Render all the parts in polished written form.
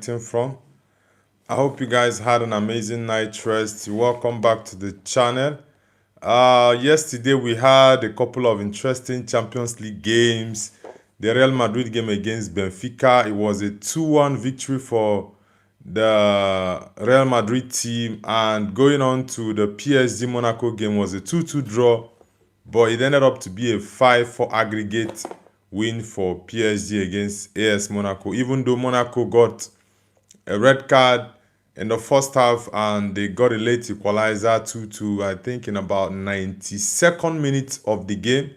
connecting from. I hope you guys had an amazing night rest. Welcome back to the channel. Yesterday we had a couple of interesting Champions League games. The Real Madrid game against Benfica, it was a 2-1 victory for the Real Madrid team, and going on to the PSG Monaco game was a 2-2 draw, but it ended up to be a 5-4 aggregate win for PSG against AS Monaco, even though Monaco got a red card in the first half and they got a late equalizer 2-2, I think in about 92nd minute of the game.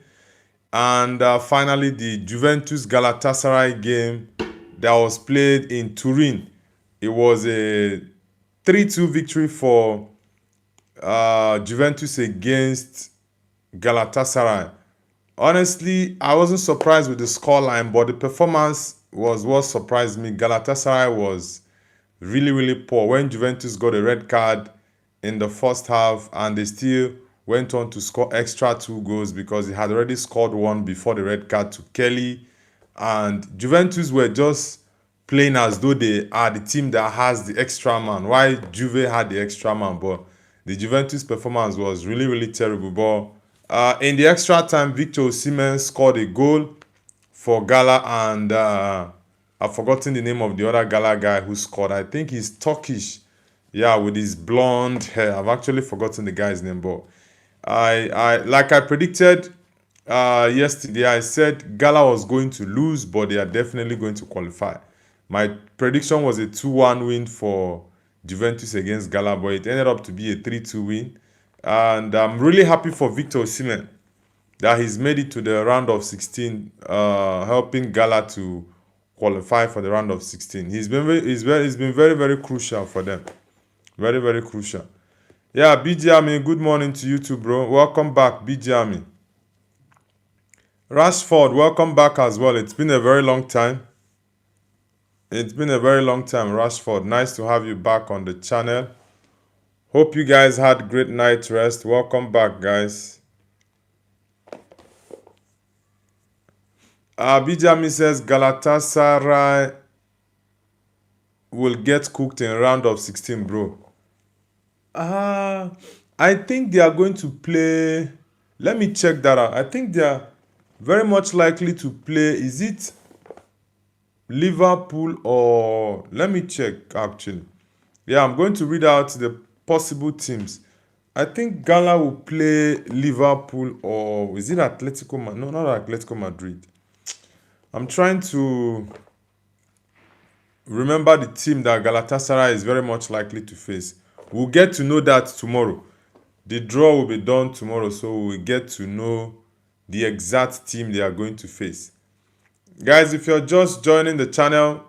And finally, the Juventus Galatasaray game that was played in Turin, it was a 3-2 victory for Juventus against Galatasaray. Honestly, I wasn't surprised with the scoreline, but the performance was what surprised me. Galatasaray was really poor when Juventus got a red card in the first half, and they still went on to score extra 2 goals because they had already scored one before the red card to Kelly. And Juventus were just playing as though they are the team that has the extra man. Why Juve had the extra man, but the Juventus performance was really terrible. But in the extra time, Victor Osimhen scored a goal for Gala, and I've forgotten the name of the other Gala guy who scored. I think he's Turkish. Yeah, with his blonde hair. I've actually forgotten the guy's name, but like I predicted yesterday, I said Gala was going to lose, but they are definitely going to qualify. My prediction was a 2-1 win for Juventus against Gala, but it ended up to be a 3-2 win. And I'm really happy for Victor Osimhen that he's made it to the round of 16, helping Gala to qualify for the round of 16. He's been very crucial for them. Very crucial. Yeah, BG Army, good morning to you too, bro. Welcome back, BG Army. Rashford, welcome back as well. It's been a very long time. Rashford. Nice to have you back on the channel. Hope you guys had great night rest. Welcome back, guys. Bijami says Galatasaray will get cooked in round of 16, bro. I think they are going to play. Let me check that out. I think they are very much likely to play. Is it Liverpool or... Let me check, actually. Yeah, I'm going to read out the possible teams. I think Gala will play Liverpool, or is it Atletico? No, not Atletico Madrid. I'm trying to remember the team that Galatasaray is very much likely to face. We'll get to know that tomorrow. The draw will be done tomorrow, so we'll get to know the exact team they are going to face. Guys, if you're just joining the channel,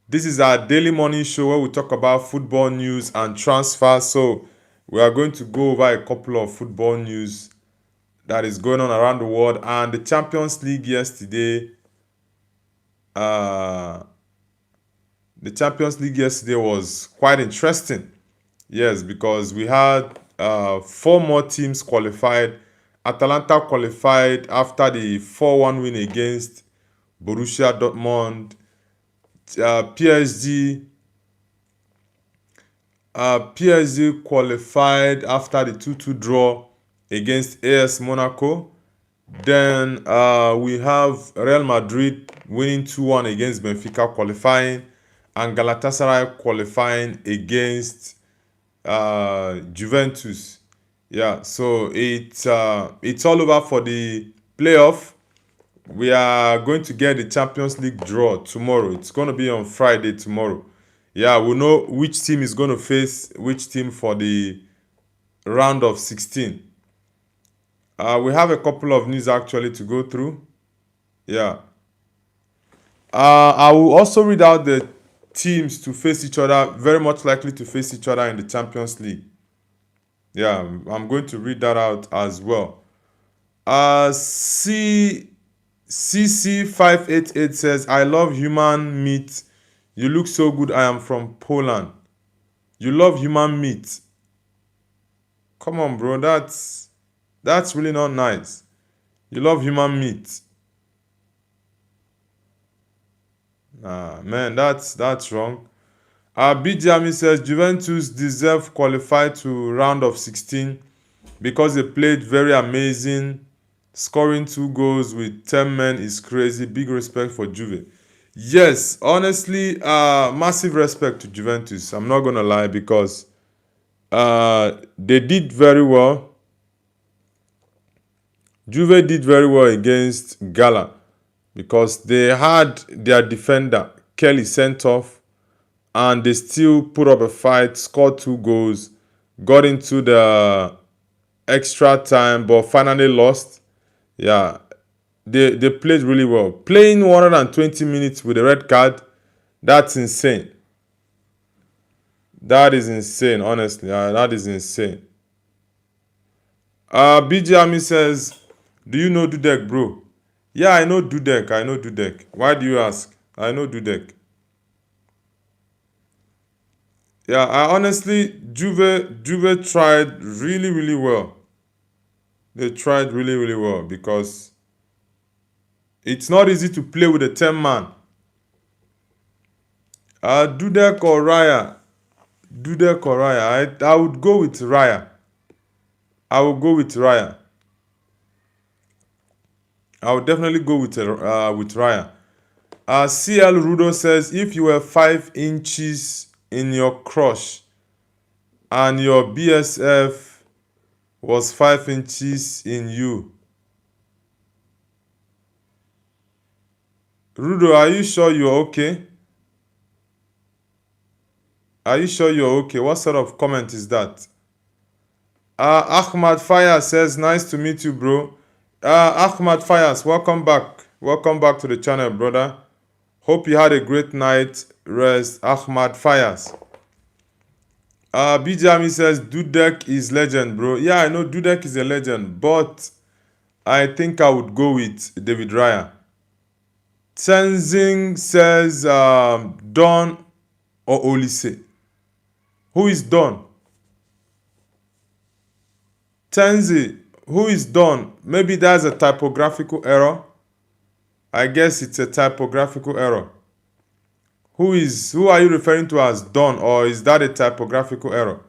this is our daily morning show where we talk about football news and transfers. So we are going to go over a couple of football news that is going on around the world. And the Champions League yesterday, was quite interesting. Yes, because we had 4 more teams qualified. Atalanta qualified after the 4-1 win against Borussia Dortmund. PSG qualified after the 2-2 draw against AS Monaco. Then we have Real Madrid winning 2-1 against Benfica, qualifying, and Galatasaray qualifying against Juventus. Yeah, so it's all over for the playoff. We are going to get the Champions League draw tomorrow. It's going to be on Friday tomorrow. Yeah, we'll know which team is going to face which team for the round of 16. We have a couple of news actually to go through. Yeah. I will also read out the teams to face each other, very much likely to face each other in the Champions League. Yeah, I'm going to read that out as well. CC588 says, I love human meat. You look so good. I am from Poland. You love human meat. Come on, bro. That's really not nice. You love human meat. Nah, man, that's wrong. BGMI says Juventus deserve qualify to round of 16 because they played very amazing. Scoring 2 goals with 10 men is crazy. Big respect for Juve. Yes, honestly, massive respect to Juventus. I'm not gonna lie because they did very well. Juve did very well against Gala because they had their defender Kelly sent off, and they still put up a fight, scored 2 goals, got into the extra time, but finally lost. Yeah, they played really well. Playing 120 minutes with a red card, that's insane. That is insane, honestly. That is insane. BG Army says, do you know Dudek, bro? Yeah, I know Dudek. I know Dudek. Why do you ask? I know Dudek. Yeah, I honestly, Juve tried really, really well. They tried really, really well because it's not easy to play with a 10 man. Dudek or Raya? Dudek or Raya? I would go with Raya. I will go with Raya. I would definitely go with Raya. CL Rudo says, if you were 5 inches in your crush and your BSF was 5 inches in you. Rudo, are you sure you're okay? Are you sure you're okay? What sort of comment is that? Ahmad Fayaz says, nice to meet you, bro. Ahmad Fayaz, welcome back. Welcome back to the channel, brother. Hope you had a great night rest. Ahmad Fayaz. Bijami says, Dudek is legend, bro. Yeah, I know Dudek is a legend, but I think I would go with David Raya. Tenzing says, Don or Olise. Who is Don? Tenzi, who is Don? Maybe that's a typographical error. I guess it's a typographical error. Who are you referring to as Don, or is that a typographical error?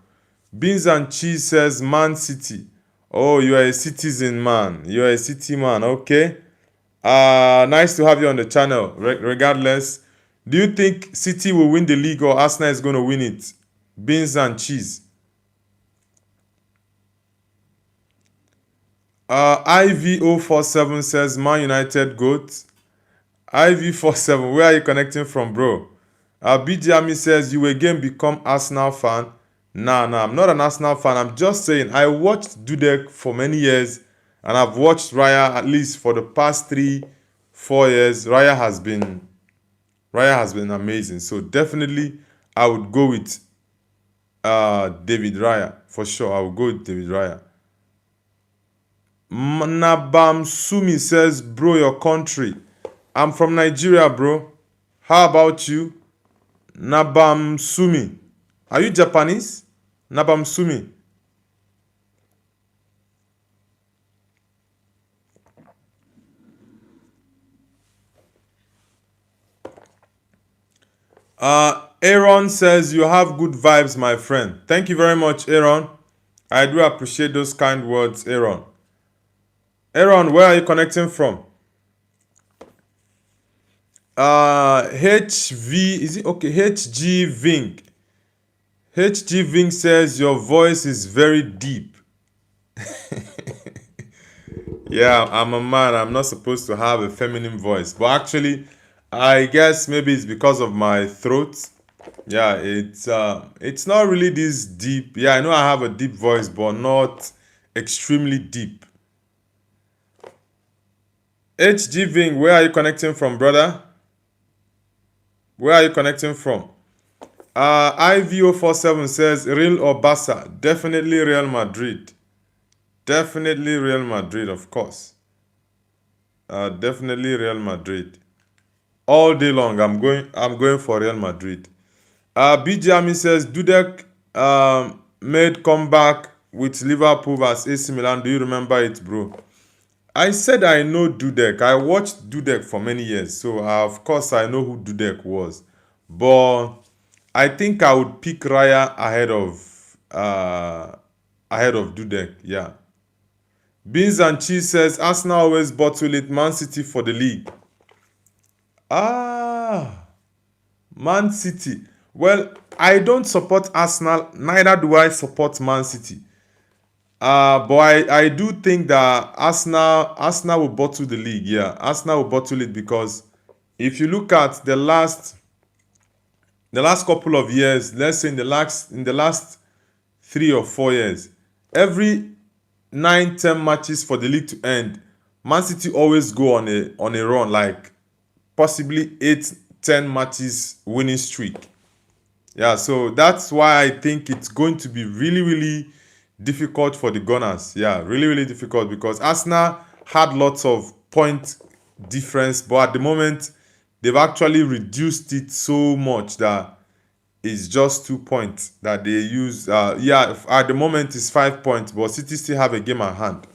Beans and Cheese says Man City. Oh, you are a citizen man. You are a city man. Okay. Nice to have you on the channel. Regardless, do you think City will win the league or Arsenal is going to win it? Beans and Cheese. IV047 says Man United GOAT. IV47, where are you connecting from, bro? BGMI says you again become Arsenal fan. Nah, I'm not an Arsenal fan. I'm just saying I watched Dudek for many years, and I've watched Raya at least for the past 3-4 years. Raya has been amazing. So definitely I would go with David Raya for sure. I would go with David Raya. Nabam Sumi says, bro, your country. I'm from Nigeria, bro. How about you? Nabam Sumi. Are you Japanese? Nabam Sumi. Aaron says, you have good vibes, my friend. Thank you very much, Aaron. I do appreciate those kind words, Aaron. Aaron, where are you connecting from? HV, is it okay? HG Ving. HG Ving says your voice is very deep. Yeah, I'm a man. I'm not supposed to have a feminine voice. But actually, I guess maybe it's because of my throat. Yeah, it's not really this deep. Yeah, I know I have a deep voice, but not extremely deep. HG Ving, where are you connecting from, brother? Where are you connecting from? IV047 says Real or Barca? Definitely Real Madrid. Definitely Real Madrid, of course. Definitely Real Madrid. All day long, I'm going for Real Madrid. BGMI says Dudek made comeback with Liverpool vs AC Milan. Do you remember it, bro? I said I know Dudek. I watched Dudek for many years, so of course I know who Dudek was. But I think I would pick Raya ahead of Dudek. Yeah. Beans and Cheese says Arsenal always bottle it. Man City for the league. Ah, Man City. Well, I don't support Arsenal. Neither do I support Man City. But I do think that Arsenal will bottle the league. Yeah, Arsenal will bottle it because if you look at the last couple of years, let's say in the last 3 or 4 years, every 9, 10 matches for the league to end, Man City always go on a run, like possibly 8, 10 matches winning streak. Yeah, so that's why I think it's going to be really, really difficult for the Gunners. Yeah, really, really difficult because Arsenal had lots of point difference, but at the moment they've actually reduced it so much that it's just 2 points that they use. Yeah, at the moment it's 5 points, but City still have a game at hand.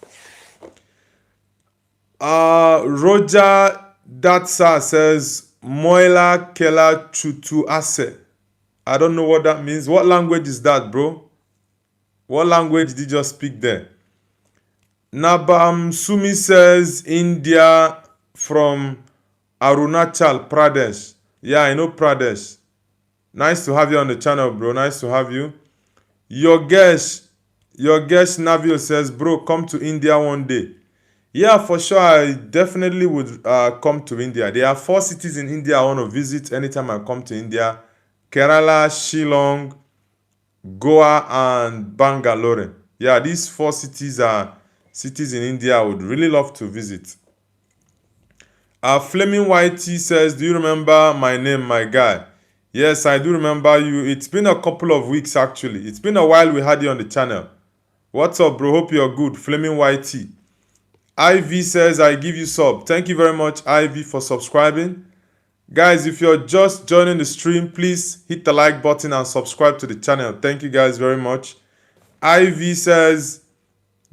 Roger Datsa says Moila Kela Chutu Ase. I don't know what that means. What language is that, bro? What language did you just speak there? Nabam Sumi says India from Arunachal Pradesh. Yeah, I know Pradesh. Nice to have you on the channel, bro. Nice to have you. Yogesh Navio says, bro, come to India one day. Yeah, for sure. I definitely would come to India. There are 4 cities in India I want to visit anytime I come to India. Kerala, Shillong, Goa, and Bangalore. Yeah, these 4 cities are cities in India I would really love to visit. Fleming Whitey says, do you remember my name, my guy? Yes, I do remember you. It's been a couple of weeks actually. It's been a while we had you on the channel. What's up, bro? Hope you're good. Fleming Whitey. Ivy says, I give you sub. Thank you very much, Ivy, for subscribing. Guys, if you're just joining the stream, please hit the like button and subscribe to the channel. Thank you guys very much. Ivy says,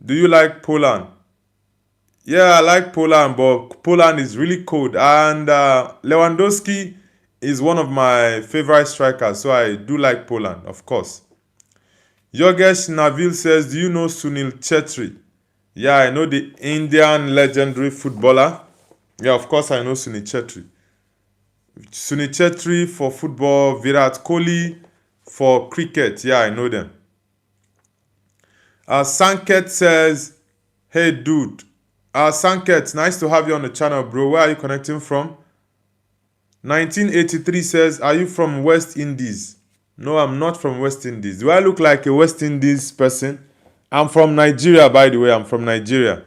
do you like Poland? Yeah, I like Poland, but Poland is really cold. And Lewandowski is one of my favorite strikers, so I do like Poland, of course. Yogesh Navil says, do you know Sunil Chetri? Yeah, I know the Indian legendary footballer. Yeah, of course I know Sunil Chetri. Sunil Chetri for football, Virat Kohli for cricket. Yeah, I know them. Sanket says, hey dude. Sanket, nice to have you on the channel, bro. Where are you connecting from? 1983 says, are you from West Indies? No, I'm not from West Indies. Do I look like a West Indies person? I'm from Nigeria, by the way. I'm from Nigeria.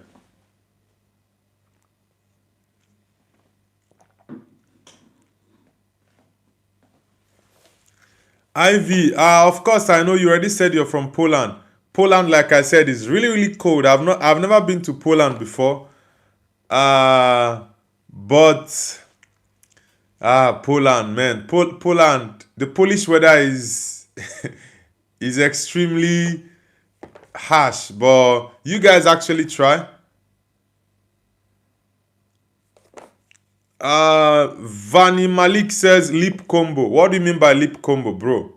Ivy, of course, I know you already said you're from Poland. Poland, like I said, is really, really cold. I've never been to Poland before. But Poland, man. Poland, the Polish weather is is extremely harsh, but you guys actually try. Vani Malik says lip combo. What do you mean by lip combo, bro?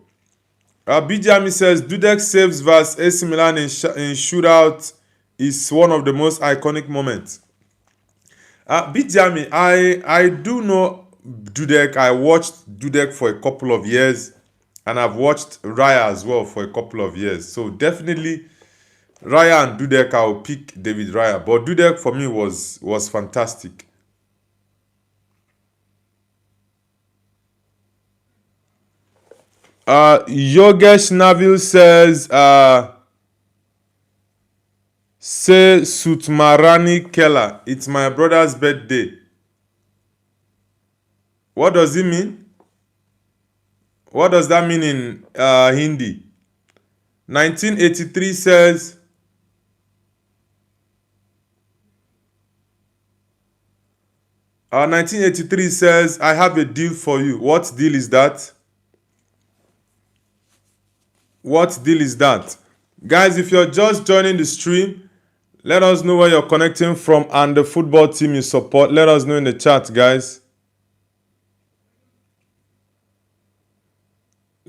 Bijami says Dudek saves vs AC Milan in shootout is one of the most iconic moments. Bijami, I do know Dudek. I watched Dudek for a couple of years, and I've watched Raya as well for a couple of years. So definitely Raya and Dudek, I'll pick David Raya. But Dudek for me was fantastic. Yogesh Navil says, say Sutmarani Kela. It's my brother's birthday. What does it mean? What does that mean in Hindi? 1983 says, I have a deal for you. What deal is that? What deal is that? Guys, if you're just joining the stream, let us know where you're connecting from and the football team you support. Let us know in the chat, guys.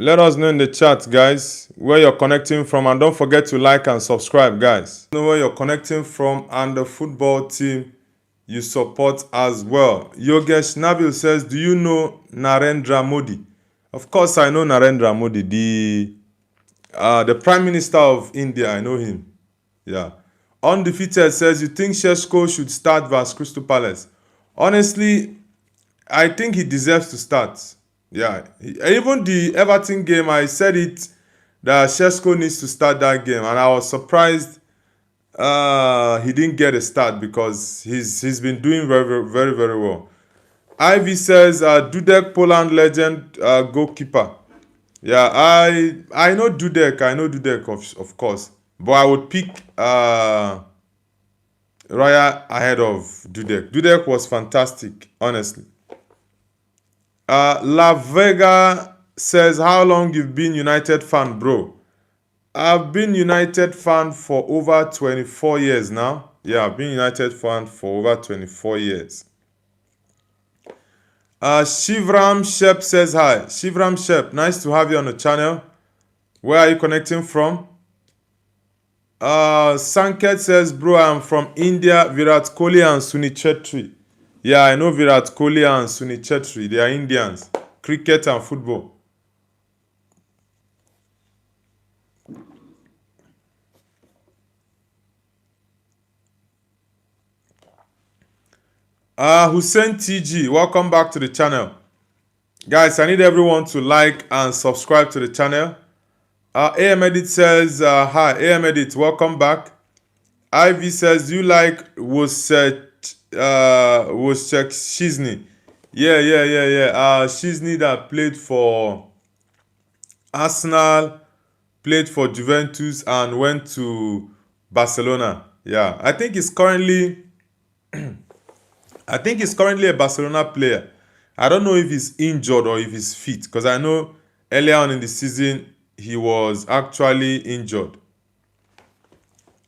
Let us know in the chat, guys, where you're connecting from, and don't forget to like and subscribe, guys. Know where you're connecting from and the football team you support as well. Yogesh Nabil says, do you know Narendra Modi? Of course, I know Narendra Modi, the Prime Minister of India. I know him. Yeah. Undefeated says, you think Sheshko should start versus Crystal Palace? Honestly, I think he deserves to start. Yeah. Even the Everton game, I said it that Sheshko needs to start that game, and I was surprised he didn't get a start because he's been doing very well. Ivy says Dudek Poland legend goalkeeper. Yeah, I know Dudek. I know Dudek of course, but I would pick Raya ahead of Dudek. Dudek was fantastic, honestly. La Vega says, how long you've been United fan, bro? I've been United fan for over 24 years now. Yeah, I've been United fan for over 24 years. Shivram Shep says hi. Shivram Shep, nice to have you on the channel. Where are you connecting from? Sanket says, bro, I'm from India. Virat Kohli and Sunil Chetri. Yeah, I know Virat Kohli and Sunil Chetri. They are Indians. Cricket and football. Hussein TG, welcome back to the channel. Guys, I need everyone to like and subscribe to the channel. AM Edit says, hi. AM Edit, welcome back. Ivy says, you like Wozciech Szczesny? Yeah. Szczesny that played for Arsenal, played for Juventus, and went to Barcelona. Yeah, I think he's currently a Barcelona player. I don't know if he's injured or if he's fit, because I know earlier on in the season he was actually injured.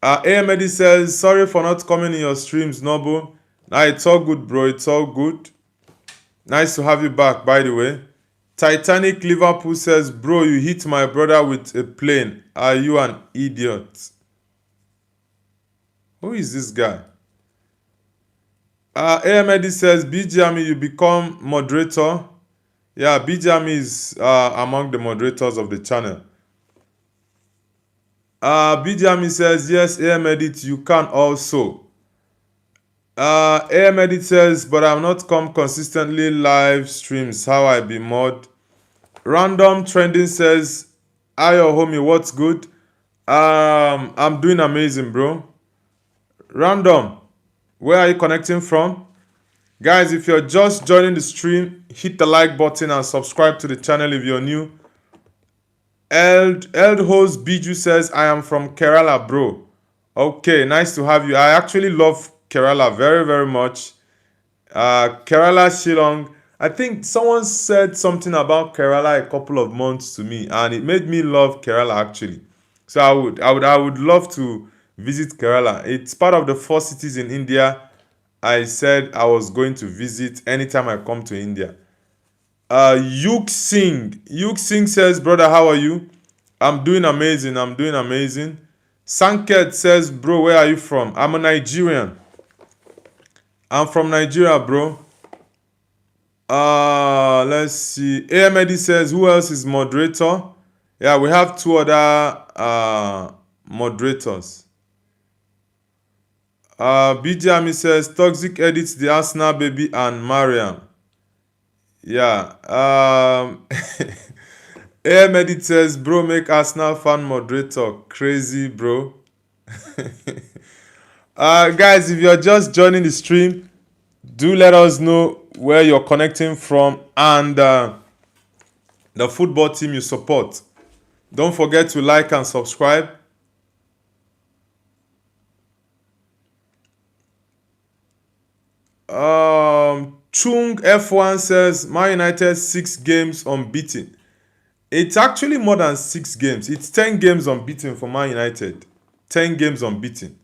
AMD says, sorry for not coming in your streams, Noble. Nah, it's all good, bro. It's all good. Nice to have you back, by the way. Titanic Liverpool says, bro, you hit my brother with a plane. Are you an idiot? Who is this guy? AMD says, BGM, you become moderator. Yeah, BGM is among the moderators of the channel. BGM says, yes, AMD, you can also. AMD says, but I'm not come consistently live streams. How I be mod? Random Trending says, Ayo homie, what's good? I'm doing amazing, bro. Random, where are you connecting from? Guys, if you're just joining the stream, hit the like button and subscribe to the channel if you're new. Host Biju says, I am from Kerala, bro. Okay, nice to have you. I actually love Kerala very much. Kerala, Shillong. I think someone said something about Kerala a couple of months to me, and it made me love Kerala actually. So I would love to visit Kerala. It's part of the 4 cities in India I said I was going to visit anytime I come to India. Yuk Singh says, brother, how are you? I'm doing amazing. Sanket says, bro, where are you from? I'm a Nigerian. I'm from Nigeria, bro. Let's see. AMD says, who else is moderator? Yeah, we have 2 other moderators. BGM says, Toxic edits the Arsenal baby and Mariam. Yeah. AM Edit says, bro, make Arsenal fan moderator. Crazy, bro. Guys, if you're just joining the stream, do let us know where you're connecting from and the football team you support. Don't forget to like and subscribe. Chung F1 says, Man United 6 games unbeaten. It's actually more than 6 games. It's 10 games unbeaten for Man United. 10 games unbeaten.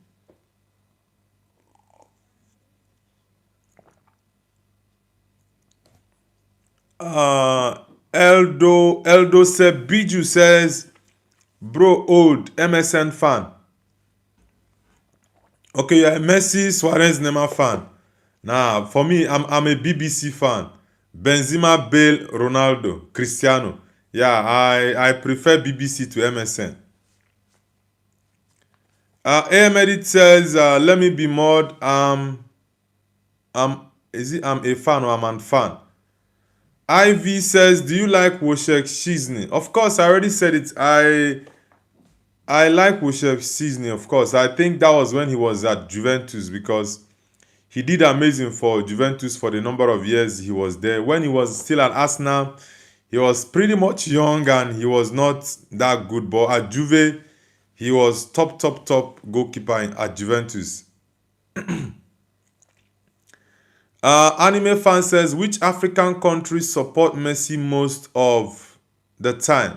Eldo Sebiju says, bro, old MSN fan. Okay, you're a Messi, Suarez, Neymar fan. Nah, for me, I'm a BBC fan. Benzema, Bale, Ronaldo, Cristiano. Yeah, I prefer BBC to MSN. AM Edit says, let me be mod. I'm a fan or I'm a fan. IV says, do you like Wojciech Szczesny? Of course, I already said it. I like Wojciech Szczesny, of course. I think that was when he was at Juventus because he did amazing for Juventus for the number of years he was there. When he was still at Arsenal, he was pretty much young and he was not that good. But at Juve, he was top goalkeeper at Juventus. Anime fan says, which African countries support Messi most of the time?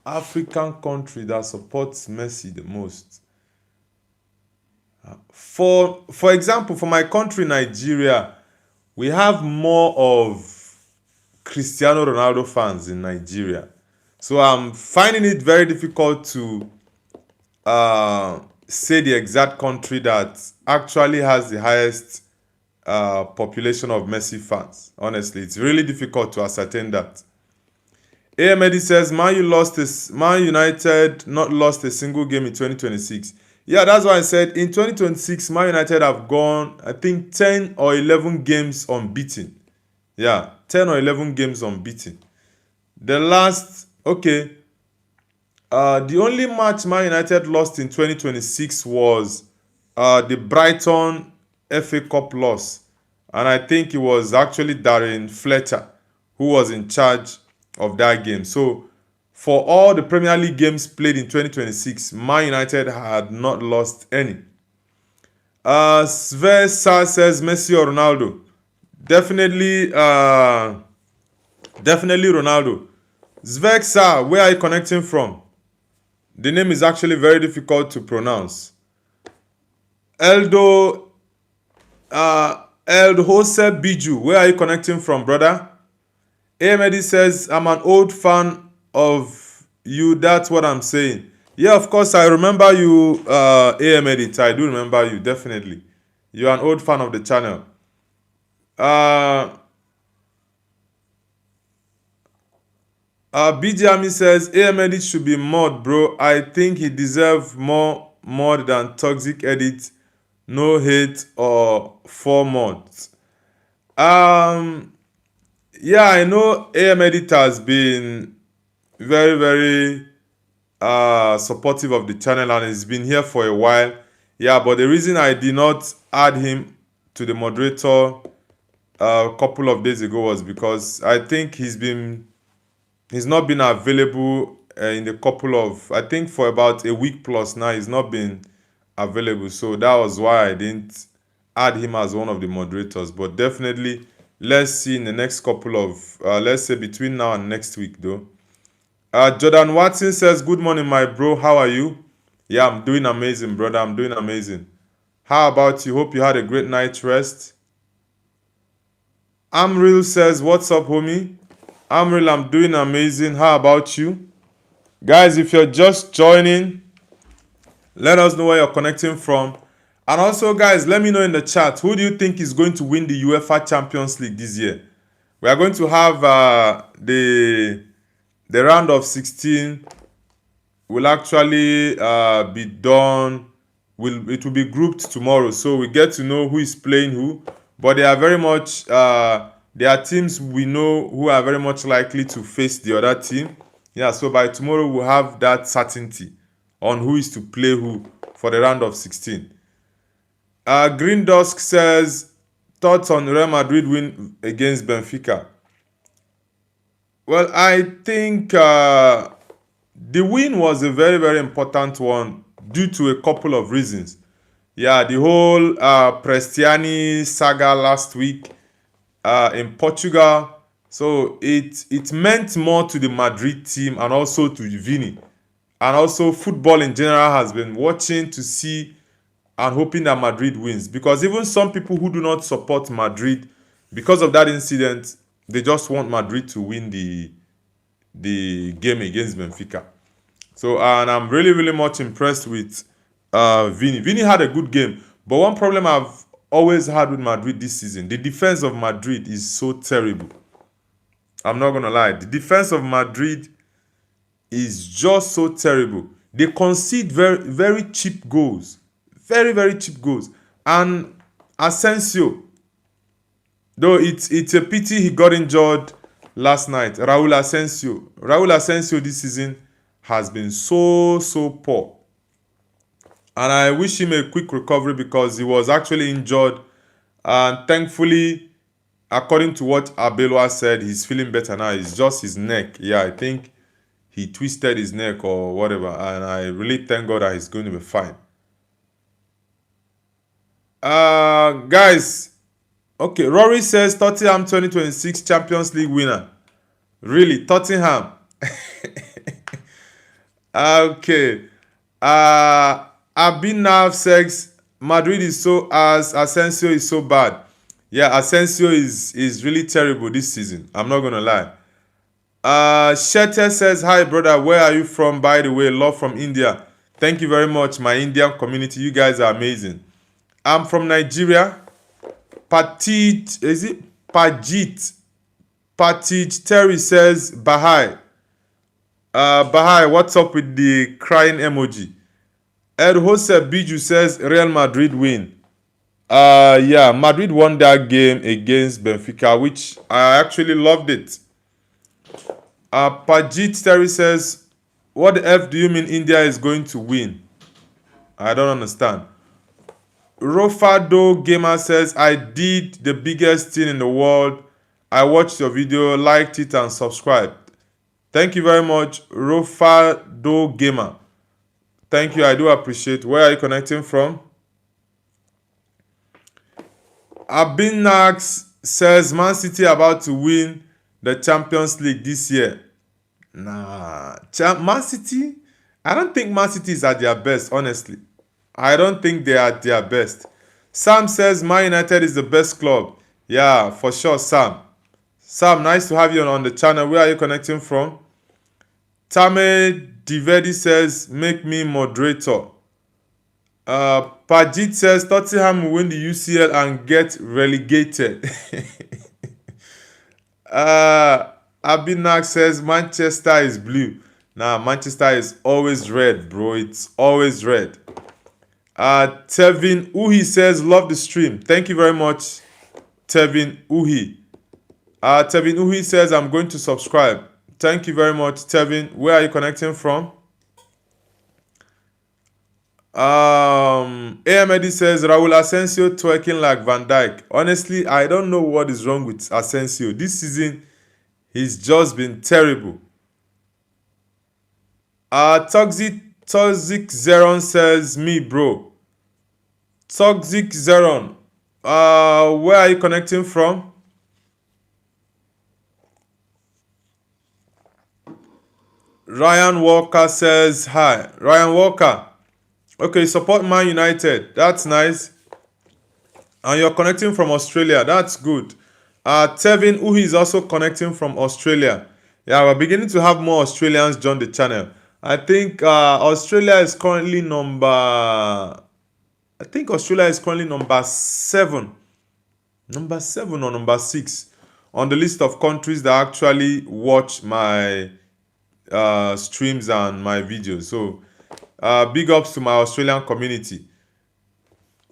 African country that supports Messi the most. For example, for my country, Nigeria, we have more of Cristiano Ronaldo fans in Nigeria. So I'm finding it very difficult to say the exact country that actually has the highest population of Messi fans. Honestly, it's really difficult to ascertain that. AMD says, Man United not lost a single game in 2026. Yeah, that's why I said in 2026, Man United have gone, I think, 10 or 11 games unbeaten. Yeah, 10 or 11 games unbeaten. The only match Man United lost in 2026 was the Brighton FA Cup loss. And I think it was actually Darren Fletcher who was in charge of that game. So, for all the Premier League games played in 2026, Man United had not lost any. Svesa says Messi or Ronaldo. Definitely Ronaldo. Zveksa, where are you connecting from? The name is actually very difficult to pronounce. Eldhose Biju, where are you connecting from, brother? AMD says, I'm an old fan of you. That's what I'm saying. Yeah, of course, I remember you, AMD. I do remember you, definitely. You're an old fan of the channel. BJ Ami says, AMD should be mod, bro. I think he deserves more mod than toxic edit. No hate or 4 mods. Yeah, I know AM Edit has been very, very supportive of the channel and he's been here for a while. Yeah, but the reason I did not add him to the moderator a couple of days ago was because I think he's not been available in a couple of, I think for about a week plus now, he's not been available. So that was why I didn't add him as one of the moderators. But definitely, let's see in the next couple of, let's say between now and next week though. Jordan Watson says, good morning, my bro. How are you? Yeah, I'm doing amazing, brother. I'm doing amazing. How about you? Hope you had a great night's rest. Amril says, what's up, homie? Amril, I'm doing amazing. How about you? Guys, if you're just joining, let us know where you're connecting from. And also, guys, let me know in the chat, who do you think is going to win the UEFA Champions League this year? We are going to have the round of 16 will actually be done. It will be grouped tomorrow. So we get to know who is playing who. But they are very much, there are teams we know who are very much likely to face the other team. Yeah, so by tomorrow we'll have that certainty on who is to play who for the round of 16. Green Dusk says, thoughts on Real Madrid win against Benfica? Well, I think the win was a very, very important one due to a couple of reasons. Yeah, the whole Prestiani saga last week in Portugal. So it meant more to the Madrid team and also to Vini. And also football in general has been watching to see and hoping that Madrid wins. Because even some people who do not support Madrid, because of that incident, They just want Madrid to win the game against Benfica. So, and I'm really, really much impressed with Vini. Vini had a good game, but one problem I've always had with Madrid this season, the defense of Madrid is so terrible. I'm not gonna lie, the defense of Madrid is just so terrible. They concede very, very cheap goals, very, very cheap goals. And Asensio, though it's a pity he got injured last night. Raúl Asensio this season has been so poor, and I wish him a quick recovery because he was actually injured, and thankfully, according to what Abelwa said, he's feeling better now. It's just his neck. Yeah, I think he twisted his neck or whatever, and I really thank God that he's going to be fine. Guys, okay, Rory says Tottenham 2026 Champions League winner. Really, Tottenham. Okay. Abinav says Madrid is so as Asensio is so bad. Yeah, Asensio is really terrible this season. I'm not gonna lie. Shete says, hi brother, where are you from? By the way, love from India. Thank you very much, my Indian community. You guys are amazing. I'm from Nigeria. Patij, is it Pajit? Patij Terry says, Bahai. Bahai, what's up with the crying emoji? Ed Jose Biju says, Real Madrid win. Yeah, Madrid won that game against Benfica, which I actually loved it. Pajit Terry says, what the F do you mean India is going to win? I don't understand. Rofado Gamer says, I did the biggest thing in the world. I watched your video, liked it, and subscribed. Thank you very much, Rofado Gamer. Thank you, I do appreciate. Where are you connecting from? Abinax says, Man City about to win the Champions League this year. Nah, Man City? I don't think Man City is at their best, honestly. I don't think they are at their best. Sam says Man United is the best club. Yeah, for sure, Sam. Sam, nice to have you on the channel. Where are you connecting from? Tame Divedi says, make me moderator. Pajit says, Tottenham will win the UCL and get relegated. Abinak says, Manchester is blue. Nah, Manchester is always red, bro. It's always red. Tevin Uhi says, love the stream. Thank you very much, Tevin Uhi. Tevin Uhi says, I'm going to subscribe. Thank you very much, Tevin. Where are you connecting from? AMD says, Raúl Asensio twerking like Van Dijk. Honestly, I don't know what is wrong with Asensio. This season, he's just been terrible. Toxic Zeron says, me, bro. Toxic Zeron. Where are you connecting from? Ryan Walker says, hi. Ryan Walker. Okay, support Man United. That's nice. And you're connecting from Australia. That's good. Tevin Uhi is also connecting from Australia. Yeah, we're beginning to have more Australians join the channel. I think Australia is currently number 7. Number 7 or number 6 on the list of countries that actually watch my streams and my videos. So big ups to my Australian community.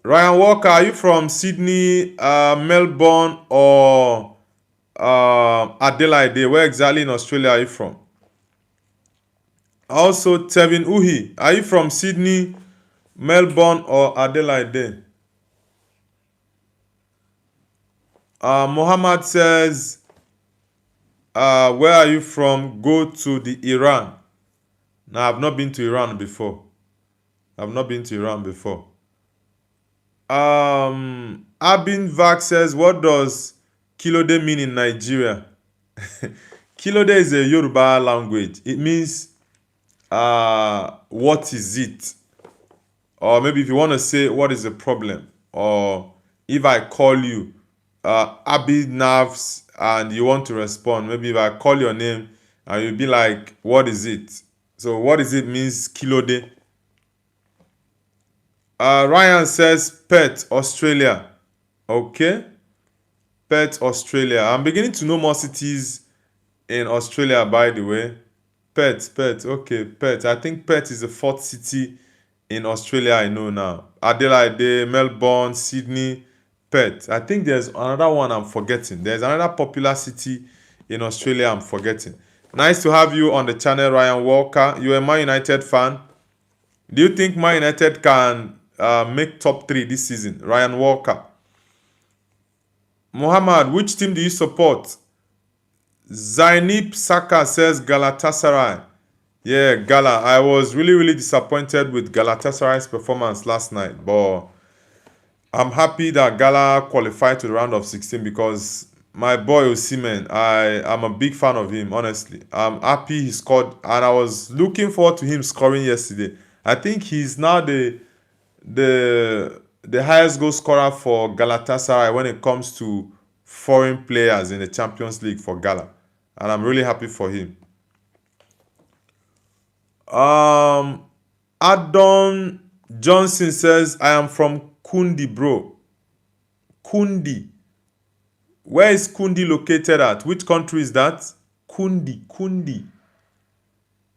Ryan Walker, are you from Sydney, Melbourne, or Adelaide? Where exactly in Australia are you from? Also, Tevin Uhi, are you from Sydney, Melbourne, or Adelaide? Muhammad says, where are you from? Go to the Iran. Now, I've not been to Iran before. Abin Vac says, what does Kilode mean in Nigeria? Kilode is a Yoruba language. It means, what is it? Or maybe if you want to say, what is the problem? Or if I call you, Abinav's and you want to respond. Maybe if I call your name and you'll be like, what is it? So what is it means kilode. Ryan says Perth, Australia. Okay. Perth, Australia. I'm beginning to know more cities in Australia, by the way. Perth. Okay, Perth. I think Perth is the fourth city in Australia I know now. Adelaide, Melbourne, Sydney, Perth. I think there's another one I'm forgetting. There's another popular city in Australia I'm forgetting. Nice to have you on the channel, Ryan Walker. You're a Man United fan. Do you think Man United can make top 3 this season? Ryan Walker. Muhammad, which team do you support? Zainib Saka says Galatasaray. Yeah, Gala. I was really disappointed with Galatasaray's performance last night, but I'm happy that Gala qualified to the round of 16 because my boy Osimhen, I'm a big fan of him, honestly. I'm happy he scored, and I was looking forward to him scoring yesterday. I think he's now the highest goal scorer for Galatasaray when it comes to foreign players in the Champions League for Gala, and I'm really happy for him. Adam Johnson says, I am from Kundi, bro. Kundi. Where is Kundi located at? Which country is that? Kundi.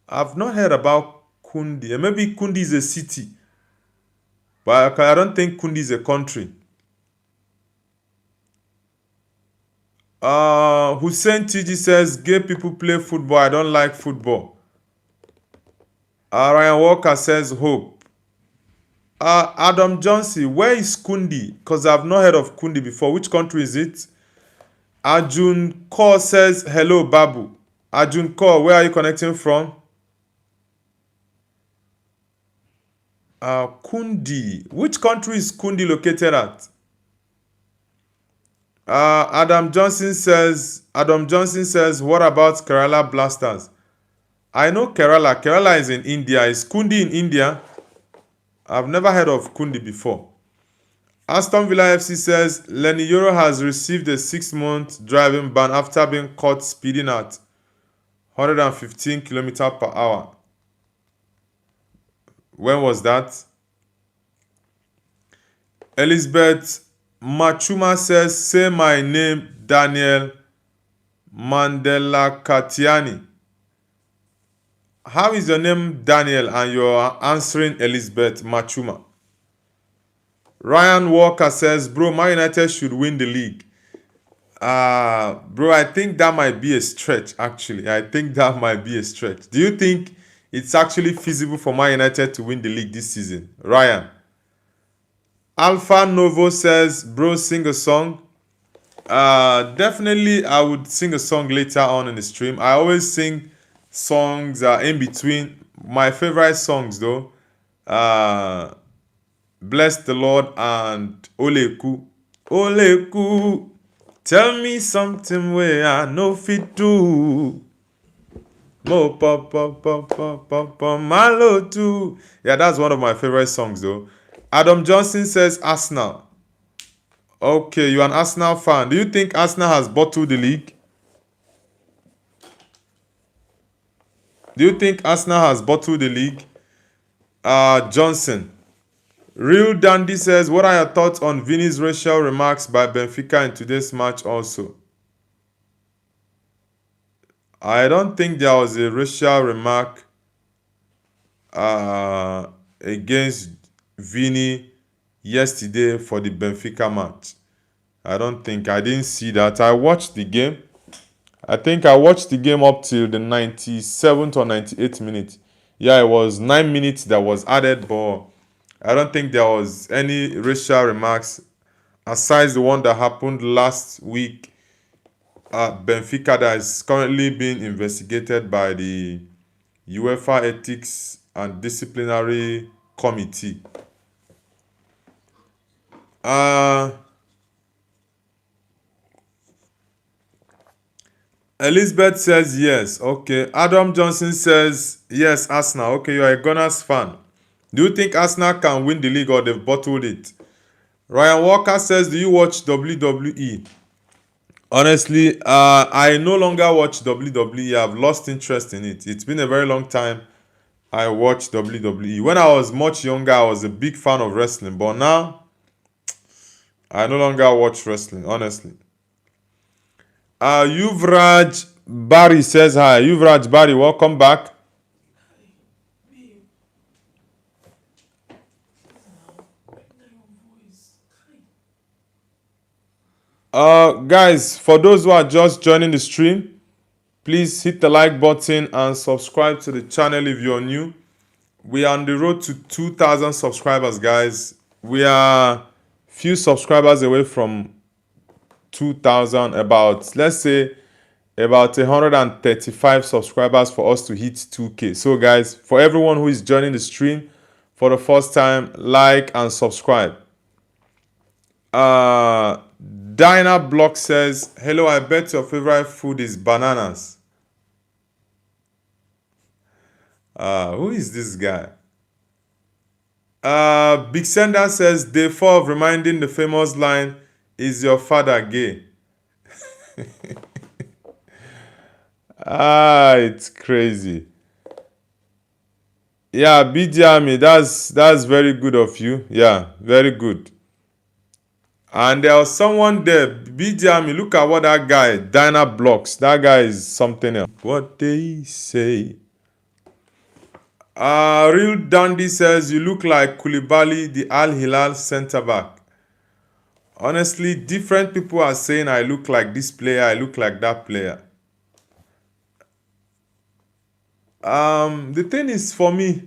I've not heard about Kundi. Maybe Kundi is a city, but I don't think Kundi is a country. Hussein TG says, gay people play football. I don't like football. Ryan Walker says, hope. Adam Johnson, where is Kundi? Because I've not heard of Kundi before. Which country is it? Arjun Kaur says, hello, Babu. Arjun Kaur, where are you connecting from? Kundi. Which country is Kundi located at? Adam Johnson says, what about Kerala Blasters? I know Kerala. Kerala is in India. Is Kundi in India? I've never heard of Kundi before. Aston Villa FC says, Lenny Yoro has received a 6-month driving ban after being caught speeding at 115 km/h. When was that? Elizabeth Machuma says, say my name, Daniel Mandela Katiani. How is your name Daniel and you're answering Elizabeth Machuma? Ryan Walker says, bro, Man United should win the league. Bro, I think that might be a stretch, actually. I think that might be a stretch. Do you think it's actually feasible for Man United to win the league this season? Ryan. Alpha Novo says, bro, sing a song. Definitely, I would sing a song later on in the stream. I always sing songs in between. My favorite songs, though, Bless the Lord and Oleku. Oleku, tell me something where I know fit do. Mo pa malo too. Yeah, that's one of my favorite songs, though. Adam Johnson says Arsenal. Okay, you're an Arsenal fan. Do you think Arsenal has bottled the league? Do you think Arsenal has bottled the league? Johnson. Real Dandy says, what are your thoughts on Vini's racial remarks by Benfica in today's match also? I don't think there was a racial remark against Vini yesterday for the Benfica match. I didn't see that. I watched the game. I think I watched the game up till the 97th or 98th minute. Yeah, it was 9 minutes that was added, but I don't think there was any racial remarks aside the one that happened last week at Benfica that is currently being investigated by the UEFA Ethics and Disciplinary Committee. Elizabeth says yes. Okay. Adam Johnson says yes, Arsenal. Okay, you're a Gunners fan. Do you think Arsenal can win the league or they've bottled it? Ryan Walker says, do you watch WWE? Honestly, I no longer watch WWE. I've lost interest in it. It's been a very long time I watched WWE. When I was much younger, I was a big fan of wrestling, but now I no longer watch wrestling, honestly. Yuvraj Barry says hi. Yuvraj Barry, welcome back. Guys, for those who are just joining the stream, please hit the like button and subscribe to the channel if you're new. We are on the road to 2,000 subscribers, guys. We are few subscribers away from 2,000, about, let's say, about 135 subscribers for us to hit 2K. So, guys, for everyone who is joining the stream for the first time, like and subscribe. Dinah Block says, hello, I bet your favorite food is bananas. Who is this guy? Big Sender says, day 4 of reminding the famous line, is your father gay? It's crazy. Yeah, BG Army, that's very good of you. Yeah, very good. And there was someone there, BG Army, look at what that guy, Dinah blocks. That guy is something else. What they say. Real Dandy says, you look like Koulibaly, the Al Hilal centre back. Honestly, different people are saying I look like this player, I look like that player. The thing is, for me,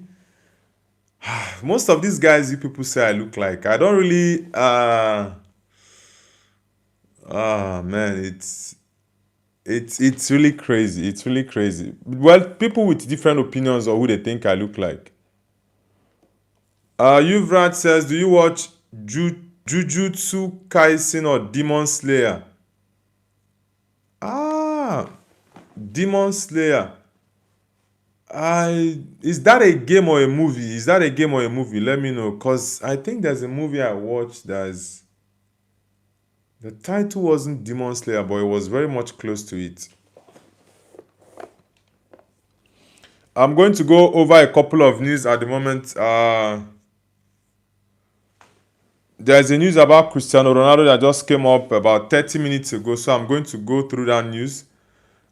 most of these guys you people say I look like, I don't really man, it's really crazy. It's really crazy. Well, people with different opinions of who they think I look like. Yuvraj says, do you watch Jujutsu Kaisen or Demon Slayer? Demon Slayer. Is that a game or a movie? Is that a game or a movie? Let me know, cause I think there's a movie I watched that's the title wasn't Demon Slayer, but it was very much close to it. I'm going to go over a couple of news at the moment. There's a news about Cristiano Ronaldo that just came up about 30 minutes ago, so I'm going to go through that news.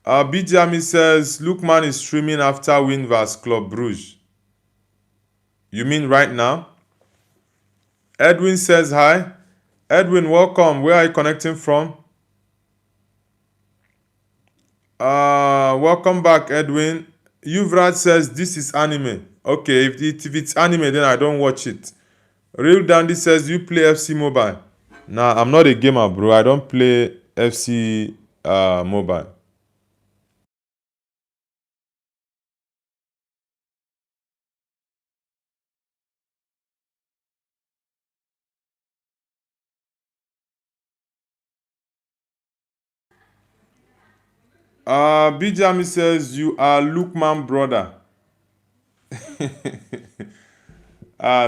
BJami says, Lookman is streaming after win vs Club Brugge. You mean right now? Edwin says hi. Edwin, welcome. Where are you connecting from? Welcome back, Edwin. Yuvraj says this is anime. Okay, if it's anime, then I don't watch it. Real Dandy says you play FC Mobile. Nah, I'm not a gamer, bro. I don't play FC Mobile. Bijami says you are Lukman brother.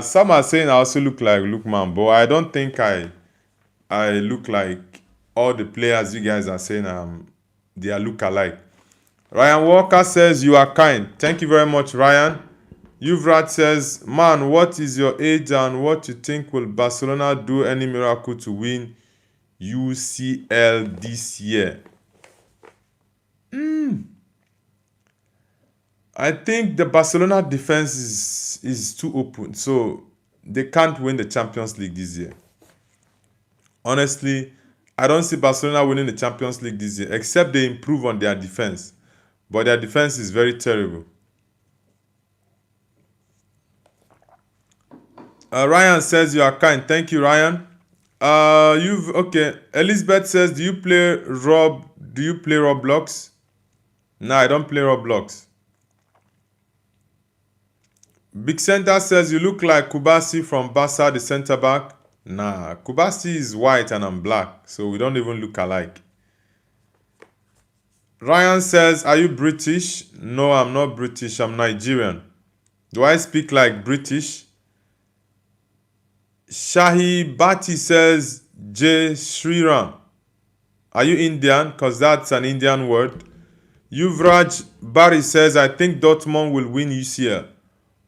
Some are saying I also look like Lukman, but I don't think I look like all the players you guys are saying they are look alike. Ryan Walker says you are kind. Thank you very much, Ryan. Yuvraj says, man, what is your age and what you think will Barcelona do any miracle to win UCL this year? I think the Barcelona defense is too open, so they can't win the Champions League this year. Honestly, I don't see Barcelona winning the Champions League this year, except they improve on their defense. But their defense is very terrible. Ryan says you are kind. Thank you, Ryan. You've okay. Elizabeth says, Do you play Roblox? No, I don't play Roblox. Big Center says you look like Kubasi from Barca, the center back. Nah, Kubasi is white and I'm black, so we don't even look alike. Ryan says, are you British? No, I'm not British. I'm Nigerian. Do I speak like British? Shahi Bati says, Jay Sriram. Are you Indian? Because that's an Indian word. Yuvraj Barry says, I think Dortmund will win UCL.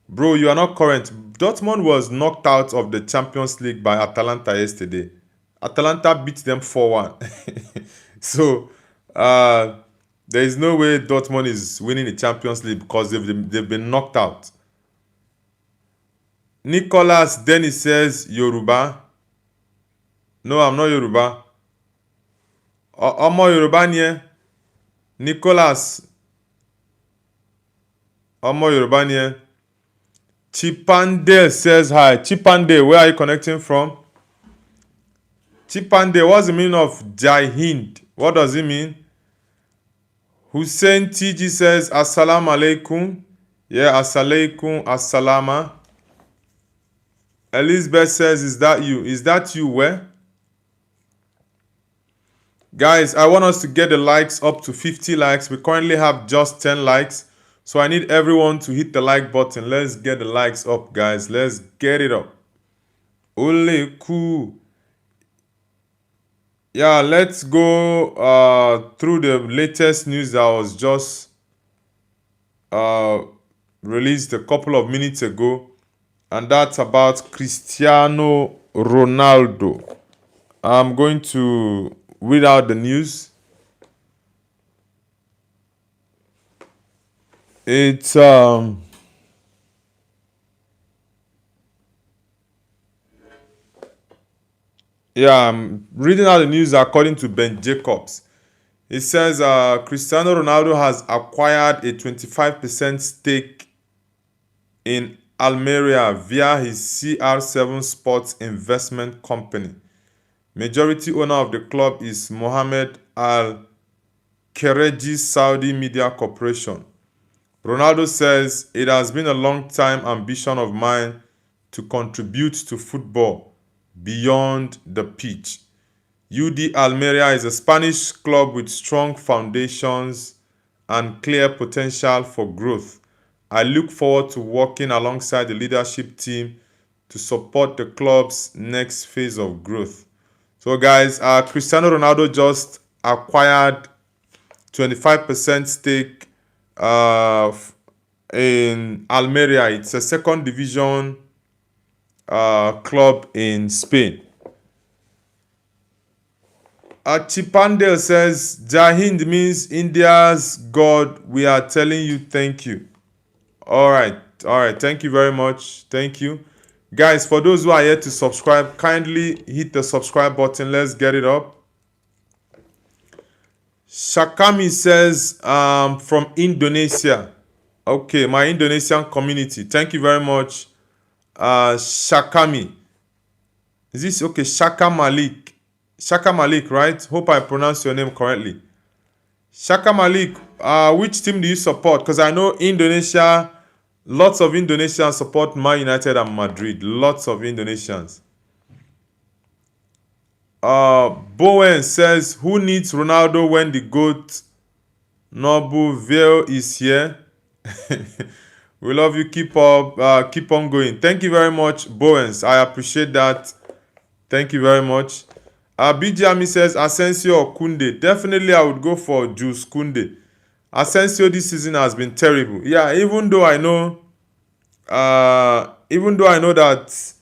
Bro, you are not current. Dortmund was knocked out of the Champions League by Atalanta yesterday. Atalanta beat them 4-1. So, there is no way Dortmund is winning the Champions League because they've been knocked out. Nicholas Dennis says, Yoruba. No, I'm not Yoruba. Omo Yoruba ni. Nicholas. Omo Yoruba ni. Chipande says hi. Chipande, where are you connecting from? Chipande, what's the meaning of Jai Hind? What does it mean? Hussein TG says, Assalamu alaikum. Yeah, assalaikum, assalama. Elizabeth says, is that you? Is that you where? Guys, I want us to get the likes up to 50 likes. We currently have just 10 likes. So I need everyone to hit the like button. Let's get the likes up, guys. Let's get it up. Ole cool. Yeah, let's go through the latest news that was just released a couple of minutes ago. And that's about Cristiano Ronaldo. I'm going to read out the news. It's I'm reading out the news according to Ben Jacobs. It says Cristiano Ronaldo has acquired a 25% stake in Almeria via his CR7 Sports investment company. Majority owner of the club is Mohammed Al Khareji Saudi Media Corporation. Ronaldo says, it has been a long-time ambition of mine to contribute to football beyond the pitch. UD Almeria is a Spanish club with strong foundations and clear potential for growth. I look forward to working alongside the leadership team to support the club's next phase of growth. So guys, Cristiano Ronaldo just acquired 25% stake in Almeria. It's a second division club in Spain. Chipandel says, Jahind means India's God. We are telling you thank you. All right. Thank you very much. Thank you. Guys, for those who are yet to subscribe, kindly hit the subscribe button. Let's get it up. Shakami says, from Indonesia. Okay, my Indonesian community. Thank you very much. Shakami. Is this okay? Shaka Malik. Shaka Malik, right? Hope I pronounced your name correctly. Shaka Malik, which team do you support? Because I know Indonesia, lots of Indonesians support Man United and Madrid. Lots of Indonesians. Bowen says, who needs Ronaldo when the GOAT Nobu Veil is here? We love you. Keep on going. Thank you very much, Bowens. I appreciate that. Thank you very much. BGMI says Asensio or Kunde. Definitely I would go for Jules Kunde. Asensio this season has been terrible. Yeah, even though I know that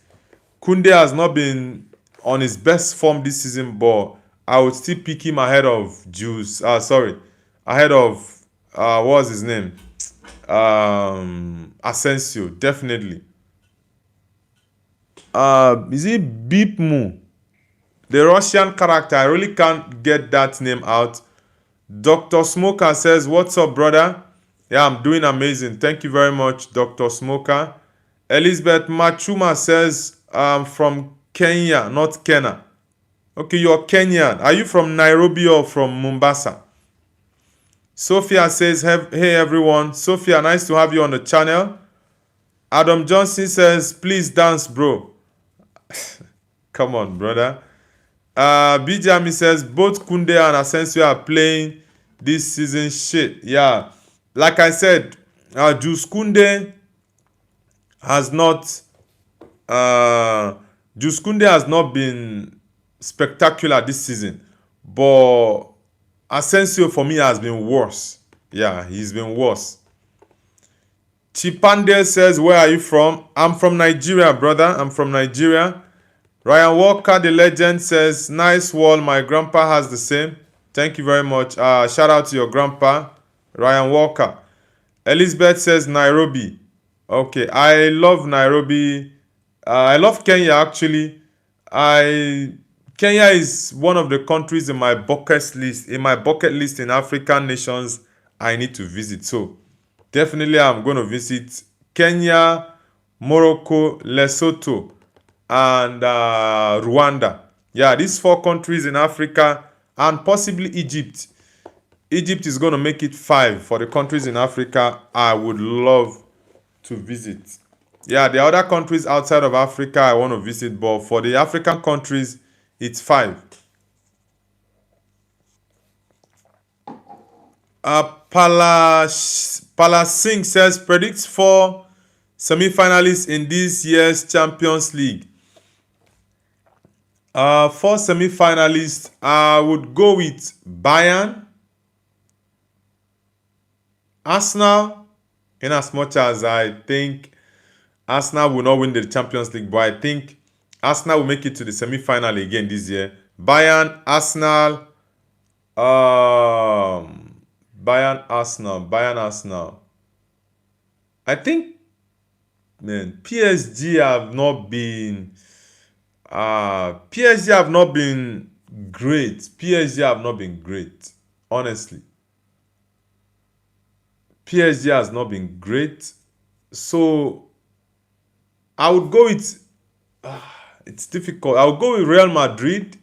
Kunde has not been on his best form this season, but I would still pick him ahead of Jules. Ahead of what was his name? Asensio, definitely. Is it Bipmu? The Russian character, I really can't get that name out. Dr. Smoker says, what's up, brother? Yeah, I'm doing amazing. Thank you very much, Dr. Smoker. Elizabeth Machuma says, from Kenya, not Kenya. Okay, you're Kenyan. Are you from Nairobi or from Mombasa? Sophia says, hey everyone. Sophia, nice to have you on the channel. Adam Johnson says, please dance, bro. Come on, brother. Bijami says, both Kunde and Asensio are playing this season shit. Yeah. Like I said, Jules Kunde has not been spectacular this season. But Asensio for me has been worse. Yeah, he's been worse. Chipande says, where are you from? I'm from Nigeria, brother. I'm from Nigeria. Ryan Walker, the legend, says, nice wall. My grandpa has the same. Thank you very much. Shout out to your grandpa, Ryan Walker. Elizabeth says, Nairobi. Okay, I love Nairobi. I love Kenya, actually. Kenya is one of the countries in my bucket list. In African nations, I need to visit. So definitely, I'm going to visit Kenya, Morocco, Lesotho, and Rwanda. Yeah, these 4 countries in Africa, and possibly Egypt. Egypt is going to make it 5 for the countries in Africa I would love to visit. Yeah, the other countries outside of Africa I want to visit, but for the African countries, it's 5. Pala Singh says, predicts 4 semi-finalists in this year's Champions League. 4 semi-finalists, I would go with Bayern, Arsenal, in as much as I think Arsenal will not win the Champions League, but I think Arsenal will make it to the semi-final again this year. Bayern, Arsenal, Bayern, Arsenal. I think, man, PSG have not been great. PSG have not been great, honestly. PSG has not been great. So I would go with it's difficult. I would go with Real Madrid,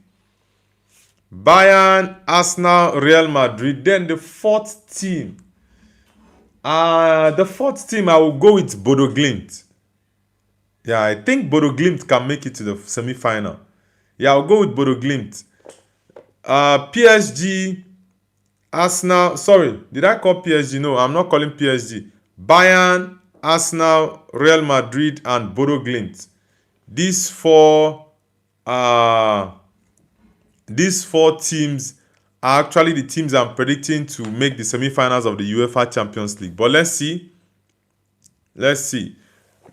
Bayern, Arsenal, Real Madrid. Then the fourth team. I will go with Bodo Glimt. Yeah, I think Bodo Glimt can make it to the semi-final. Yeah, I'll go with Bodo Glimt. PSG, Arsenal. Sorry, did I call PSG? No, I'm not calling PSG. Bayern, Arsenal, Real Madrid, and Bodo Glimt. These four teams are actually the teams I'm predicting to make the semi-finals of the UEFA Champions League. But let's see.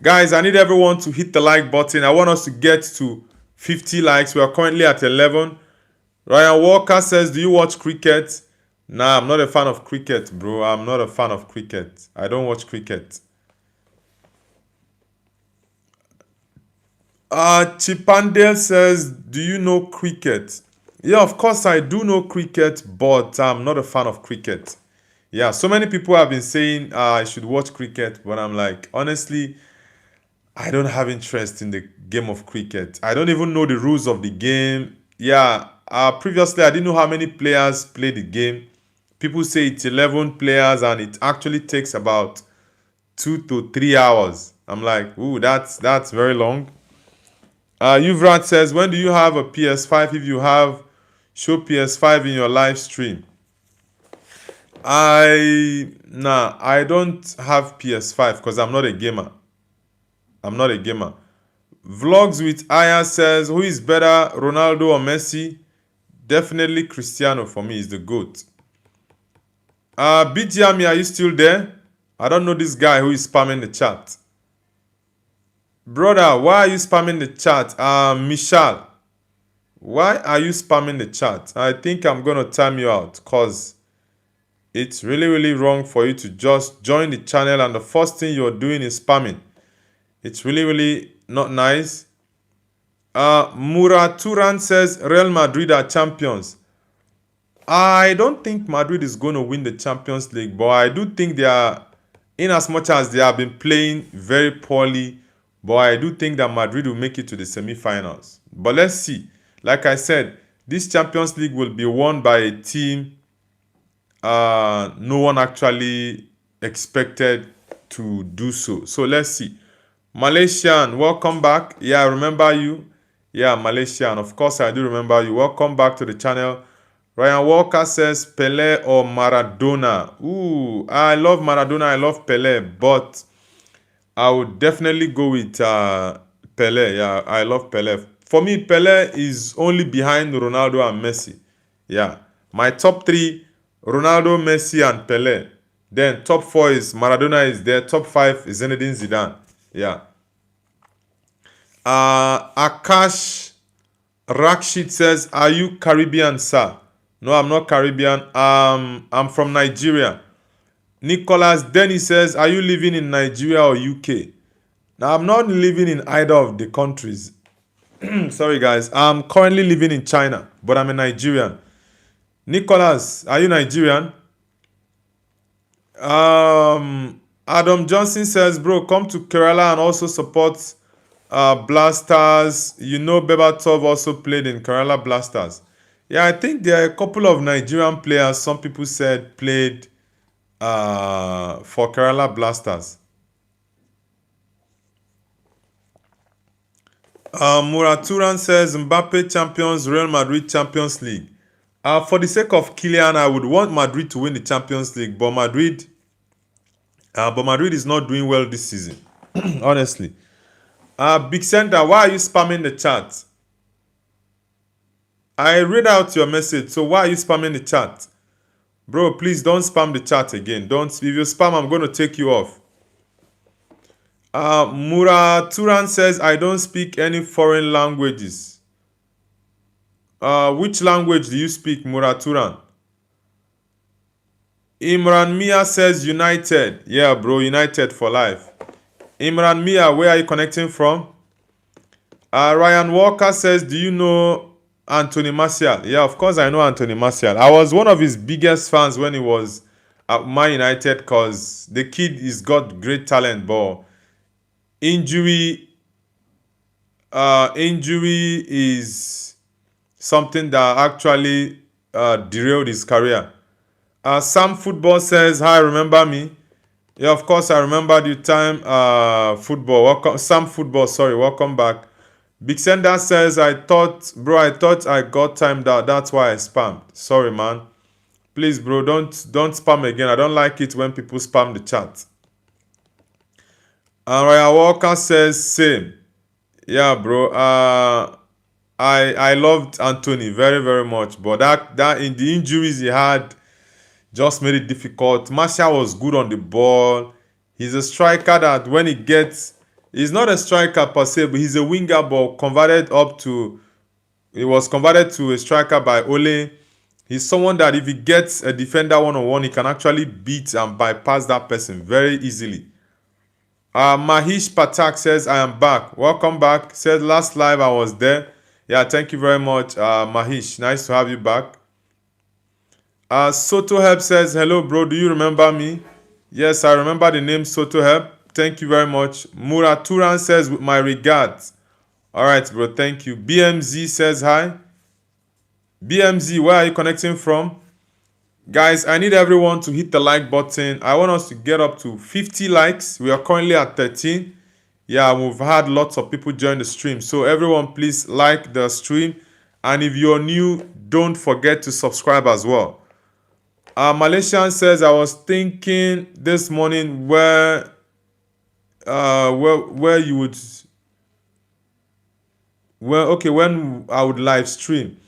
Guys, I need everyone to hit the like button. I want us to get to 50 likes. We are currently at 11. Ryan Walker says, do you watch cricket? Nah, I'm not a fan of cricket, bro. I'm not a fan of cricket. I don't watch cricket. Chipandale says, do you know cricket? Yeah, of course I do know cricket, but I'm not a fan of cricket. Yeah, so many people have been saying I should watch cricket, but I'm like, honestly, I don't have interest in the game of cricket. I don't even know the rules of the game. Yeah, previously I didn't know how many players play the game. People say it's 11 players and it actually takes about 2 to 3 hours. I'm like, ooh, that's very long. Yuvrat says, when do you have a PS5? If you have, show PS5 in your live stream. I don't have PS5 because I'm not a gamer. Vlogs with Aya says, who is better, Ronaldo or Messi? Definitely Cristiano for me is the GOAT. BGM, are you still there? I don't know this guy who is spamming the chat. Brother, why are you spamming the chat? Michelle, why are you spamming the chat? I think I'm going to time you out because it's really, really wrong for you to just join the channel and the first thing you're doing is spamming. It's really, really not nice. Muraturan says, Real Madrid are champions. I don't think Madrid is going to win the Champions League, but I do think they are, in as much as they have been playing very poorly, but I do think that Madrid will make it to the semi-finals. But let's see. Like I said, this Champions League will be won by a team no one actually expected to do so. So let's see. Malaysian, welcome back. Yeah, I remember you. Yeah, Malaysian, of course I do remember you. Welcome back to the channel. Ryan Walker says Pelé or Maradona. Ooh, I love Maradona, I love Pelé, but I would definitely go with Pelé. Yeah, I love Pelé. For me, Pelé is only behind Ronaldo and Messi. Yeah. My top three, Ronaldo, Messi, and Pele. Then top four is Maradona is there. Top five is Zinedine Zidane. Yeah. Akash Rakshit says, "Are you Caribbean, sir?" No, I'm not Caribbean. I'm from Nigeria. Nicholas Denny says, "Are you living in Nigeria or UK?" Now, I'm not living in either of the countries. Sorry, guys. I'm currently living in China, but I'm a Nigerian. Nicholas, are you Nigerian? Adam Johnson says, "Bro, come to Kerala and also support Blasters." You know, Bebatov also played in Kerala Blasters. Yeah, I think there are a couple of Nigerian players, some people said, played for Kerala Blasters. Muraturan says, "Mbappe champions, Real Madrid Champions League." For the sake of Kylian, I would want Madrid to win the Champions League, but Madrid is not doing well this season, honestly. Big Center, why are you spamming the chat? I read out your message, so why are you spamming the chat? Bro, please don't spam the chat again. Don't. If you spam, I'm going to take you off. Muraturan says, "I don't speak any foreign languages." Which language do you speak, Muraturan? Imran Mia says, "United." Yeah, bro, United for life. Imran Mia, where are you connecting from? Ryan Walker says, "Do you know Anthony Martial?" Yeah, of course I know Anthony Martial. I was one of his biggest fans when he was at Man United because the kid has got great talent, but injury is something that actually derailed his career. Sam Football says, "Hi, remember me?" Yeah, of course I remember the time. Football, welcome. Sam Football, sorry, welcome back. Big Sender says, I thought I got timed out. That's why I spammed. Sorry, man. Please, bro, don't spam again. I don't like it when people spam the chat." Ryan Walker says, "Same." Yeah, bro. I loved Anthony very, very much, but that in the injuries he had just made it difficult. Martial was good on the ball. He's a striker that when he gets, he's not a striker per se, but he's a winger, but he was converted to a striker by Ole. He's someone that if he gets a defender one-on-one, he can actually beat and bypass that person very easily. Mahish Patak says, "I am back." Welcome back. Said last live I was there. Yeah, thank you very much, Mahish. Nice to have you back. Soto Help says, "Hello, bro. Do you remember me?" Yes, I remember the name Soto Help. Thank you very much. Muraturan says, "With my regards." All right, bro. Thank you. BMZ says, "Hi." BMZ, where are you connecting from? Guys, I need everyone to hit the like button. I want us to get up to 50 likes. We are currently at 13. Yeah, we've had lots of people join the stream. So everyone, please like the stream. And if you're new, don't forget to subscribe as well. Malaysian says, "I was thinking this morning where you would when I would live stream."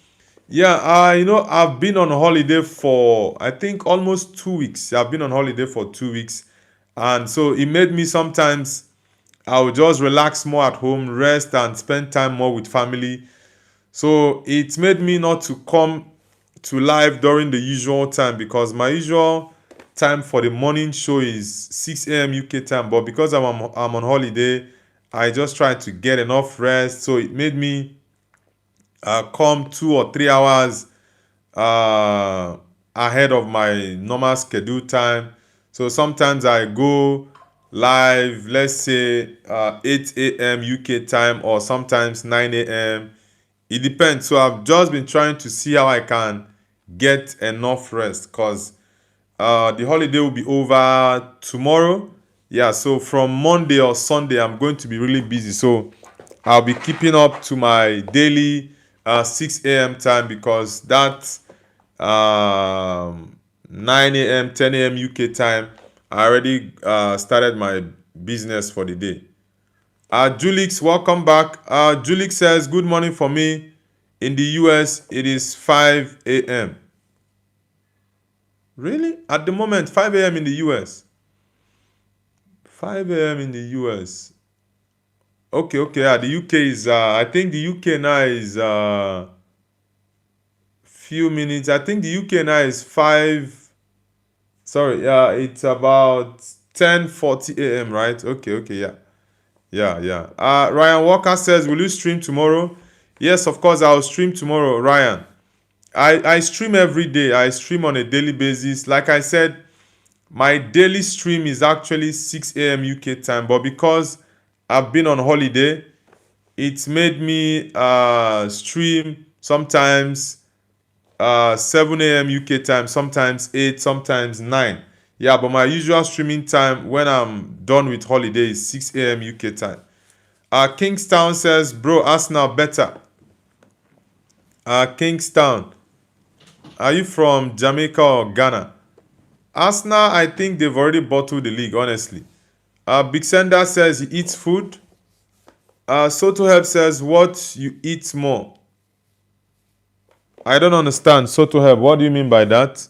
Yeah, I've been on holiday for I think almost 2 weeks. I've been on holiday for 2 weeks, and so it made me sometimes I would just relax more at home, rest, and spend time more with family. So it made me not to come to live during the usual time because my usual time for the morning show is 6 a.m. UK time. But because I'm on holiday, I just tried to get enough rest. So it made me come 2 or 3 hours ahead of my normal schedule time. So sometimes I go live, let's say 8 a.m. UK time or sometimes 9 a.m. It depends. So I've just been trying to see how I can get enough rest because the holiday will be over tomorrow. Yeah, so from Monday or Sunday, I'm going to be really busy. So I'll be keeping up to my daily 6 a.m. time because that 9 a.m., 10 a.m. UK time, I already started my business for the day. Julix, welcome back. Julix says, "Good morning for me. In the US, it is 5 a.m. Really? At the moment, 5 a.m. in the US. 5 a.m. in the US. Okay, okay. Yeah, the UK is. I think the UK now is few minutes. I think the UK now is 5. Sorry, yeah, it's about 10:40 a.m. Right? Okay, okay, yeah, yeah, yeah. Ryan Walker says, "Will you stream tomorrow?" Yes, of course, I'll stream tomorrow, Ryan. I stream every day. I stream on a daily basis. Like I said, my daily stream is actually 6 a.m. UK time, but because I've been on holiday, it's made me stream sometimes 7 a.m. UK time, sometimes 8, sometimes 9. Yeah, but my usual streaming time when I'm done with holiday is 6 a.m. UK time. Kingstown says, bro, Arsenal better. Kingstown, are you from Jamaica or Ghana? Arsenal, I think they've already bottled the league, honestly. Big Sender says he eats food. Soto Help says, what you eat more? I don't understand. Soto Help, what do you mean by that?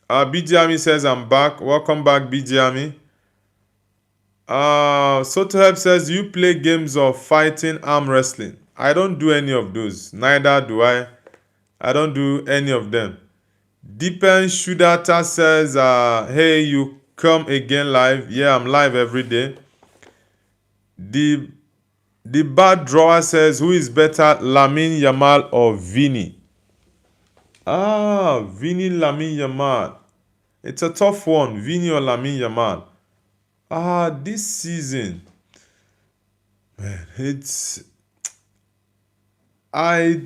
BG says, I'm back. Welcome back, BG. Soto Help says, you play games of fighting arm wrestling. I don't do any of those. Neither do I. I don't do any of them. Deepen Shudata says, hey, you come again live. Yeah, I'm live every day. The bad drawer says, who is better, Lamine Yamal or Vini? Vini, Lamine Yamal. It's a tough one, Vini or Lamine Yamal. This season, it's I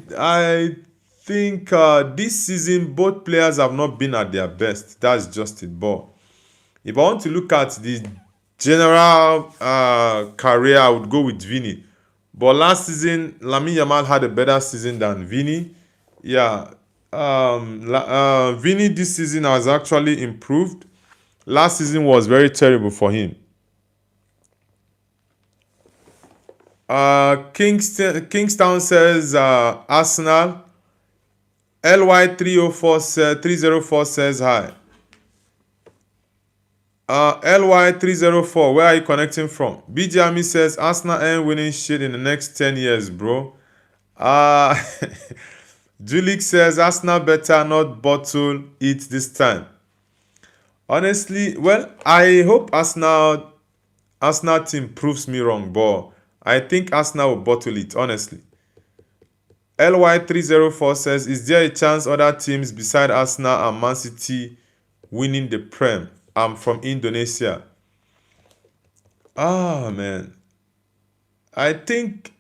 think this season both players have not been at their best. That's just it. But if I want to look at the general career, I would go with Vini. But last season, Lamine Yamal had a better season than Vini. Yeah, Vini this season has actually improved. Last season was very terrible for him. Kingstown says Arsenal. LY304 says hi. LY304, where are you connecting from? BJ Ami says Arsenal ain't winning shit in the next 10 years, bro. Uh, Julik says Arsenal better not bottle it this time. Honestly, well, I hope Arsenal team proves me wrong, but I think Arsenal will bottle it, honestly. LY304 says, is there a chance other teams beside Arsenal and Man City winning the Prem? I'm from Indonesia. Man. I think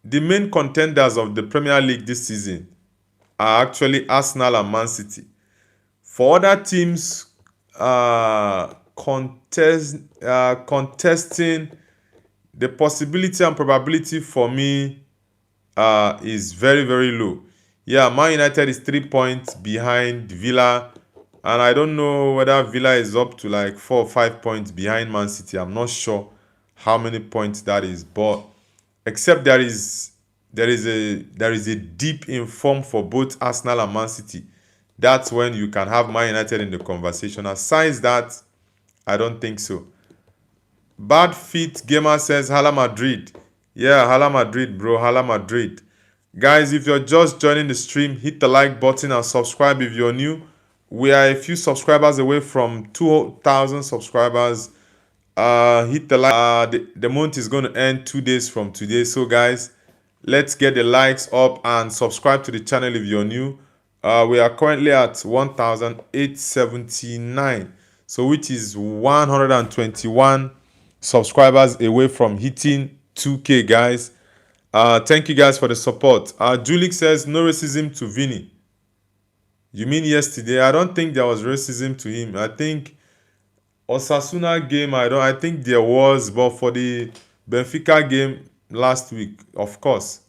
the main contenders of the Premier League this season are actually Arsenal and Man City. For other teams contesting, the possibility and probability for me is very, very low. Yeah, Man United is 3 points behind Villa, and I don't know whether Villa is up to like 4 or 5 points behind Man City. I'm not sure how many points that is, but except there is a dip in form for both Arsenal and Man City. That's when you can have Man United in the conversation. Aside that, I don't think so. Bad Fit Gamer says Hala Madrid. Yeah, Hala Madrid, bro. Hala Madrid. Guys, if you're just joining the stream, hit the like button and subscribe if you're new. We are a few subscribers away from 2,000 subscribers. Hit the like. The month is going to end 2 days from today. So, guys, let's get the likes up and subscribe to the channel if you're new. We are currently at 1,879. So, which is 121 subscribers away from hitting 2K, guys. Thank you guys for the support. Julik says no racism to Vini. You mean yesterday? I don't think there was racism to him. I think Osasuna game, I think there was, but for the Benfica game last week, of course.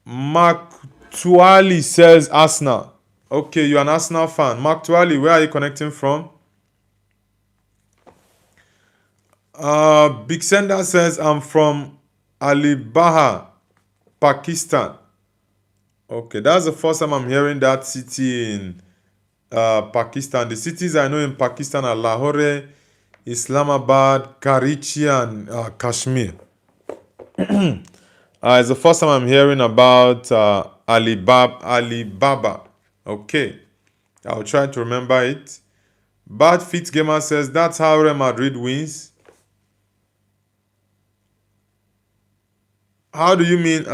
Mark Tuali says Arsenal. Okay, you're an Arsenal fan. Mark Tuali, where are you connecting from? Big Sender says I'm from Alibaha, Pakistan. Okay, that's the first time I'm hearing that city in Pakistan. The cities I know in Pakistan are Lahore, Islamabad, Karachi, and Kashmir. It's the first time I'm hearing about Alibaba. Alibaba. Okay, I'll try to remember it. Bad Fit Gamer says that's how Real Madrid wins. How do you mean,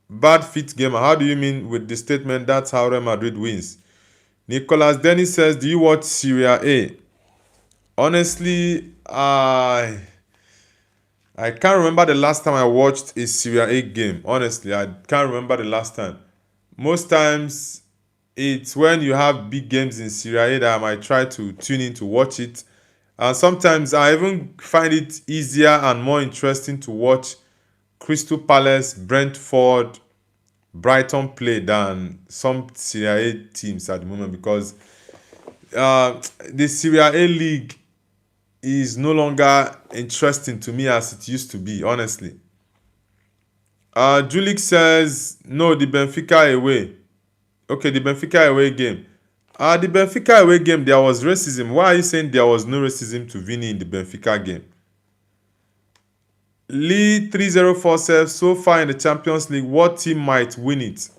Bad Fit Gamer? How do you mean with the statement that's how Real Madrid wins? Nicholas Dennis says, do you watch Serie A? Honestly, I can't remember the last time I watched a Serie A game. Honestly, I can't remember the last time. Most times, it's when you have big games in Serie A that I might try to tune in to watch it. And sometimes I even find it easier and more interesting to watch Crystal Palace, Brentford, Brighton play than some Serie A teams at the moment because the Serie A league is no longer interesting to me as it used to be, honestly. Julik says, no, the Benfica away. Okay, the Benfica away game. The Benfica away game, there was racism. Why are you saying there was no racism to Vini in the Benfica game? Lee 304 says, so far in the Champions League, what team might win it?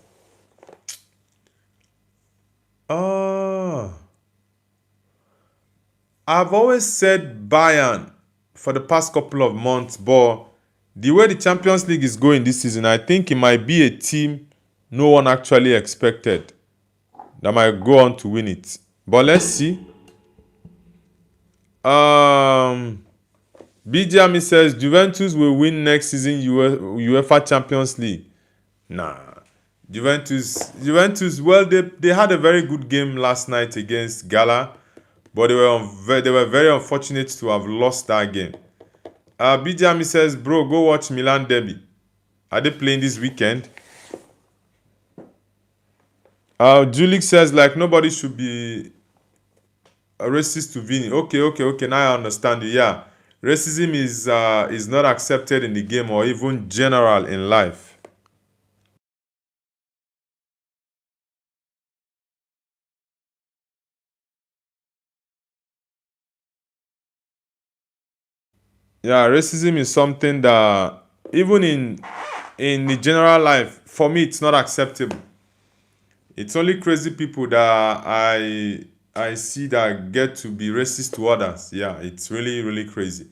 I've always said Bayern for the past couple of months, but the way the Champions League is going this season, I think it might be a team no one actually expected that might go on to win it. But let's see. BGMI says Juventus will win next season UEFA Champions League. Nah. Juventus, well, they had a very good game last night against Gala, but they were very unfortunate to have lost that game. BGMI says, bro, go watch Milan Derby. Are they playing this weekend? Julik says, like, nobody should be a racist to Vini. Okay. Now I understand you. Yeah. Racism is not accepted in the game or even general in life. Yeah, racism is something that even in the general life, for me, it's not acceptable. It's only crazy people that I see that get to be racist to others. Yeah, it's really, really crazy.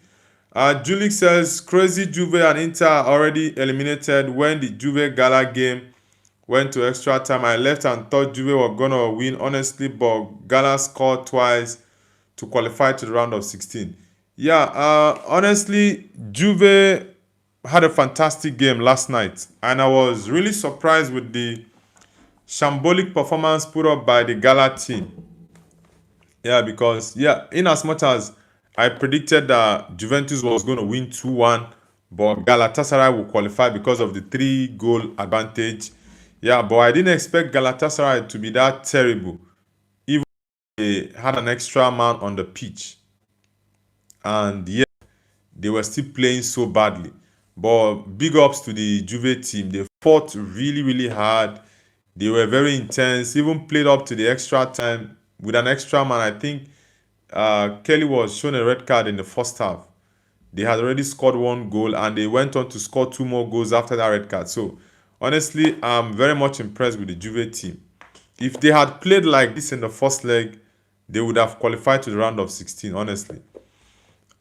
Julik says, crazy Juve and Inter are already eliminated when the Juve Gala game went to extra time. I left and thought Juve were going to win, honestly, but Gala scored twice to qualify to the round of 16. Yeah, honestly, Juve had a fantastic game last night, and I was really surprised with the shambolic performance put up by the Gala team. Yeah, because in as much as I predicted that Juventus was going to win 2-1, but Galatasaray will qualify because of the 3-goal advantage. Yeah, but I didn't expect Galatasaray to be that terrible. Even they had an extra man on the pitch. And yeah, they were still playing so badly. But big ups to the Juve team. They fought really, really hard. They were very intense, even played up to the extra time with an extra man. I think Kelly was shown a red card in the first half. They had already scored 1 goal and they went on to score 2 more goals after that red card. So, honestly, I'm very much impressed with the Juve team. If they had played like this in the first leg, they would have qualified to the round of 16, honestly.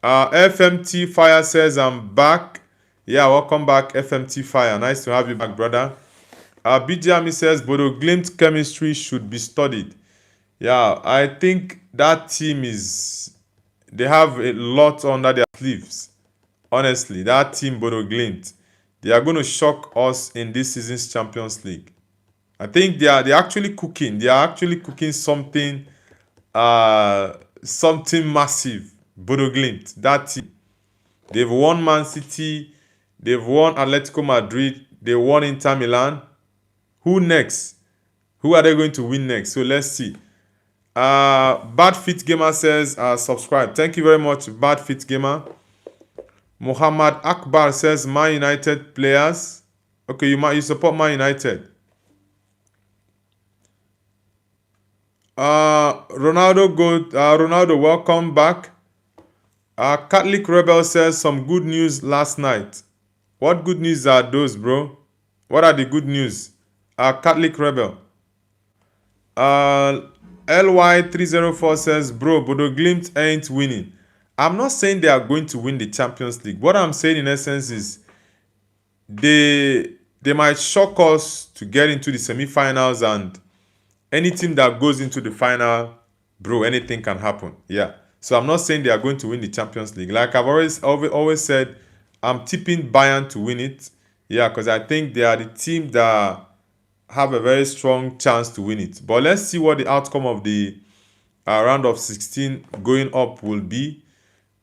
FMT Fire says, I'm back. Yeah, welcome back, FMT Fire. Nice to have you back, brother. BGMI says, Bodo Glimt chemistry should be studied. Yeah, I think that team they have a lot under their sleeves. Honestly, that team, Bodo Glimt, they are going to shock us in this season's Champions League. I think they're actually cooking. They are actually cooking something massive. Bodo Glimt, that team. They've won Man City. They've won Atletico Madrid. They won Inter Milan. Who next? Who are they going to win next? So let's see. Bad Fit Gamer says, subscribe. Thank you very much, Bad Fit Gamer. Muhammad Akbar says, Man United players. Okay, you support Man United. Ronaldo, welcome back. Catholic Rebel says some good news last night. What good news are those, bro? What are the good news? Catholic Rebel. Uh, LY304 says, bro, Bodo Glimt ain't winning. I'm not saying they are going to win the Champions League. What I'm saying in essence is they might shock us to get into the semi-finals, and any team that goes into the final, bro, anything can happen. Yeah. So I'm not saying they are going to win the Champions League. Like I've always said, I'm tipping Bayern to win it. Yeah, because I think they are the team that have a very strong chance to win it. But let's see what the outcome of the round of 16 going up will be.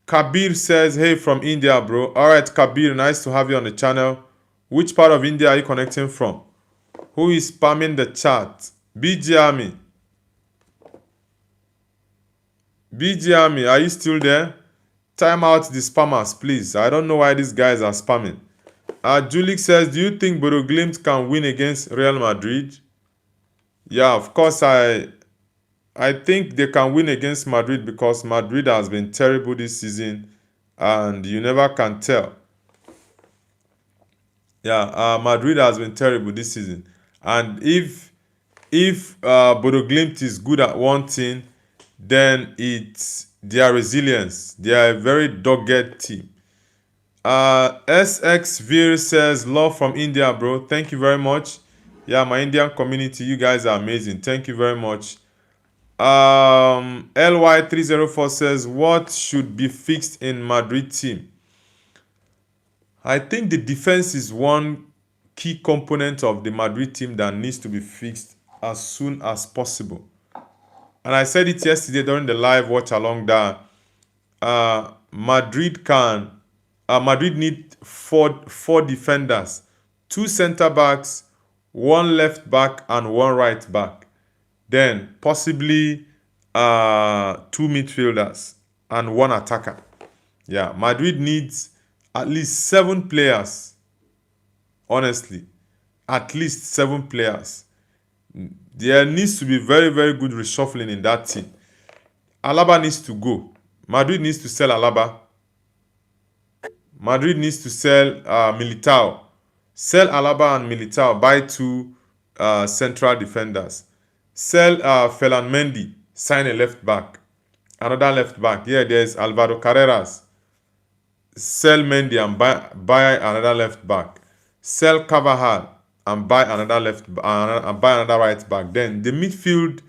Kabir says, hey, from India, bro. All right, Kabir, nice to have you on the channel. Which part of India are you connecting from? Who is spamming the chat? BG Army. BG Army, are you still there? Time out the spammers, please. I don't know why these guys are spamming. Julik says, do you think Bodo Glimt can win against Real Madrid? Yeah, of course, I think they can win against Madrid because Madrid has been terrible this season and you never can tell. Yeah, Madrid has been terrible this season. And if Bodo Glimt is good at one thing, then it's their resilience. They are a very dogged team. SX Veer says, love from India, bro. Thank you very much. Yeah, my Indian community, you guys are amazing. Thank you very much. LY304 says, what should be fixed in Madrid team? I think the defense is one key component of the Madrid team that needs to be fixed as soon as possible. And I said it yesterday during the live watch along that Madrid need four defenders, two center backs, one left back, and one right back. Then possibly two midfielders and one attacker. Yeah, Madrid needs at least 7 players. Honestly, at least 7 players. There needs to be very, very good reshuffling in that team. Alaba needs to go. Madrid needs to sell Alaba. Madrid needs to sell Militao. Sell Alaba and Militao. Buy 2 central defenders. Sell Ferland Mendy. Sign a left back. Another left back. Yeah, there's Alvaro Carreras. Sell Mendy and buy another left back. Sell Carvajal and buy another right back. Then the midfield,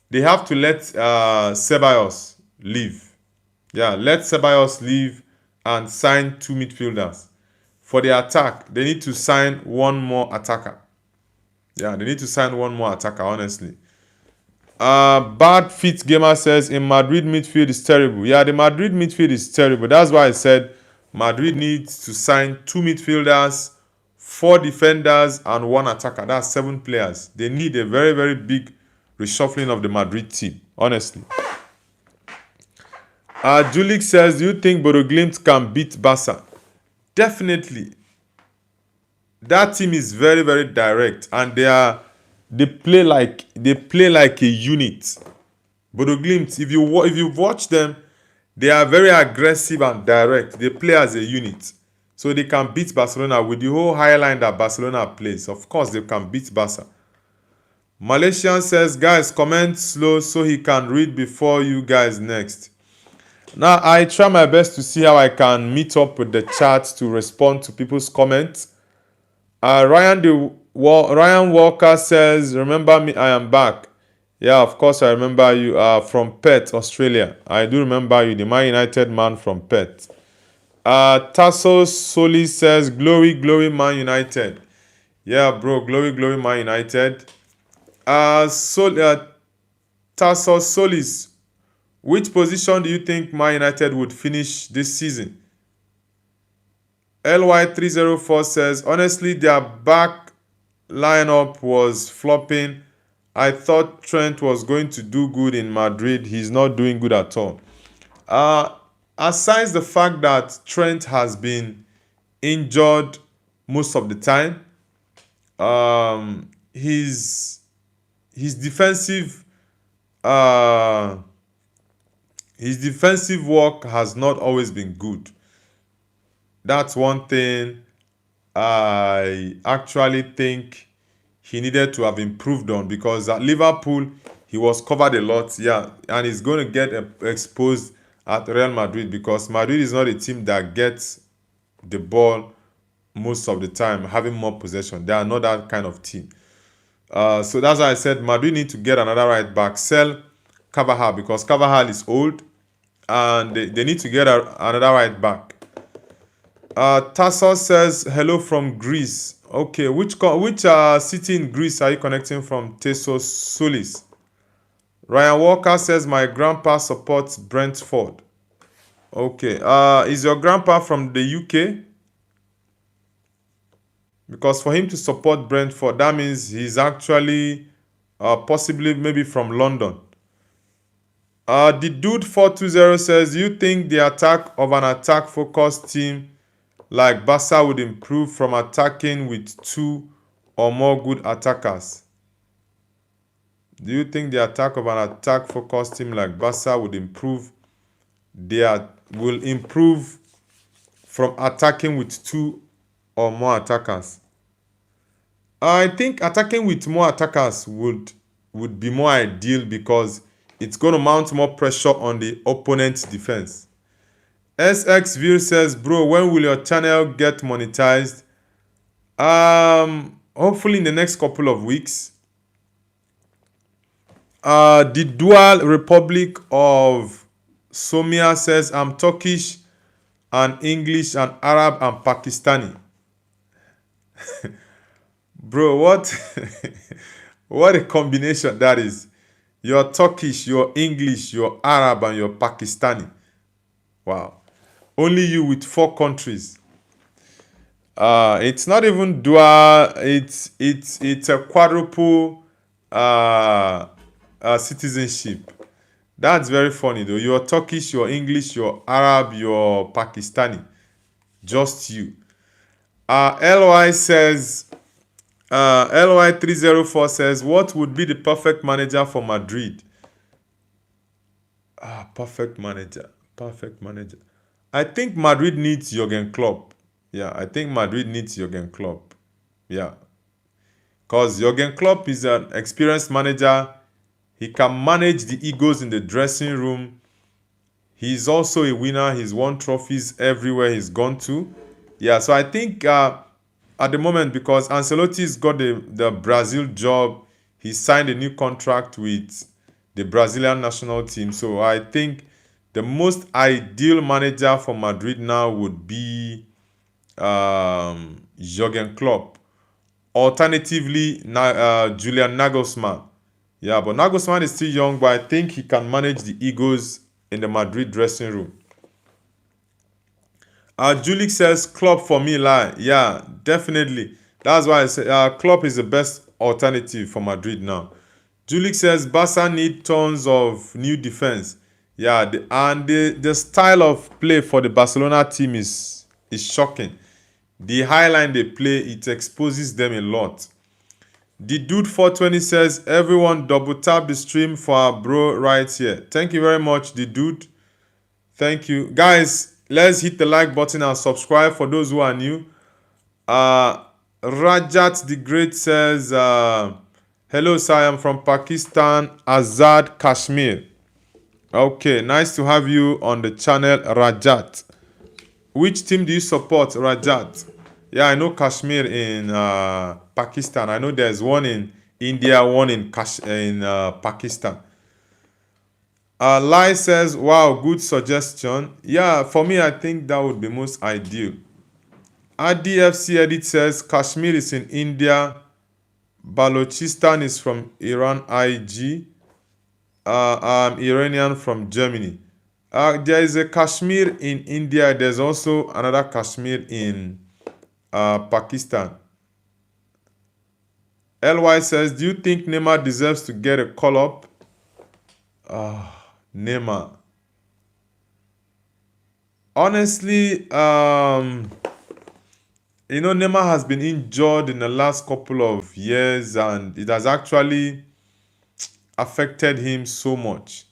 they have to let Ceballos leave. Yeah, let Ceballos leave and sign 2 midfielders. For the attack, they need to sign one more attacker. Yeah, they need to sign one more attacker, honestly. Bad Fit Gamer says, in Madrid midfield is terrible. Yeah, the Madrid midfield is terrible. That's why I said Madrid needs to sign 2 midfielders, 4 defenders, and 1 attacker. That's 7 players. They need a very, very big reshuffling of the Madrid team, honestly. Julik says, do you think Bodo Glimt can beat Barca? Definitely. That team is very, very direct, and they play like a unit. Bodo Glimt, if you watch them, they are very aggressive and direct. They play as a unit, so they can beat Barcelona with the whole high line that Barcelona plays. Of course, they can beat Barca. Malaysian says, guys, comment slow so he can read before you guys next. Now, I try my best to see how I can meet up with the chat to respond to people's comments. Ryan Walker says, remember me, I am back. Yeah, of course I remember you. From Perth, Australia. I do remember you, the Man United man from Perth. Tasso Soli says, glory, glory, Man United. Yeah, bro, glory, glory, Man United. Tasso Solis, which position do you think Man United would finish this season? LY304 says, honestly, their back lineup was flopping. I thought Trent was going to do good in Madrid. He's not doing good at all. Aside the fact that Trent has been injured most of the time, his defensive Uh, his defensive work has not always been good. That's one thing I actually think he needed to have improved on, because at Liverpool he was covered a lot, yeah, and he's going to get exposed at Real Madrid, because Madrid is not a team that gets the ball most of the time, having more possession. They are not that kind of team. So that's why I said Madrid need to get another right back, sell Carvajal, because Carvajal is old, and they need to get another right back. Tassos says hello from Greece. Okay, which city in Greece are you connecting from? Tessos Solis. Ryan Walker says my grandpa supports Brentford. Okay, is your grandpa from the UK? Because for him to support Brentford, that means he's actually possibly maybe from London. The dude 420 says, you think the attack of an attack focused team like Barca would improve from attacking with two or more good attackers? Do you think the attack of an attack focused team like Barca would improve? Will improve from attacking with two or more attackers? I think attacking with more attackers would be more ideal, because it's going to mount more pressure on the opponent's defense. SX View says, bro, when will your channel get monetized? Hopefully in the next couple of weeks. The Dual Republic of Somia says, I'm Turkish and English and Arab and Pakistani. Bro, what what a combination that is. You're Turkish, you're English, you're Arab, and you're Pakistani. Wow. Only you with 4 countries. It's not even dual, it's a quadruple citizenship. That's very funny though. You're Turkish, you're English, you're Arab, you're Pakistani. Just you. LY says, LY304 says, what would be the perfect manager for Madrid? Perfect manager. Perfect manager. I think Madrid needs Jurgen Klopp. Yeah, I think Madrid needs Jurgen Klopp. Yeah. Because Jurgen Klopp is an experienced manager. He can manage the egos in the dressing room. He's also a winner. He's won trophies everywhere he's gone to. Yeah, so I think at the moment, because Ancelotti's got the Brazil job, he signed a new contract with the Brazilian national team. So I think the most ideal manager for Madrid now would be Jurgen Klopp. Alternatively, Julian Nagelsmann. Yeah, but Nagelsmann is still young, but I think he can manage the egos in the Madrid dressing room. Julik says Klopp for me, lie. Yeah, definitely. That's why I say Klopp is the best alternative for Madrid now. Julik says Barca need tons of new defense. Yeah, the style of play for the Barcelona team is shocking. The high line they play, it exposes them a lot. The dude 420 says, everyone double tap the stream for our bro right here. Thank you very much, the dude. Thank you. Guys, let's hit the like button and subscribe for those who are new. Rajat the Great says, hello, sir, I am from Pakistan, Azad, Kashmir. Okay, nice to have you on the channel, Rajat. Which team do you support, Rajat? Yeah, I know Kashmir in Pakistan. I know there's one in India, one in Pakistan. Lai says, wow, good suggestion. Yeah, for me, I think that would be most ideal. RDFC Edit says, Kashmir is in India. Balochistan is from Iran, IG. I'm Iranian from Germany. There is a Kashmir in India. There's also another Kashmir in Pakistan. LY says, do you think Neymar deserves to get a call-up? Neymar. Honestly, Neymar has been injured in the last couple of years, and it has actually affected him so much.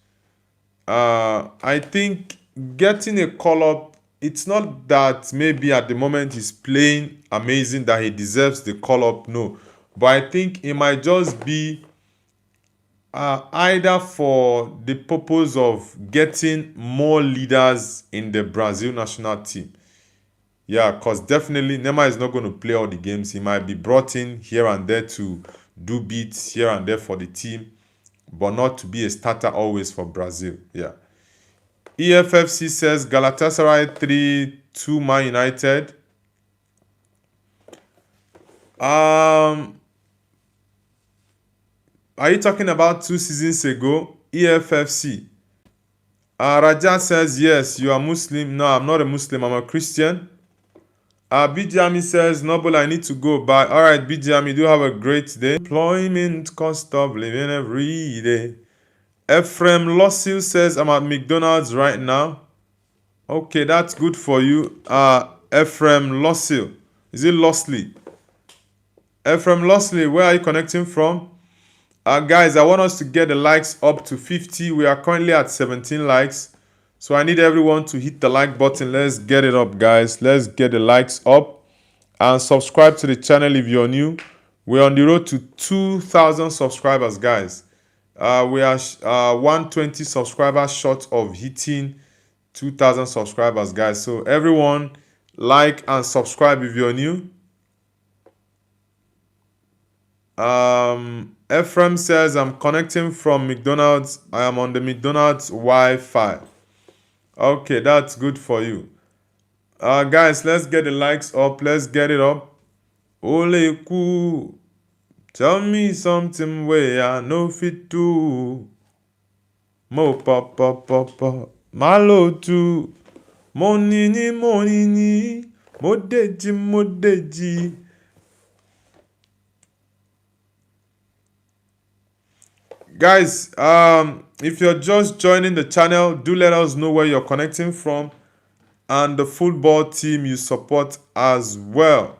I think getting a call up, it's not that maybe at the moment he's playing amazing that he deserves the call up, no. But I think it might just be either for the purpose of getting more leaders in the Brazil national team. Yeah, because definitely Neymar is not going to play all the games. He might be brought in here and there to do beats here and there for the team, but not to be a starter always for Brazil. Yeah. EFFC says Galatasaray 3-2 Man United. Are you talking about 2 seasons ago? EFFC. Raja says, yes, you are Muslim. No, I'm not a Muslim. I'm a Christian. BJami says, Noble, I need to go. Bye. All right, BJami, do have a great day. Employment cost of living every day. Ephraim Lossil says, I'm at McDonald's right now. Okay, that's good for you. Ephraim Lossil. Is it Losley? Ephraim Losley, where are you connecting from? Guys, I want us to get the likes up to 50. We are currently at 17 likes. So I need everyone to hit the like button. Let's get it up, guys. Let's get the likes up. And subscribe to the channel if you're new. We're on the road to 2,000 subscribers, guys. We are 120 subscribers short of hitting 2,000 subscribers, guys. So everyone, like and subscribe if you're new. Ephraim says, I'm connecting from McDonald's. I am on the McDonald's Wi-Fi. Okay, that's good for you. Guys, let's get the likes up. Let's get it up. Ole ku, tell me something where I know fit do. Mo pa, malo tu. Mo nini, mo deji. Guys, if you're just joining the channel, do let us know where you're connecting from and the football team you support as well.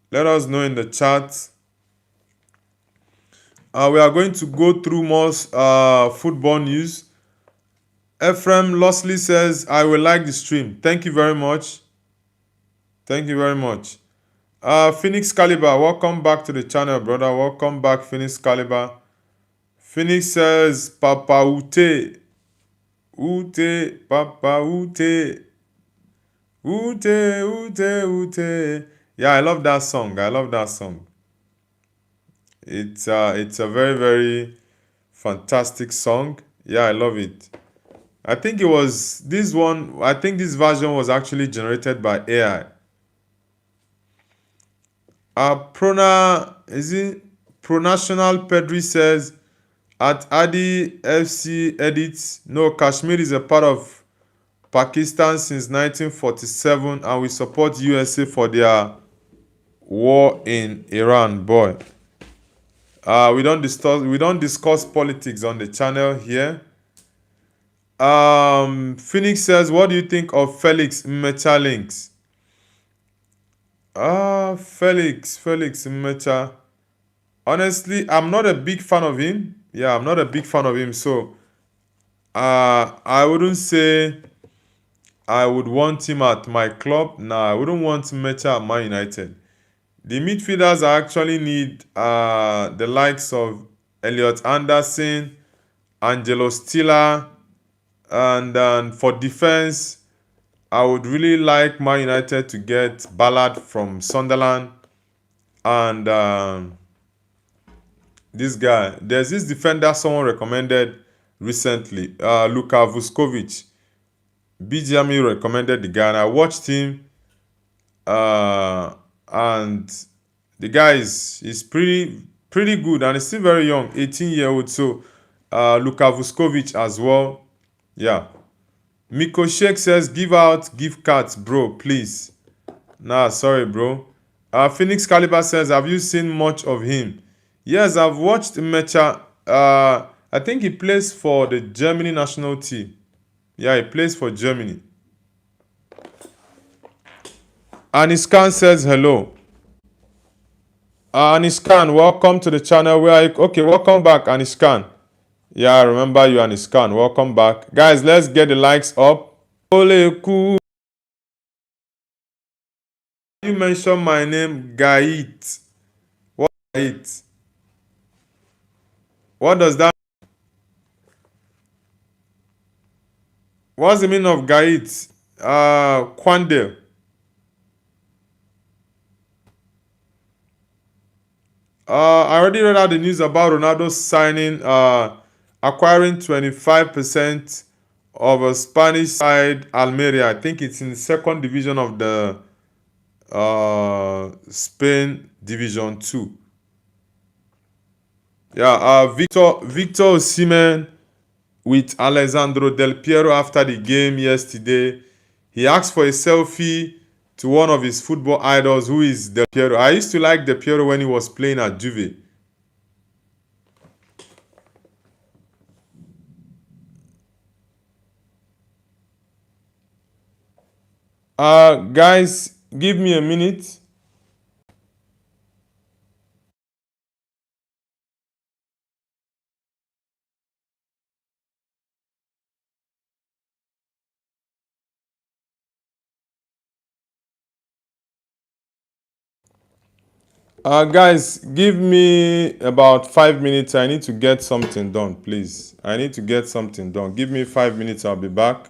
Let us know in the chat. We are going to go through more football news. Ephraim Losley says, I will like the stream. Thank you very much. Thank you very much. Phoenix Caliber, welcome back to the channel, brother. Welcome back, Phoenix Caliber. Phoenix says, Papa Ute. Ute, Papa Ute. Ute. Yeah, I love that song. I love that song. It's a very, very fantastic song. Yeah, I love it. I think it was this one. I think this version was actually generated by AI. Pronational Pedri says, at Adi FC edits, no, Kashmir is a part of Pakistan since 1947 and we support USA for their war in Iran. Boy, we don't discuss politics on the channel here. Phoenix says, what do you think of Felix Mmecha links? Felix Mmecha. Honestly, I'm not a big fan of him. Yeah, I'm not a big fan of him. So, I wouldn't say I would want him at my club. Nah, I wouldn't want Mmecha at Man United. The midfielders I actually need the likes of Elliot Anderson, Angelo Stiller, and for defense, I would really like Man United to get Ballard from Sunderland and this guy. There's this defender someone recommended recently, Luka Vuskovic. BGME recommended the guy and I watched him and the guy is pretty good and he's still very young, 18-year-old. So Luka Vuskovic as well. Yeah. Miko Sheikh says, give out gift cards, bro, please. Nah, sorry, bro. Phoenix Caliber says, have you seen much of him? Yes, I've watched Mecha. I think he plays for the Germany national team. Yeah, he plays for Germany. Aniskan says hello. Aniskan, welcome to the channel. Okay, welcome back, Aniskan. Yeah, I remember you, Aniskan. Welcome back. Guys, let's get the likes up. Ole cool. You mentioned my name, Gait. What Gait? What does that? What's the meaning of Gait? Kwande. I already read out the news about Ronaldo signing, acquiring 25% of a Spanish side, Almeria. I think it's in the second division of the Spain Division 2. Yeah, Victor Osimhen with Alessandro Del Piero after the game yesterday. He asked for a selfie to one of his football idols, who is Del Piero. I used to like Del Piero when he was playing at Juve. Guys, give me a minute. Guys, give me about 5 minutes. I need to get something done, please. I need to get something done. Give me 5 minutes. I'll be back.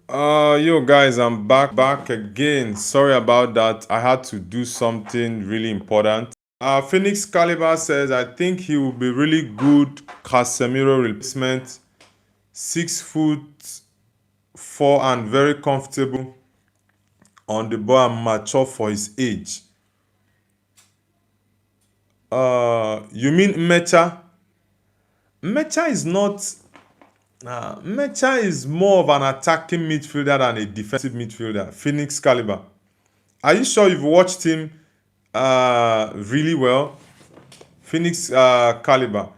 Yo guys, I'm back again. Sorry about that. I had to do something really important. Phoenix Caliber says I think he will be really good Casemiro replacement. 6'4" and very comfortable on the ball and mature for his age. You mean Mecha? Mecha is not. Mecha is more of an attacking midfielder than a defensive midfielder. Phoenix Caliber. Are you sure you've watched him really well? Phoenix Caliber.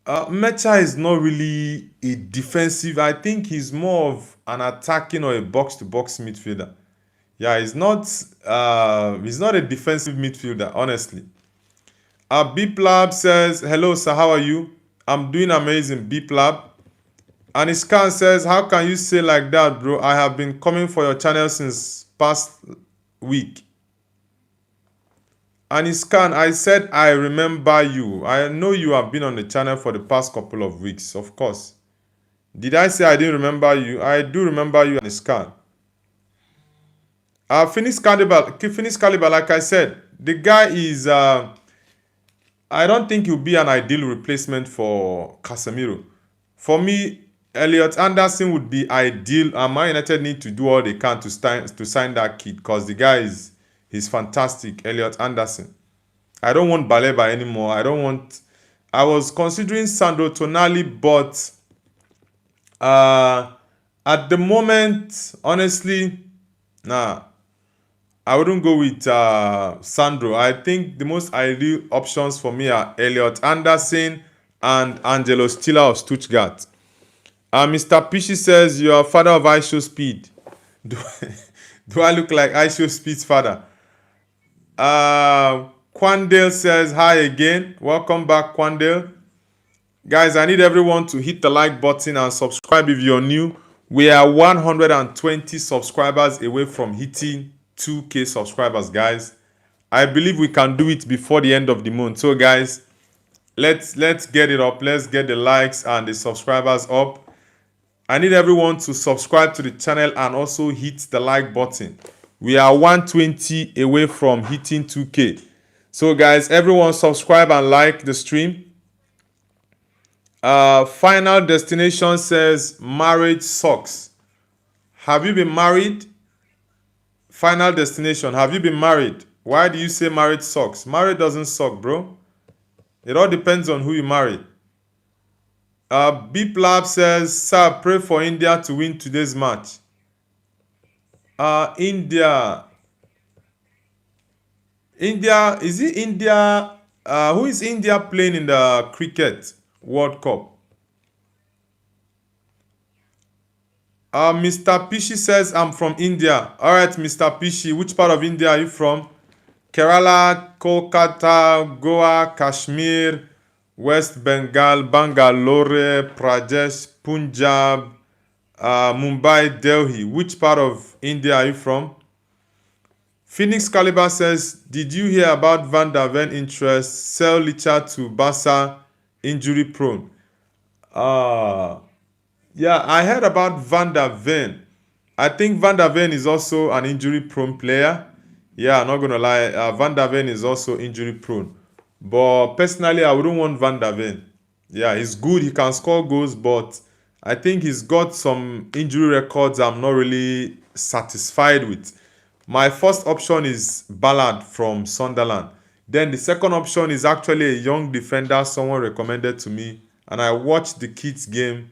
Mecha is not really a defensive. I think he's more of an attacking or a box-to-box midfielder. Yeah, he's not a defensive midfielder, honestly. Beep Lab says, hello sir, how are you? I'm doing amazing, Beep Lab. And Iskan says, how can you say like that, bro? I have been coming for your channel since past week. And Iskan, I said I remember you. I know you have been on the channel for the past couple of weeks, of course. Did I say I didn't remember you? I do remember you, Iskan. Phoenix Caliber, like I said, the guy is I don't think he'll be an ideal replacement for Casemiro. For me, Elliot Anderson would be ideal, and Man United need to do all they can to sign that kid because the guy he's fantastic. Elliot Anderson. I don't want Baleba anymore. I was considering Sandro Tonali, but at the moment, honestly, nah. I wouldn't go with Sandro. I think the most ideal options for me are Elliot Anderson and Angelo Stiller of Stuttgart. Mr. Pishi says, you are father of ISO Speed. Do I look like ISO Speed's father? Quandale says, hi again. Welcome back, Quandale. Guys, I need everyone to hit the like button and subscribe if you're new. We are 120 subscribers away from hitting 2K subscribers, guys. I believe we can do it before the end of the month. So, guys, let's get it up. Let's get the likes and the subscribers up. I need everyone to subscribe to the channel and also hit the like button. We are 120 away from hitting 2K. So, guys, everyone subscribe and like the stream. Final Destination says marriage sucks. Have you been married? Final Destination, have you been married? Why do you say marriage sucks? Marriage doesn't suck, bro. It all depends on who you marry. Beep Lab says, sir, pray for India to win today's match. India, is it India? Who is India playing in the Cricket World Cup? Mr. Pishi says, I'm from India. All right, Mr. Pishi, which part of India are you from? Kerala, Kolkata, Goa, Kashmir, West Bengal, Bangalore, Pradesh, Punjab, Mumbai, Delhi. Which part of India are you from? Phoenix Caliber says, did you hear about Van der Ven interest? Sell Licha to Barca, injury prone. Yeah, I heard about Van der Ven. I think Van der Ven is also an injury prone player. Yeah, I'm not going to lie. Van der Ven is also injury prone. But personally, I wouldn't want Van der Ven. Yeah, he's good. He can score goals, but I think he's got some injury records I'm not really satisfied with. My first option is Ballard from Sunderland. Then the second option is actually a young defender someone recommended to me. And I watched the kids game.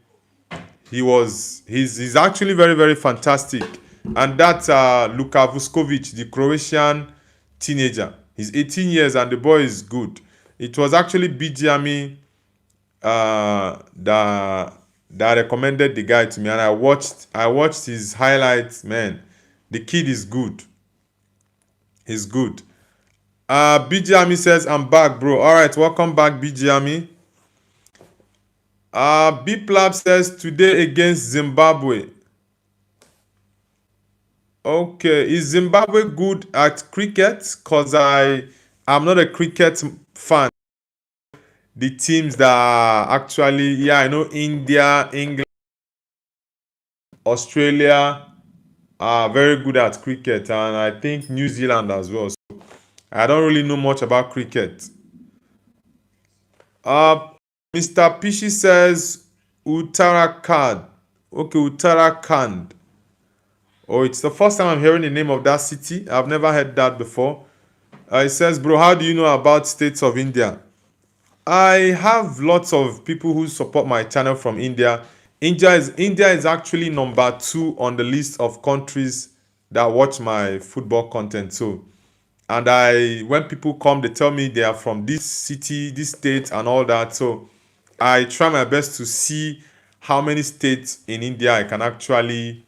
He's actually very, very fantastic. And that's Luka Vuskovic, the Croatian teenager. He's 18 years and the boy is good. It was actually BGME that recommended the guy to me, and I watched his highlights. Man, the kid is good. He's good. BGME says, I'm back, bro. All right, welcome back, BGME. Biplab says, today against Zimbabwe. Okay, is Zimbabwe good at cricket? Because I'm not a cricket fan. The teams that are actually, yeah, I know India, England, Australia are very good at cricket, and I think New Zealand as well. So I don't really know much about cricket. Uh, Mr. Pishi says Uttarakhand. Okay, Uttarakhand. Oh, it's the first time I'm hearing the name of that city. I've never heard that before. It says, bro, how do you know about states of India? I have lots of people who support my channel from India. India is actually number 2 on the list of countries that watch my football content. So, and when people come, they tell me they are from this city, this state, and all that. So, I try my best to see how many states in India I can actually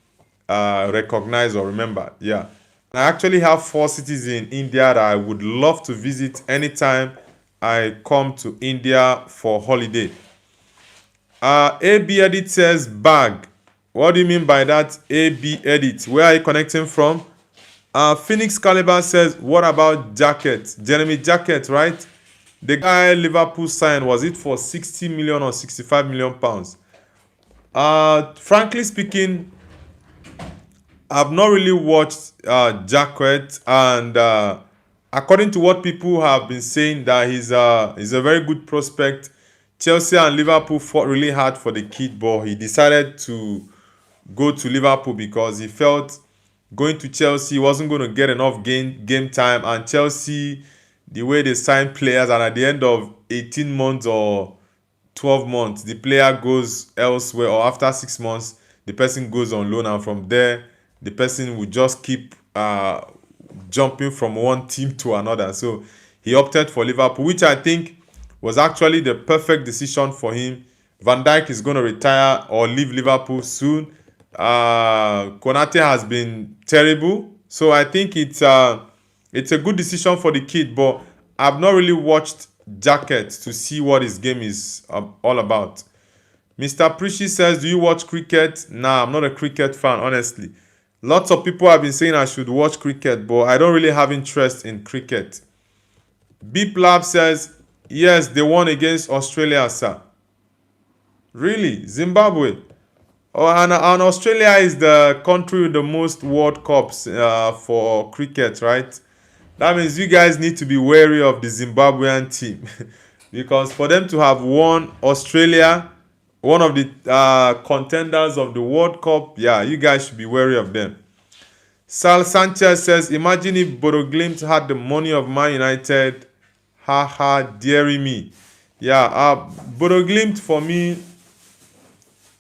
recognize or remember. Yeah. I actually have 4 cities in India that I would love to visit anytime I come to India for holiday. AB Edit says bag. What do you mean by that? AB Edit. Where are you connecting from? Phoenix Caliber says, what about Jacket? Jeremy Jacket, right? The guy Liverpool signed, was it for 60 million or 65 million pounds? Frankly speaking, I've not really watched Jacket, and according to what people have been saying, that he's a very good prospect. Chelsea and Liverpool fought really hard for the kid, but he decided to go to Liverpool because he felt going to Chelsea wasn't going to get enough game time, and Chelsea, the way they sign players, and at the end of 18 months or 12 months, the player goes elsewhere, or after 6 months, the person goes on loan, and from there, the person will just keep jumping from one team to another. So he opted for Liverpool, which I think was actually the perfect decision for him. Van Dijk is going to retire or leave Liverpool soon. Konate has been terrible, so I think it's a good decision for the kid. But I've not really watched Jacket to see what his game is all about. Mr. Prishi says, do you watch cricket? Nah, I'm not a cricket fan, honestly. Lots of people have been saying I should watch cricket, but I don't really have interest in cricket. Beep Lab says, yes, they won against Australia, sir. Really? Zimbabwe? Oh, and Australia is the country with the most World Cups for cricket, right? That means you guys need to be wary of the Zimbabwean team. Because for them to have won Australia, one of the contenders of the World Cup, yeah, you guys should be wary of them. Sal Sanchez says, imagine if Bodo Glimt had the money of Man United. Haha, dearie me. Yeah, Bodo Glimt, for me,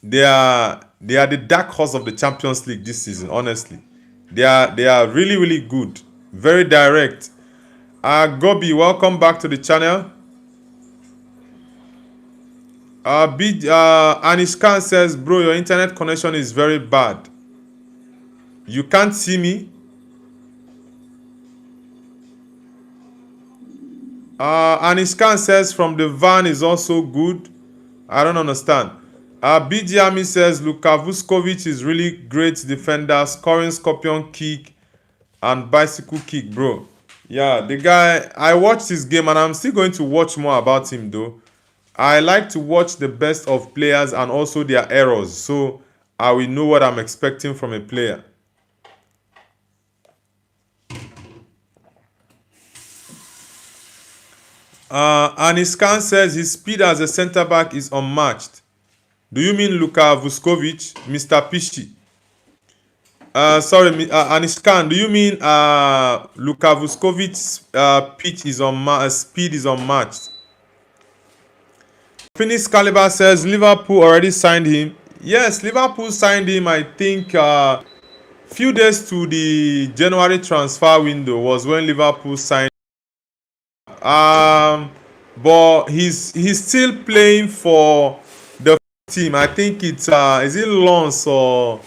they are the dark horse of the Champions League this season, honestly. They are really, really good. Very direct. Gobi, welcome back to the channel. Anish Khan says, bro, your internet connection is very bad. You can't see me. Anish Khan says, from the van is also good. I don't understand. BGMI says, Luka Vuskovic is really great defender, scoring scorpion kick and bicycle kick, bro. Yeah, the guy, I watched his game and I'm still going to watch more about him though. I like to watch the best of players and also their errors, so I will know what I'm expecting from a player. Aniskan says his speed as a centre back is unmatched. Do you mean Luka Vuskovic, Mr. Pishi? Sorry, Aniskan, do you mean Luka Vuskovic's speed is unmatched? Phoenix Caliber says Liverpool already signed him. Yes, Liverpool signed him, I think, few days to the January transfer window was when Liverpool signed. But he's still playing for the team. I think it's is it Lens or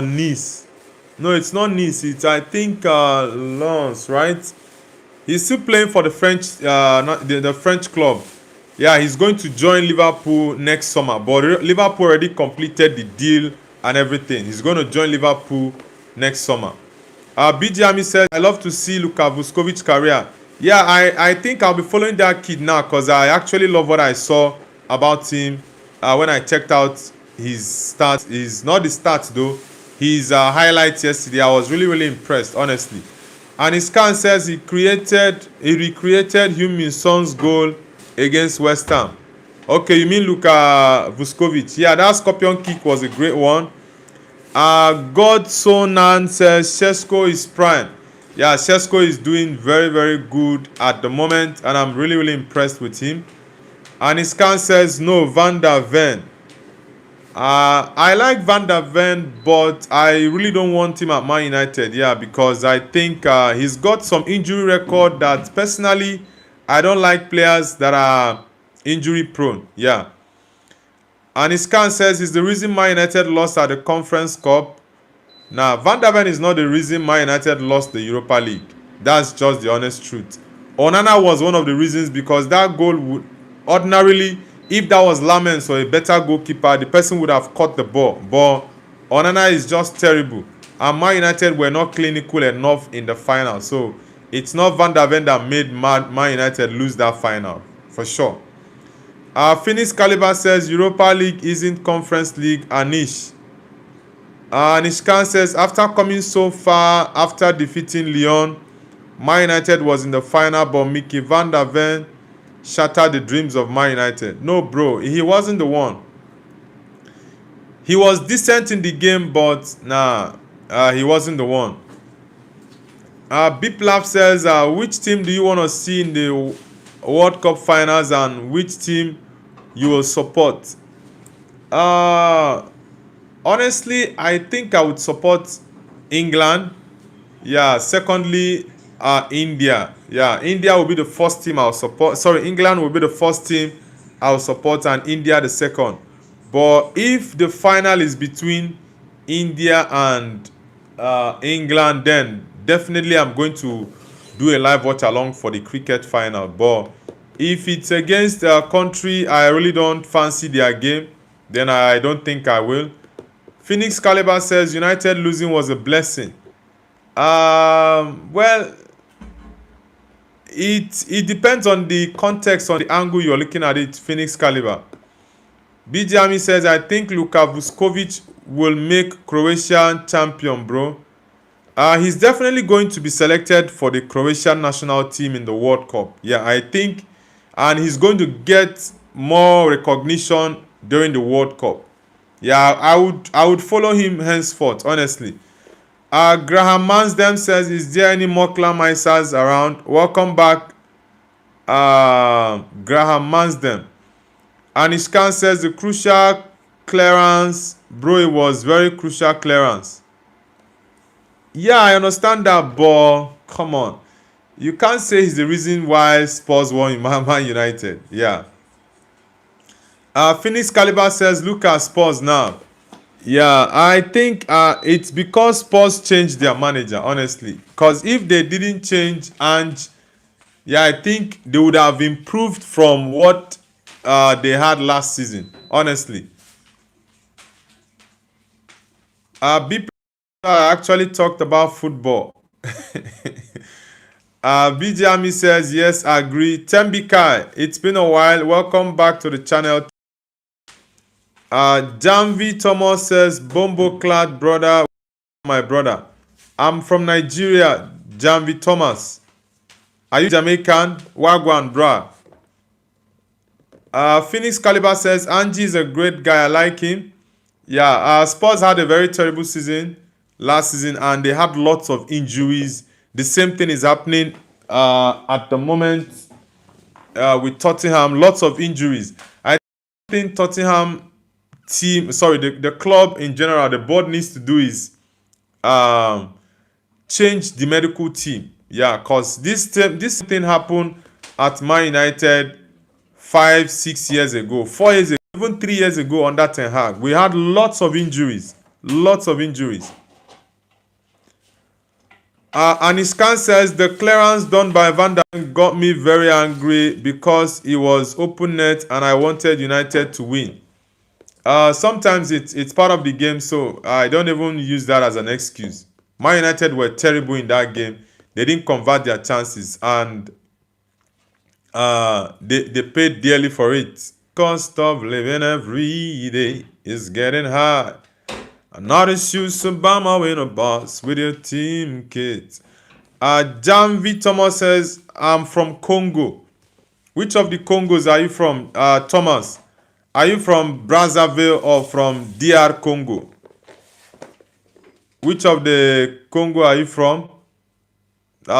Nice? No, it's not Nice. It's I think Lens, right? He's still playing for the French, not the French club. Yeah, he's going to join Liverpool next summer. But Liverpool already completed the deal and everything. He's going to join Liverpool next summer. BGMI says, I love to see Luka Vuskovic's career. Yeah, I think I'll be following that kid now because I actually love what I saw about him when I checked out his stats, is not the stats though, his highlights yesterday. I was really really impressed, honestly. And his scan says he recreated Heung-min Son's goal against West Ham. Okay, you mean Luka Vuskovic? Yeah, that scorpion kick was a great one. Godsonan says Shesko is prime. Yeah, Shesko is doing very very good at the moment, and I'm really really impressed with him. And his scan says no, Van der Ven. I like Van der Ven, but I really don't want him at Man United. Yeah, because I think he's got some injury record that personally I don't like players that are injury prone. Yeah. And his scan says he's the reason Man United lost at the Conference Cup. Now, Van der Ven is not the reason Man United lost the Europa League. That's just the honest truth. Onana was one of the reasons, because that goal would ordinarily, if that was Lamens or a better goalkeeper, the person would have caught the ball. But Onana is just terrible. And Man United were not clinical enough in the final. So it's not Van der Ven that made Man United lose that final, for sure. Phoenix Caliber says Europa League isn't Conference League, Anish. Nishkan says after coming so far after defeating Lyon, Man United was in the final, but Mickey Van der Ven shattered the dreams of Man United. No, bro, he wasn't the one. He was decent in the game, but he wasn't the one. Biplaf says, which team do you want to see in the World Cup finals, and which team you will support? Honestly, I think I would support England. Yeah. Secondly, India. Yeah, India will be the first team I'll support. Sorry, England will be the first team I'll support, and India the second. But if the final is between India and England, then definitely I'm going to do a live watch along for the cricket final. But if it's against a country I really don't fancy their game, then I don't think I will. Phoenix Caliber says United losing was a blessing. Well, it depends on the context, on the angle you're looking at it. Phoenix Caliber. BJ Ami says I think Luka Vuskovic will make Croatian champion, bro. He's definitely going to be selected for the Croatian national team in the World Cup. Yeah, I think, and he's going to get more recognition during the World Cup. Yeah, I would follow him henceforth, honestly. Graham Mansdem says, is there any more Clamisers around? Welcome back, Graham Mansdem. Anishkan says the crucial clearance, bro, it was very crucial clearance. Yeah, I understand that, but come on. You can't say he's the reason why Spurs won in Man United. Yeah. Phoenix Caliber says, look at Spurs now. Yeah, I think it's because Spurs changed their manager, honestly. Because if they didn't change, and yeah, I think they would have improved from what they had last season, honestly. B actually talked about football. BJ Ami says, yes, I agree. Tembikai, it's been a while. Welcome back to the channel. Janvi Thomas says, Bombo clad brother, my brother. I'm from Nigeria, Janvi Thomas. Are you Jamaican? Wagwan, brah. Phoenix Caliber says, Angie is a great guy, I like him. Yeah, Spurs had a very terrible season last season, and they had lots of injuries. The same thing is happening at the moment with Tottenham. Lots of injuries. I think Tottenham team, sorry, the club in general, the board needs to do is change the medical team. Yeah, because this thing happened at Man United 5-6 years ago, 4 years ago, even 3 years ago under Ten Hag. We had lots of injuries. Lots of injuries. Aniskan says the clearance done by Van der Ven got me very angry because it was open net and I wanted United to win. Sometimes it's part of the game, so I don't even use that as an excuse. Man United were terrible in that game. They didn't convert their chances, and they paid dearly for it. Cost of living every day is getting high. And notice you Obama win a bus with your team kids. Jan V. Thomas says, I'm from Congo. Which of the Congos are you from, Thomas? Are you from Brazzaville or from DR Congo? Which of the Congo are you from?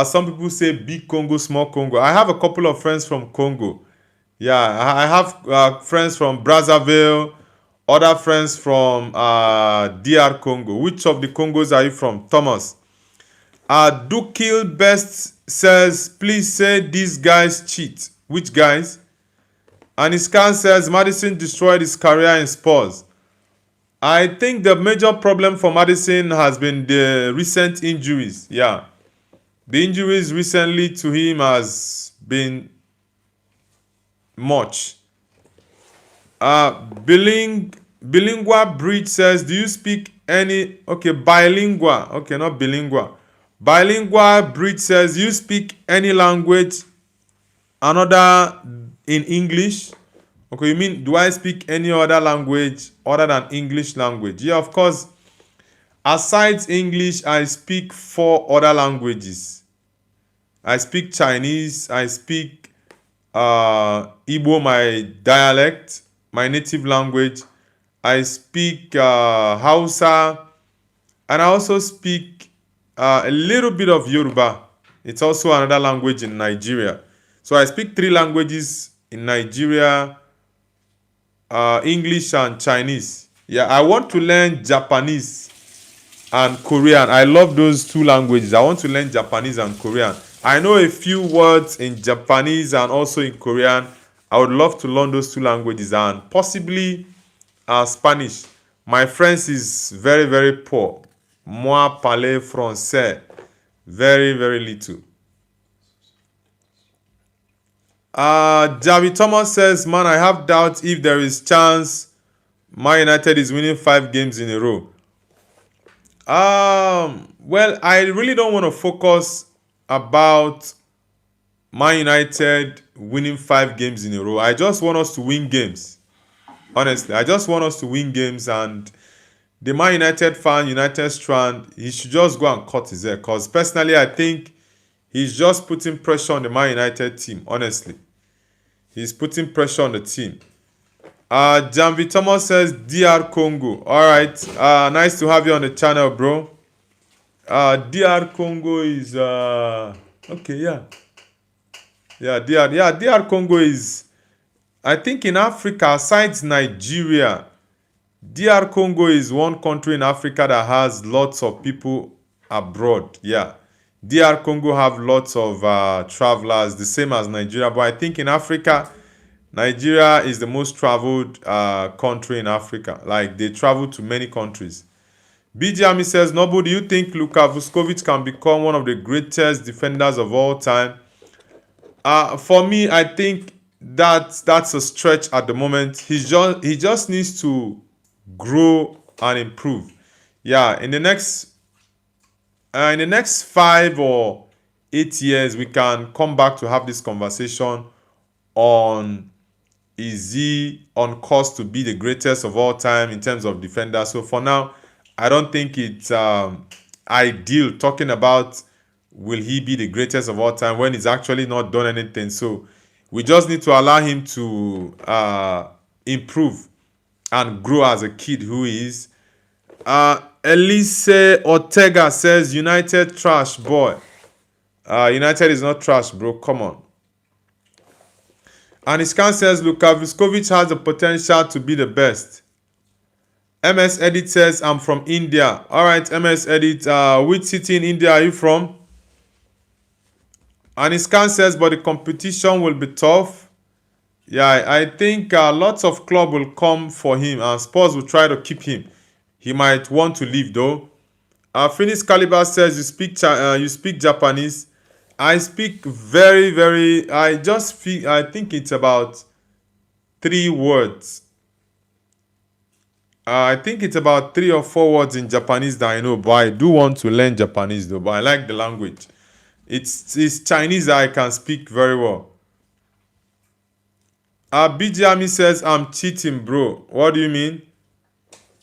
Some people say big Congo, small Congo. I have a couple of friends from Congo. Yeah, I have friends from Brazzaville, other friends from DR Congo. Which of the Congos are you from, Thomas? Dukil Best says, please say these guys cheat. Which guys? And Iskan says, Madison destroyed his career in Spurs. I think the major problem for Madison has been the recent injuries. Yeah. The injuries recently to him has been much. Bilingual Bridge says, do you speak any... Okay, bilingual. Okay, not bilingual. Bilingual Bridge says, you speak any language another in English? Okay, you mean, do I speak any other language other than English language? Yeah, of course. Aside English, I speak 4 other languages. I speak Chinese, I speak Igbo, my dialect, my native language. I speak Hausa, and I also speak a little bit of Yoruba. It's also another language in Nigeria. So I speak 3 languages in Nigeria, English and Chinese. Yeah, I want to learn Japanese and Korean. I love those 2 languages. I want to learn Japanese and Korean. I know a few words in Japanese and also in Korean. I would love to learn those 2 languages and possibly Spanish. My French is very, very poor. Moi parler français. Very, very little. Javi Thomas says, man, I have doubt if there is chance Man United is winning 5 games in a row. Well, I really don't want to focus about Man United winning 5 games in a row. I just want us to win games. Honestly, I just want us to win games, and the Man United fan, United strand, he should just go and cut his hair. Because personally, I think he's just putting pressure on the Man United team, honestly. He's putting pressure on the team. Janvi Thomas says, DR Congo. Alright, nice to have you on the channel, bro. DR Congo is... okay, yeah. DR Congo is... I think in Africa, aside Nigeria, DR Congo is one country in Africa that has lots of people abroad. Yeah. DR Congo have lots of travelers, the same as Nigeria. But I think in Africa, Nigeria is the most traveled country in Africa. Like, they travel to many countries. BJ says, Nobu, do you think Luka Vuskovic can become one of the greatest defenders of all time? For me, I think that's a stretch at the moment. He just needs to grow and improve. Yeah, in the next 5 or 8 years, we can come back to have this conversation on, is he on course to be the greatest of all time in terms of defenders. So for now, I don't think it's ideal talking about will he be the greatest of all time when he's actually not done anything. So we just need to allow him to improve and grow as a kid who he is. Elise Ortega says, United trash, boy. United is not trash, bro. Come on. And Iskan says, Luka Vuskovic has the potential to be the best. MS Edit says, I'm from India. Alright, MS Edit. Which city in India are you from? And Iskan says, but the competition will be tough. Yeah, I think lots of clubs will come for him and Spurs will try to keep him. He might want to leave though. Finis Caliber says, you speak Japanese. I speak very, very... I think it's about 3 words. I think it's about 3 or 4 words in Japanese that I know, but I do want to learn Japanese though, but I like the language. It's Chinese that I can speak very well. BGME says, I'm cheating, bro. What do you mean?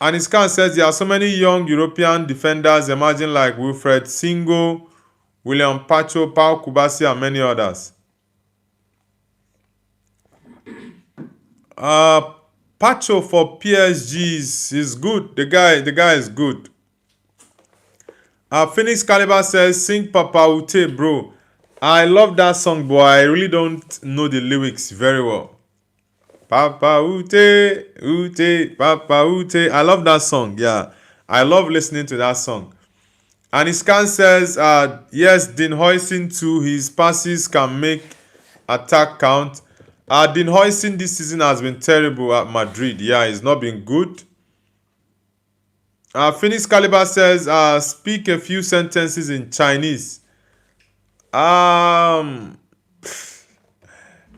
And Iskan says there are so many young European defenders emerging like Wilfred Singo, William Pacho, Pau Kubasi, and many others. Pacho for PSG is good. The guy is good. Phoenix Caliber says, sing Papa Ute, bro. I love that song, but I really don't know the lyrics very well. Papa Ute, Ute, Papa Ute. I love that song. Yeah, I love listening to that song. And Iskan says, yes, Dean Huijsen too. His passes can make attack count. Dean Huijsen this season has been terrible at Madrid. Yeah, it's not been good. Phoenix Caliber says, speak a few sentences in Chinese.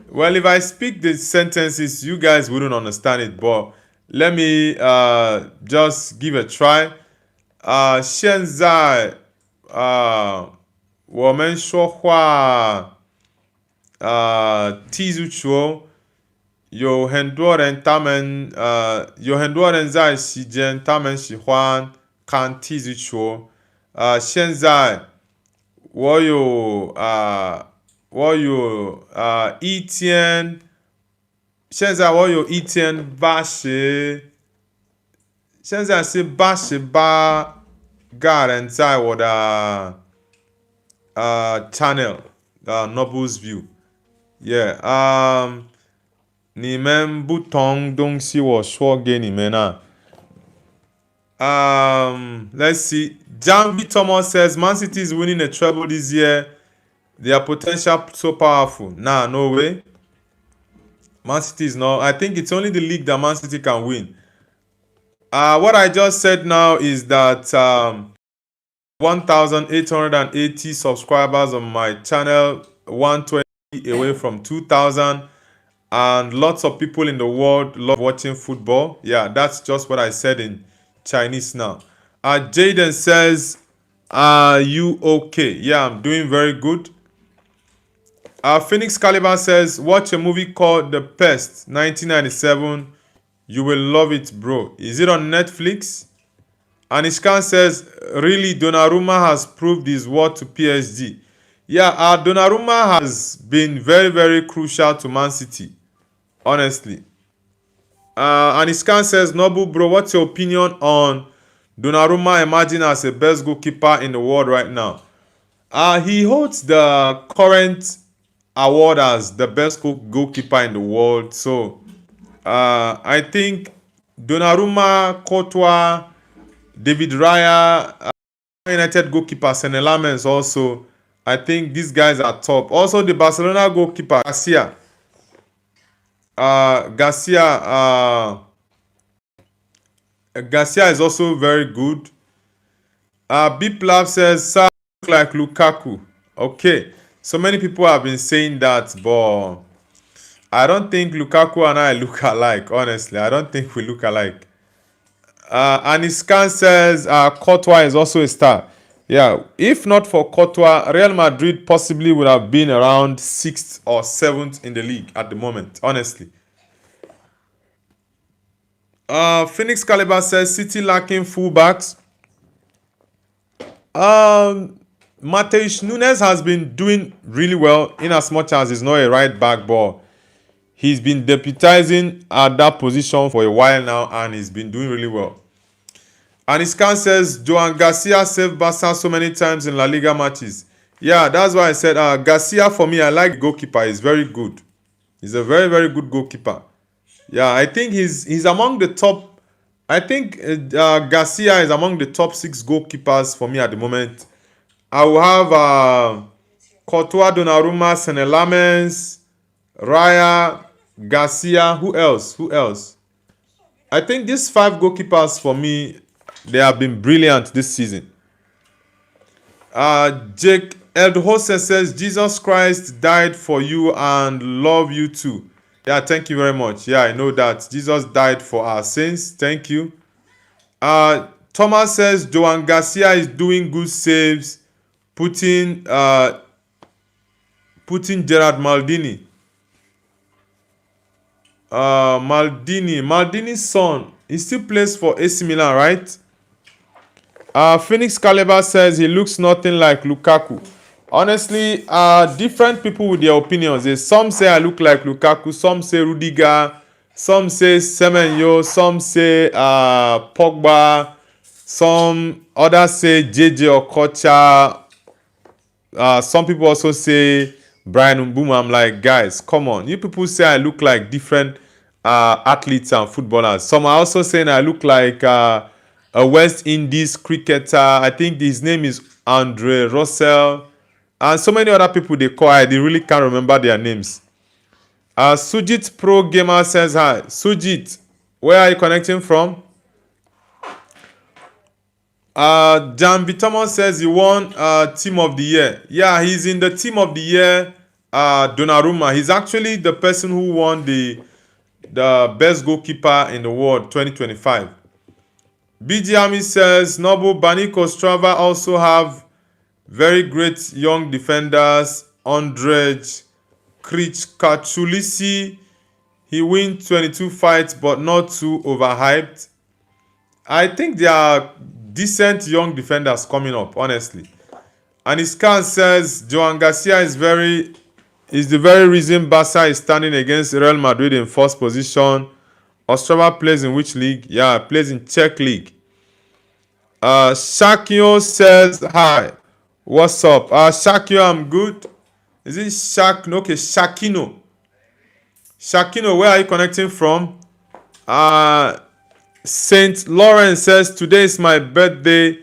Well, if I speak the sentences, you guys wouldn't understand it, but let me just give a try. 现在我们说话踢足球，有很多人在时间，他们喜欢看踢足球。现在我有一天，现在我有现在是88个人在我的channel Noble's View。Yeah，你们不同东西我说给你们啊。Let's see. Jambi Thomas says Man City is winning a treble this year. Their potential so powerful. Nah, no way. Man City is not. I think it's only the league that Man City can win. What I just said now is that 1,880 subscribers on my channel, 120 away from 2,000, and lots of people in the world love watching football. Yeah, that's just what I said in Chinese now. Jaden says, are you okay? Yeah, I'm doing very good. Phoenix Caliber says, watch a movie called The Pest, 1997. You will love it, bro. Is it on Netflix? And Ishkan says, really, Donnarumma has proved his worth to PSG. Yeah, Donnarumma has been very, very crucial to Man City. Honestly. And Ishkan says, Noble, bro, what's your opinion on Donnarumma emerging as the best goalkeeper in the world right now? He holds the current award as the best goalkeeper in the world. So, I think Donnarumma, Courtois, David Raya, United goalkeeper Senne Lammens also. I think these guys are top. Also, the Barcelona goalkeeper Garcia. Garcia is also very good. Biplab says, Sir look like Lukaku. Okay, so many people have been saying that, but I don't think Lukaku and I look alike. Honestly, I don't think we look alike. And Iskan says Courtois is also a star. Yeah, if not for Courtois, Real Madrid possibly would have been around 6th or 7th in the league at the moment, honestly. Phoenix Caliber says City lacking fullbacks. Mateus Nunes has been doing really well in as much as he's not a right back, but he's been deputizing at that position for a while now, and he's been doing really well. And Iskan says, Joan Garcia saved Barca so many times in La Liga matches. Yeah, that's why I said Garcia, for me, I like the goalkeeper. He's very good. He's a very, very good goalkeeper. Yeah, I think he's among the top. I think Garcia is among the top 6 goalkeepers for me at the moment. I will have Courtois, Donnarumma, Senne Lammens, Raya, Garcia. Who else? I think these 5 goalkeepers for me, they have been brilliant this season. Jake Eldhose says, Jesus Christ died for you and love you too. Yeah, thank you very much. Yeah, I know that. Jesus died for our sins. Thank you. Thomas says, Joan Garcia is doing good saves, putting Gerard Maldini. Maldini's son. He still plays for AC Milan, right? Phoenix Caliber says he looks nothing like Lukaku. Honestly, different people with their opinions. Some say I look like Lukaku, some say Rudiger, some say Semenyo, some say Pogba, some others say JJ Okocha. Some people also say Brian Mbuma. I'm like, guys, come on. You people say I look like different athletes and footballers. Some are also saying I look like a West Indies cricketer. I think his name is Andre Russell. And so many other people they call. They really can't remember their names. Sujit Pro Gamer says hi. Sujit, where are you connecting from? Jan B. Thomas says he won Team of the Year. Yeah, he's in the Team of the Year Donnarumma. He's actually the person who won the best goalkeeper in the world 2025. BG Army says Noble Baniko Strava also have very great young defenders. Ondrej Krichkachulisi. He wins 22 fights but not too overhyped. I think there are decent young defenders coming up, honestly. And his car says Joan Garcia is the very reason Barca is standing against Real Madrid in first position. Ostrava plays in which league? Yeah, plays in Czech league. Shakio says hi. What's up? Shakio, I'm good. Is it Shak? No, okay, Shakino. Shakino, where are you connecting from? Saint Lawrence says today is my birthday.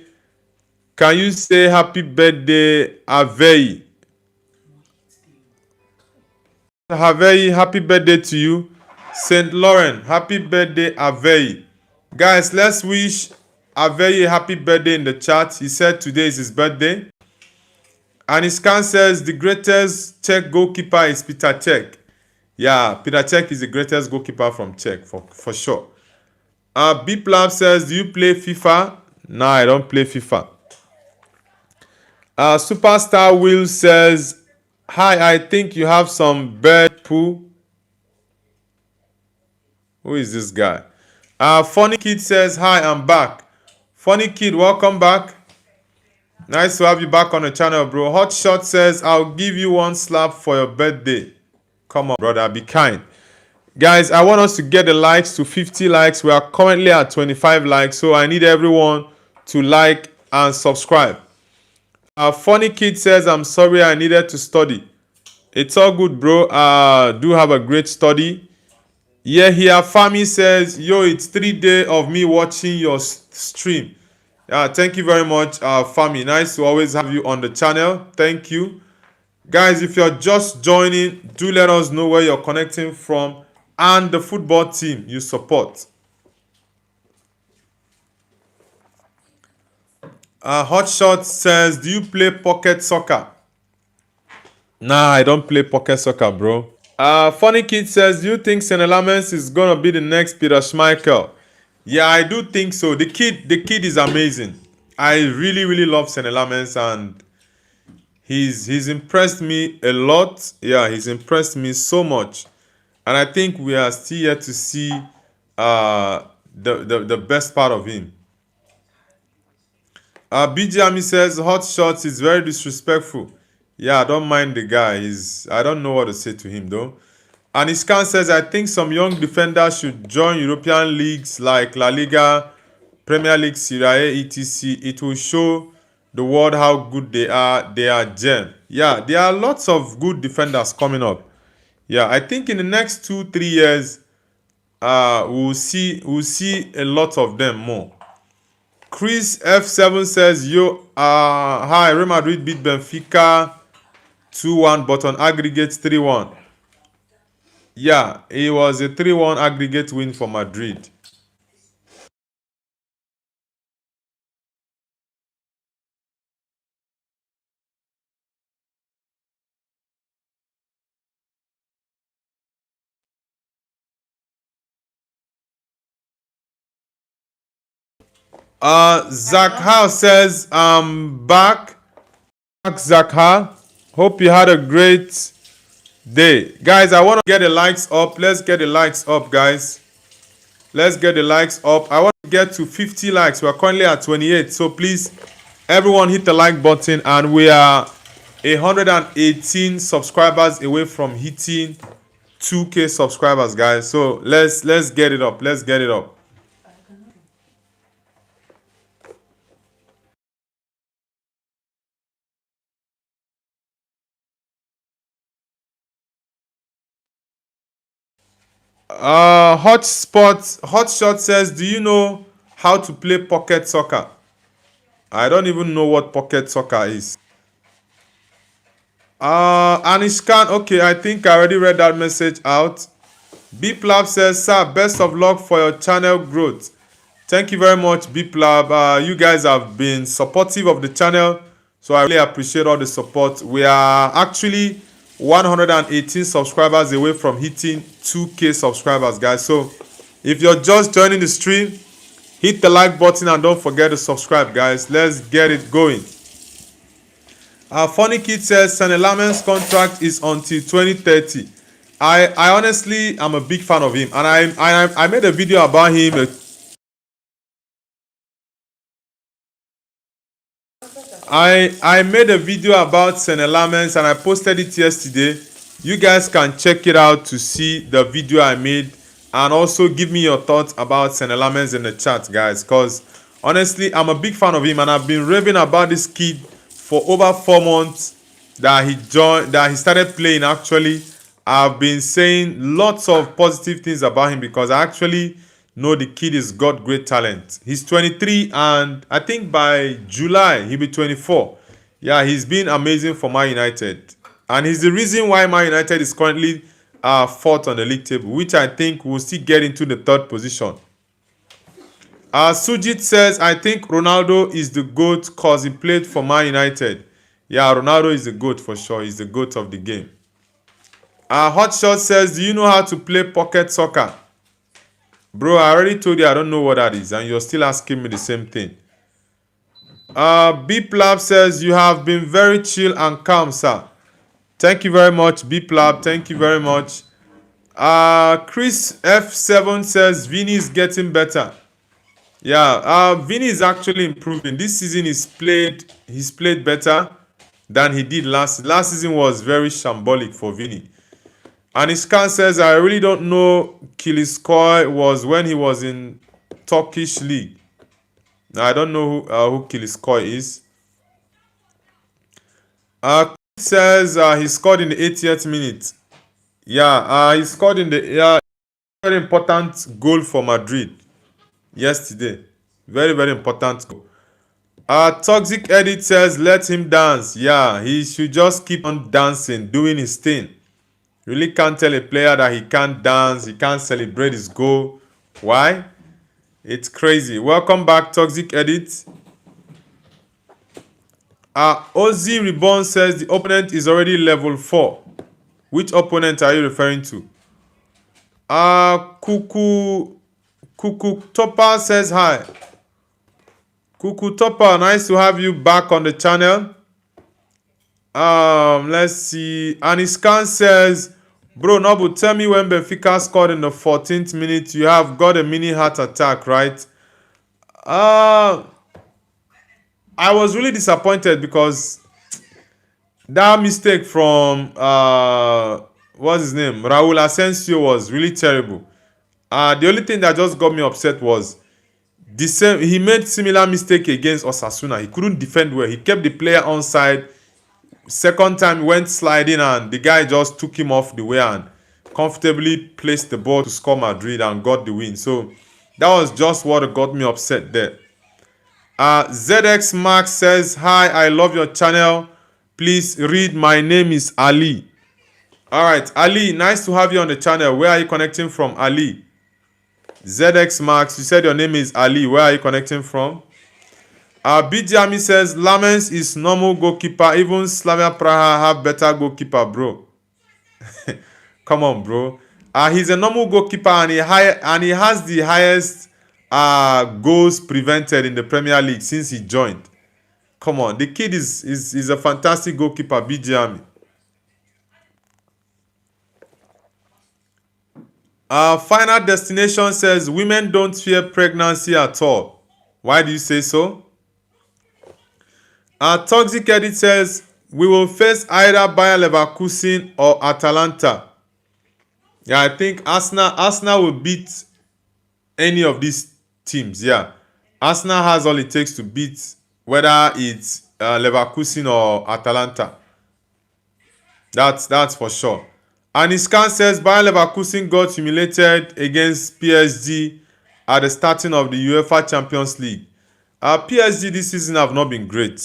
Can you say happy birthday, Avei? Avei, happy birthday to you. Saint Laurent, happy birthday, Avei. Guys, let's wish Avei a happy birthday in the chat. He said today is his birthday. And his scan says the greatest Czech goalkeeper is Peter Cech. Yeah, Peter Cech is the greatest goalkeeper from Czech, for sure. Beep Lab says, do you play FIFA? No, I don't play FIFA. Superstar Will says, hi, I think you have some bird poo. Who is this guy? Funny Kid says, hi, I'm back. Funny Kid, welcome back. Nice to have you back on the channel, bro. Hot Shot says, I'll give you one slap for your birthday. Come on, brother, be kind. Guys, I want us to get the likes to 50 likes. We are currently at 25 likes, so I need everyone to like and subscribe. Funny Kid says, I'm sorry I needed to study. It's all good, bro. Do have a great study. Yeah, here Fami says, yo, it's 3 days of me watching your stream. Thank you very much, Fami. Nice to always have you on the channel. Thank you. Guys, if you're just joining, do let us know where you're connecting from and the football team you support. Hotshot says, do you play pocket soccer? Nah, I don't play pocket soccer, bro. Funny Kid says, do you think Senne Lammens is gonna be the next Peter Schmeichel? Yeah, I do think so. The kid is amazing. I really, really love Senne Lammens, and he's impressed me a lot. Yeah, he's impressed me so much. And I think we are still yet to see the best part of him. BJ Ami says, hot shots is very disrespectful. Yeah, I don't mind the guy. I don't know what to say to him though. And Iskan says, I think some young defenders should join European leagues like La Liga, Premier League, Serie A, etc. It will show the world how good they are. They are gem. Yeah, there are lots of good defenders coming up. Yeah, I think in the next 2-3 years, we'll see a lot of them more. Chris F7 says, yo, hi, Real Madrid beat Benfica 2-1, but on aggregate 3-1. Yeah, it was a 3-1 aggregate win for Madrid. Zach House says, I'm back. Zach Ha, hope you had a great day. Guys, I want to get the likes up. Let's get the likes up, guys. Let's get the likes up. I want to get to 50 likes. We're currently at 28. So please, everyone hit the like button. And we are 118 subscribers away from hitting 2K subscribers, guys. So let's get it up. Let's get it up. Hotshot says, do you know how to play pocket soccer? I don't even know what pocket soccer is. Anishkan, okay, I think I already read that message out. Biplab says, sir, best of luck for your channel growth. Thank you very much, Biplab. You guys have been supportive of the channel, so I really appreciate all the support. We are actually 118 subscribers away from hitting 2K subscribers, guys. So if you're just joining the stream, hit the like button and don't forget to subscribe, guys. Let's get it going. Funny Kid says Sene Lamen's contract is until 2030. I honestly am a big fan of him, and I made a video about him. I made a video about Sene Lamens and I posted it yesterday. You guys can check it out to see the video I made, and also give me your thoughts about Sene Lamens in the chat, guys, because honestly I'm a big fan of him, and I've been raving about this kid for over 4 months that he started playing. Actually, I've been saying lots of positive things about him because I actually know the kid has got great talent. He's 23, and I think by July he'll be 24. Yeah, he's been amazing for Man United, and he's the reason why Man United is currently fourth on the league table, which I think will still get into the third position. Sujit says, I think Ronaldo is the GOAT because he played for Man United. Yeah, Ronaldo is the GOAT for sure. He's the GOAT of the game. Hotshot says, do you know how to play pocket soccer? Bro, I already told you I don't know what that is, and you're still asking me the same thing. Biplab says, you have been very chill and calm, sir. Thank you very much, Biplab. Thank you very much. Chris F7 says, Vini is getting better. Yeah, Vini is actually improving. This season he's played better than he did last. Last season was very shambolic for Vini. And Iskan says, I really don't know Kiliskoy was when he was in Turkish league. Now, I don't know who Kiliskoy is. Says he scored in the 80th minute. Yeah, he scored in the very important goal for Madrid yesterday. Very, very important goal. Toxic Edit says, let him dance. Yeah, he should just keep on dancing, doing his thing. Really can't tell a player that he can't dance, he can't celebrate his goal. Why? It's crazy. Welcome back, Toxic Edit. Ozzy Reborn says the opponent is already level 4. Which opponent are you referring to? Kuku Topper says hi. Kuku Topper, nice to have you back on the channel. Let's see. Aniskan says, bro, Nobu, tell me when Benfica scored in the 14th minute, you have got a mini heart attack, right? I was really disappointed because that mistake from what's his name, Raul Asensio, was really terrible. The only thing that just got me upset was he made similar mistake against Osasuna. He couldn't defend well. He kept the player onside. Second time he went sliding and the guy just took him off the way and comfortably placed the ball to score Madrid and got the win. So that was just what got me upset there. ZX Max says, hi, I love your channel. Please read, my name is Ali. Alright, Ali, nice to have you on the channel. Where are you connecting from, Ali? ZX Max, you said your name is Ali. Where are you connecting from? Bijami says, Lamens is normal goalkeeper. Even Slavia Praha have better goalkeeper, bro. Come on, bro. He's a normal goalkeeper and he has the highest goals prevented in the Premier League since he joined. Come on, the kid is a fantastic goalkeeper, Bijami. Final destination says women don't fear pregnancy at all. Why do you say so? Toxic Edit says we will face either Bayer Leverkusen or Atalanta. Yeah, I think Arsenal will beat any of these teams. Yeah, Arsenal has all it takes to beat whether it's Leverkusen or Atalanta. That's for sure. And his scan says Bayer Leverkusen got humiliated against PSG at the starting of the UEFA Champions League. PSG this season have not been great.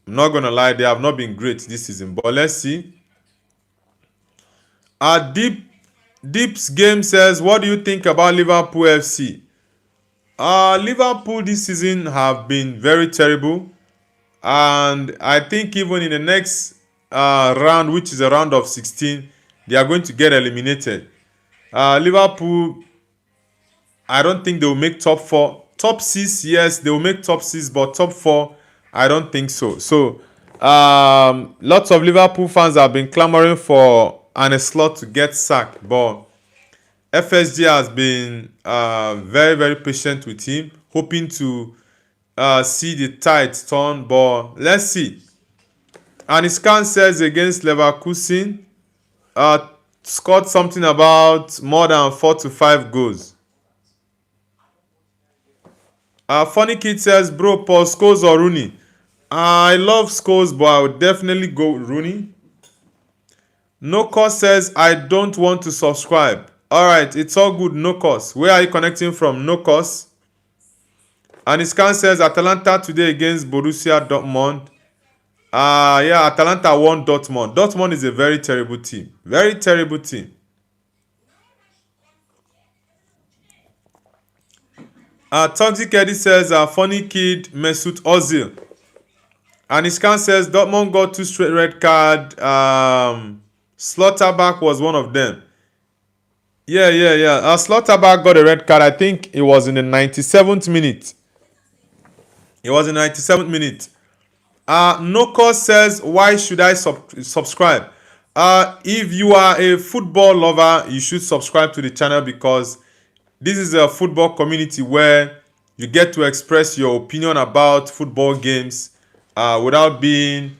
I'm not gonna lie, they have not been great this season. But let's see. Deep's game says, what do you think about Liverpool FC? Liverpool this season have been very terrible, and I think even in the next round, which is a round of 16, they are going to get eliminated. Liverpool, I don't think they will make top 4. Top 6, yes, they will make top 6, but top 4, I don't think so. So, lots of Liverpool fans have been clamoring for Arne Slot to get sacked, but FSG has been very, very patient with him, hoping to see the tide turn, but let's see. And his scan says against Leverkusen, scored something about more than 4 to 5 goals. Funny Kid says, bro, Paul Scholes or Rooney? I love Scholes, but I would definitely go Rooney. No Cause says, I don't want to subscribe. Alright, it's all good, No Cause. Where are you connecting from, No Cause? And his scan says, Atalanta today against Borussia Dortmund. Yeah, Atalanta won Dortmund. Dortmund is a very terrible team. Very terrible team. Toxic Eddie says, funny kid, Mesut Ozil. And his scan says, Dortmund got 2 straight red card. Slaughterback was one of them. Yeah. Slaughterback got a red card. I think it was in the 97th minute. No Cause says, why should I subscribe? If you are a football lover, you should subscribe to the channel, because this is a football community where you get to express your opinion about football games without being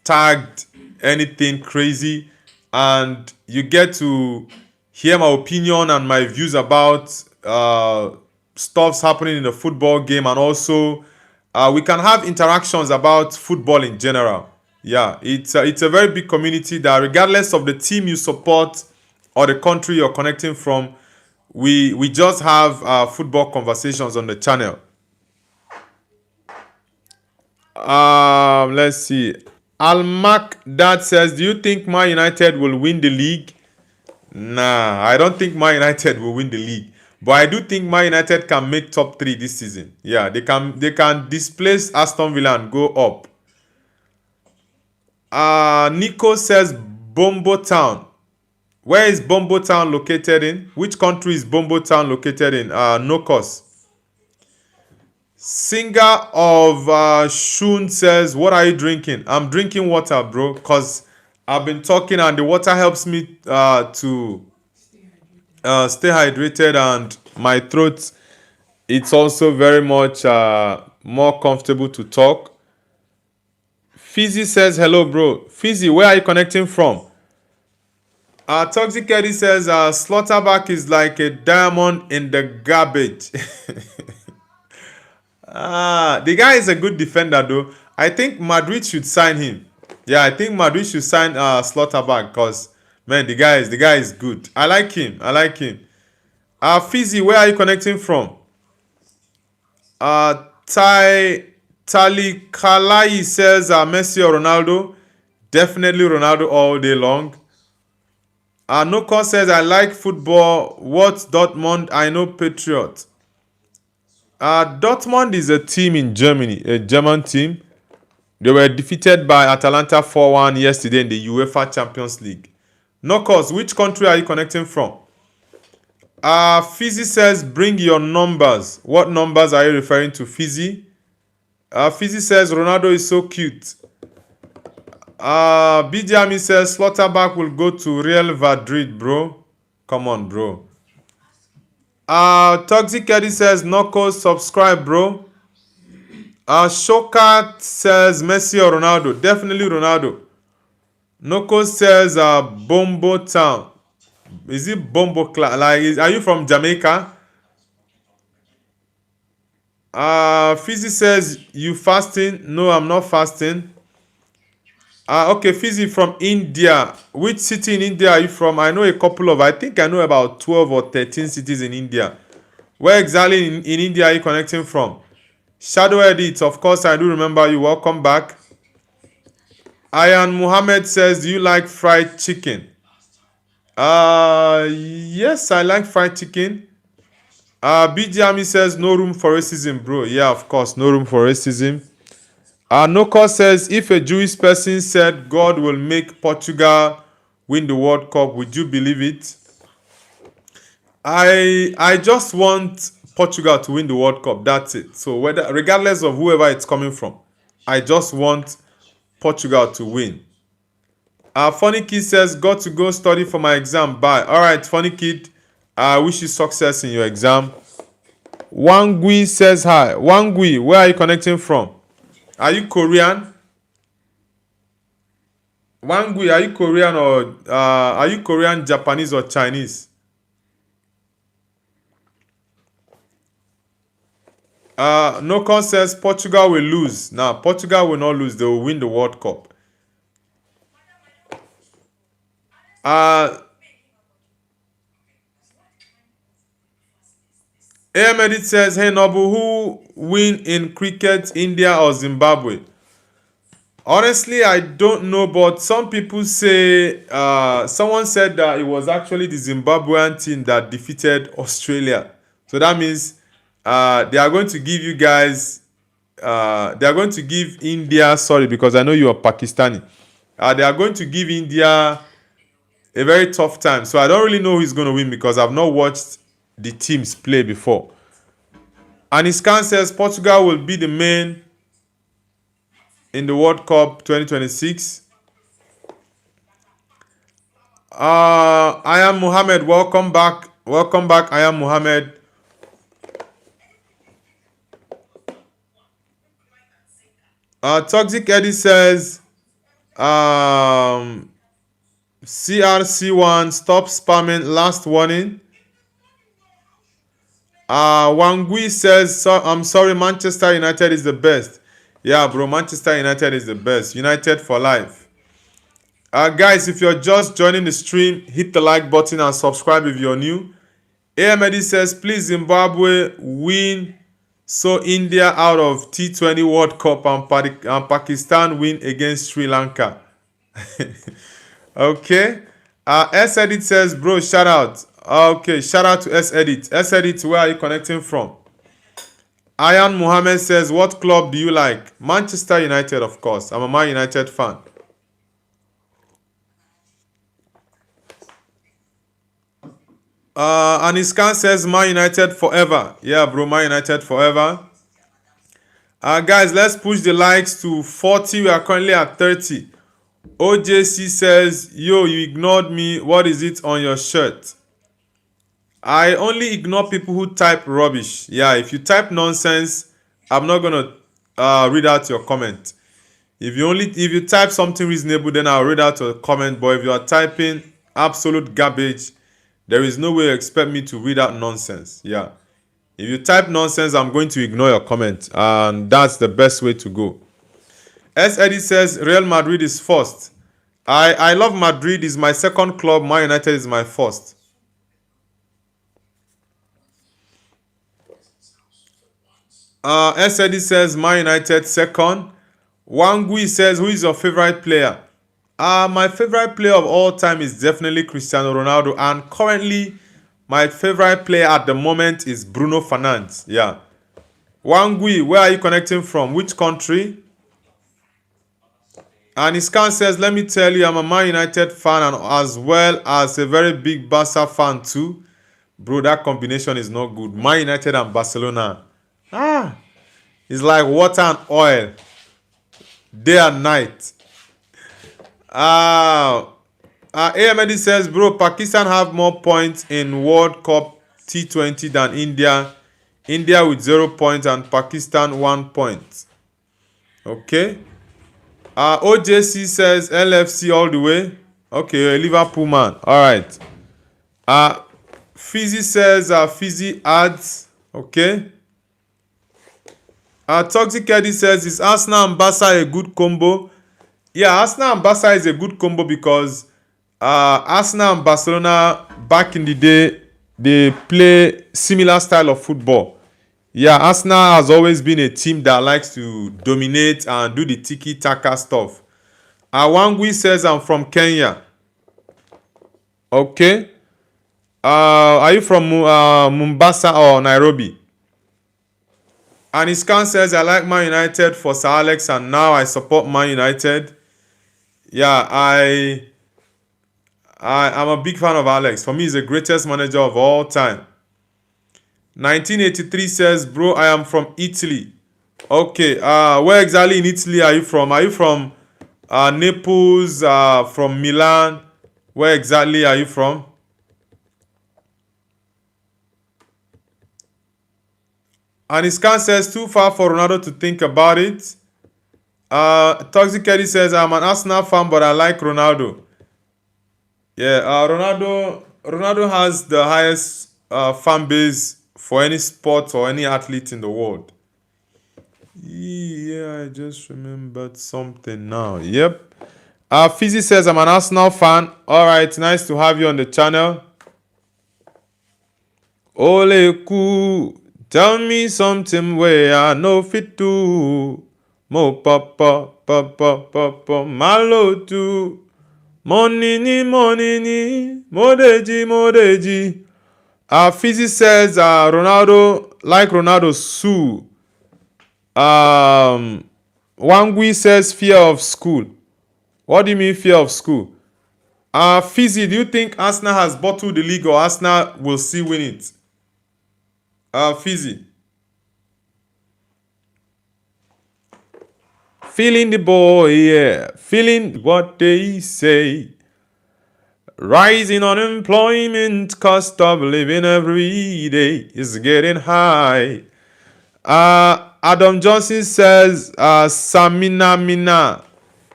tagged anything crazy, and you get to hear my opinion and my views about stuffs happening in the football game, and also we can have interactions about football in general. Yeah, it's a very big community that, regardless of the team you support or the country you're connecting from, we just have football conversations on the channel. Let's see. Almac Dad says, do you think Man United will win the league? Nah, I don't think Man United will win the league. But I do think Man United can make top 3 this season. Yeah, they can displace Aston Villa and go up. Nico says Bombo Town. Where is Bombo Town located in? Which country is Bombo Town located in? No cost. Singer of Shun says, what are you drinking? I'm drinking water, bro, because I've been talking and the water helps me to stay hydrated, and my throat, it's also very much more comfortable to talk. Fizzy says, hello, bro. Fizzy, where are you connecting from? Toxic Eddie says, Slaughterback is like a diamond in the garbage. The guy is a good defender, though. I think Madrid should sign him. Yeah, I think Madrid should sign Slaughterback, because, man, the guy is good. I like him. Fizzy, where are you connecting from? Tali Kalai says, Messi or Ronaldo? Definitely Ronaldo all day long. Noko says, I like football. What's Dortmund? I know Patriot. Dortmund is a team in Germany, a German team. They were defeated by Atalanta 4-1 yesterday in the UEFA Champions League. Nokos, which country are you connecting from? Fizzy says, bring your numbers. What numbers are you referring to, Fizzy? Fizzy says, Ronaldo is so cute. BJami says Slaughterback will go to Real Madrid, bro. Come on, bro. Toxic Eddie says Noko, subscribe, bro. Shokat says Messi or Ronaldo. Definitely Ronaldo. Noko says Bombo Town. Is it Bombo? Are you from Jamaica? Fizzy says you fasting. No, I'm not fasting. Okay, Fizzy from India. Which city in India are you from? I know a couple of, I think I know about 12 or 13 cities in India. Where exactly in India are you connecting from? Shadow Edit, of course, I do remember you. Welcome back. Ayan Muhammad says, do you like fried chicken? Yes, I like fried chicken. BJ Ami says, no room for racism, bro. Yeah, of course, no room for racism. Noko says, if a Jewish person said God will make Portugal win the World Cup, would you believe it? I just want Portugal to win the World Cup. That's it. So regardless of whoever it's coming from, I just want Portugal to win. Funny Kid says, got to go study for my exam. Bye. All right, Funny Kid. I wish you success in your exam. Wangui says hi. Wangui, where are you connecting from? Are you Korean? Wangui, are you Korean or are you Korean, Japanese, or Chinese? Nokon says Portugal will lose. Now, Portugal will not lose. They will win the World Cup. Ahmedit says, hey Nobu, who win in cricket, India or Zimbabwe? Honestly, I don't know, but some people say, someone said that it was actually the Zimbabwean team that defeated Australia. So that means they are going to give you guys, they are going to give India, sorry, because I know you are Pakistani. They are going to give India a very tough time. So I don't really know who's going to win because I've not watched the teams play before. And Iskan says Portugal will be the main in the World Cup 2026. I am Muhammad. Welcome back. Welcome back. I am Muhammad. Toxic Eddie says CRC1 stop spamming, last warning. Wangui says, I'm sorry, Manchester United is the best. Yeah, bro, Manchester United is the best. United for life. Guys, if you're just joining the stream, hit the like button and subscribe if you're new. AMD says, please Zimbabwe win so India out of T20 World Cup and Pakistan win against Sri Lanka. Okay. S-Edit says, bro, shout out. Okay, shout out to S-Edit. S-Edit, where are you connecting from? Ayan Muhammad says, what club do you like? Manchester United, of course. I'm a Man United fan. Aniskan says, Man United forever. Yeah, bro, Man United forever. Guys, let's push the likes to 40. We are currently at 30. OJC says, yo, you ignored me. What is it on your shirt? I only ignore people who type rubbish. Yeah, if you type nonsense, I'm not gonna read out your comment. If you type something reasonable, then I'll read out your comment. But if you are typing absolute garbage, there is no way you expect me to read out nonsense. Yeah. If you type nonsense, I'm going to ignore your comment. And that's the best way to go. S. Eddie says Real Madrid is first. I love Madrid. It's my second club. Man United is my first. S. Eddie says Man United second. Wangui says, who is your favorite player? My favorite player of all time is definitely Cristiano Ronaldo. And currently, my favorite player at the moment is Bruno Fernandes. Yeah. Wangui, where are you connecting from? Which country? And Iskan says, let me tell you, I'm a Man United fan and as well as a very big Barca fan too. Bro, that combination is not good. Man United and Barcelona. It's like water and oil. Day and night. Uh, AMD says, bro, Pakistan have more points in World Cup T20 than India. India with 0 points and Pakistan 1 point. Okay. OJC says LFC all the way. Okay, a Liverpool man. All right. Fizzy says Fizzy adds. Okay. Toxic Eddie says, is Arsenal and Barca a good combo? Yeah, Arsenal and Barca is a good combo because Arsenal and Barcelona back in the day, they play similar style of football. Yeah, Arsenal has always been a team that likes to dominate and do the tiki-taka stuff. Wangui says, I'm from Kenya. Okay. Are you from Mombasa or Nairobi? And Iskan says, I like Man United for Sir Alex and now I support Man United. Yeah, I'm a big fan of Alex. For me, he's the greatest manager of all time. 1983 says, bro, I am from Italy. Okay, where exactly in Italy are you from? Are you from Naples, from Milan? Where exactly are you from? And Iskan says, too far for Ronaldo to think about it. Toxic Eddie says, I'm an Arsenal fan, but I like Ronaldo. Yeah, Ronaldo has the highest fan base for any sport or any athlete in the world. Yeah, I just remembered something now. Yep. Fizzy says, I'm an Arsenal fan. All right, nice to have you on the channel. Ole ku, tell me something where I know fit to. Mo papa, papa, papa, malo too. Monini, monini, modeji, modeji. Fizzy says, Ronaldo, like Ronaldo, Sue. Wangui says, fear of school. What do you mean, fear of school? Fizzy, do you think Arsenal has bottled the league or Arsenal will still win it? Fizzy. Feeling the boy, yeah. Feeling what they say. Rising unemployment, cost of living every day is getting high. Adam Johnson says, Samina Mina.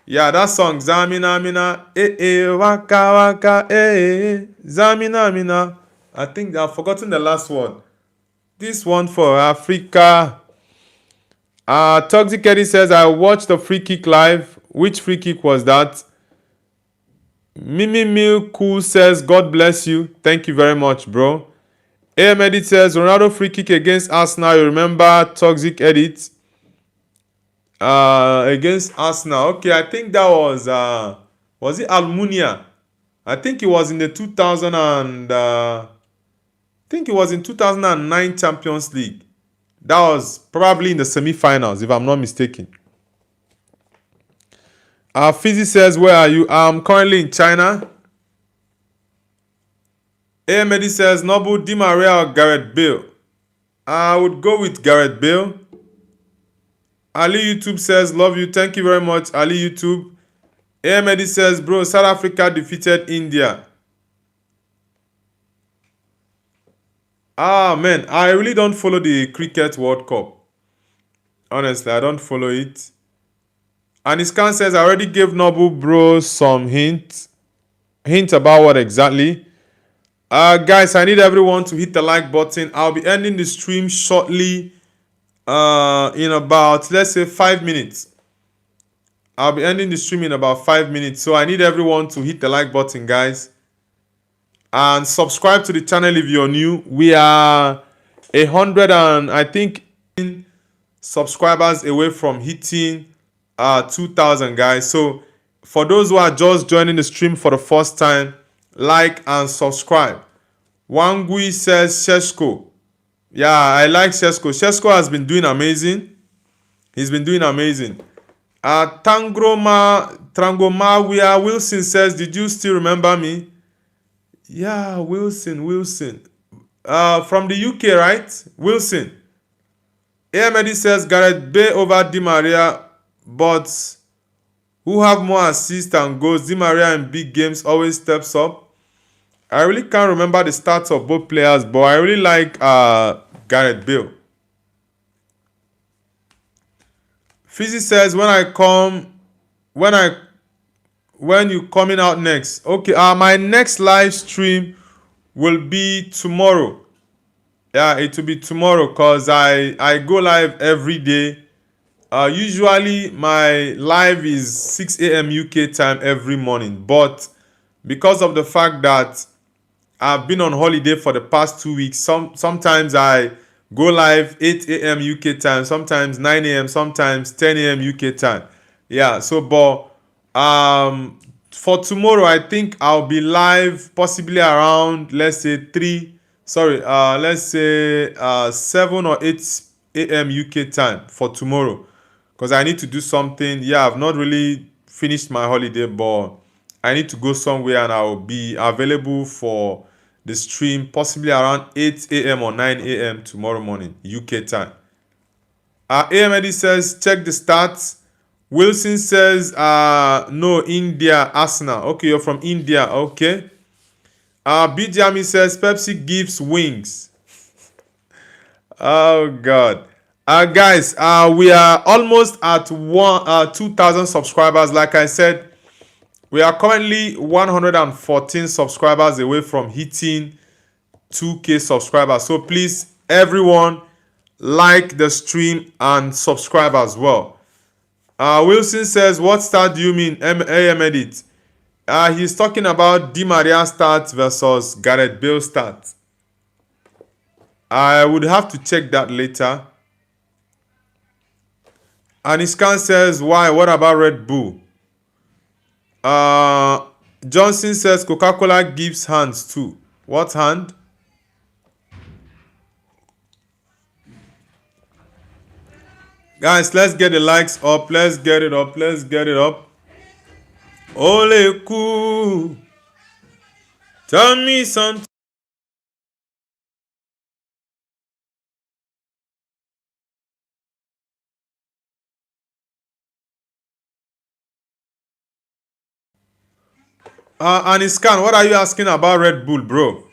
Yeah, that song, Zamina Mina, waka waka, Zamina Mina. I think I've forgotten the last one. This one for Africa. Toxic Eddie says, I watched the free kick live. Which free kick was that? Mimi Milku says, God bless you. Thank you very much, bro. AM Edit says, Ronaldo free kick against Arsenal. You remember Toxic Edit? Against Arsenal. Okay, I think that was it Almunia? I think it was in the 2009 Champions League. That was probably in the semi-finals, if I'm not mistaken. Fizzy says, where are you? I'm currently in China. AMD says, Noble, Di Maria or Gareth Bale? I would go with Gareth Bale. Ali YouTube says, love you. Thank you very much, Ali YouTube. AMD says, bro, South Africa defeated India. Man, I really don't follow the Cricket World Cup. Honestly, I don't follow it. And Iskan says, I already gave Noble Bro some hint about what exactly. Guys, I need everyone to hit the like button. I'll be ending the stream shortly in about, let's say, 5 minutes. I'll be ending the stream in about 5 minutes. So I need everyone to hit the like button, guys. And subscribe to the channel if you're new. We are 100 and I think subscribers away from hitting 2,000, guys. So for those who are just joining the stream for the first time, like and subscribe. Wangui says Shesko. Yeah, I like Shesko. Shesko has been doing amazing. He's been doing amazing. Trangomawia Wilson says, did you still remember me? Yeah, Wilson. From the UK, right? Wilson. AMD says Gareth Bale over Di Maria, but Who have more assists and goals? Di Maria in big games always steps up. I really can't remember the stats of both players, but I really like Gareth Bale. Fizzy says when I when you coming out next. Okay, my next live stream will be tomorrow. Yeah, it will be tomorrow because I go live every day. Usually my live is 6 a.m. UK time every morning, but because of the fact that I've been on holiday for the past 2 weeks, sometimes I go live 8 a.m. UK time, sometimes 9 a.m., sometimes 10 a.m. UK time. Yeah, so but for tomorrow I think I'll be live possibly around, let's say 7 or 8 a.m. UK time for tomorrow because I need to do something. Yeah, I've not really finished my holiday, but I need to go somewhere and I'll be available for the stream possibly around 8 a.m. or 9 a.m. tomorrow morning, UK time. AMD says, check the stats. Wilson says, no, India, Arsenal. Okay, you're from India. Okay. BJami says, Pepsi gives wings. Oh, God. Guys, we are almost at 2,000 subscribers. Like I said, we are currently 114 subscribers away from hitting 2K subscribers. So please, everyone, like the stream and subscribe as well. Wilson says, what start do you mean? AM edit. He's talking about Di Maria stats versus Gareth Bale stats. I would have to check that later. Aniskan says, why? What about Red Bull? Johnson says, Coca-Cola gives hands too. What hand? Guys, let's get the likes up. Let's get it up. Let's get it up. Ole cool. Tell me something. Aniskan, what are you asking about Red Bull, bro?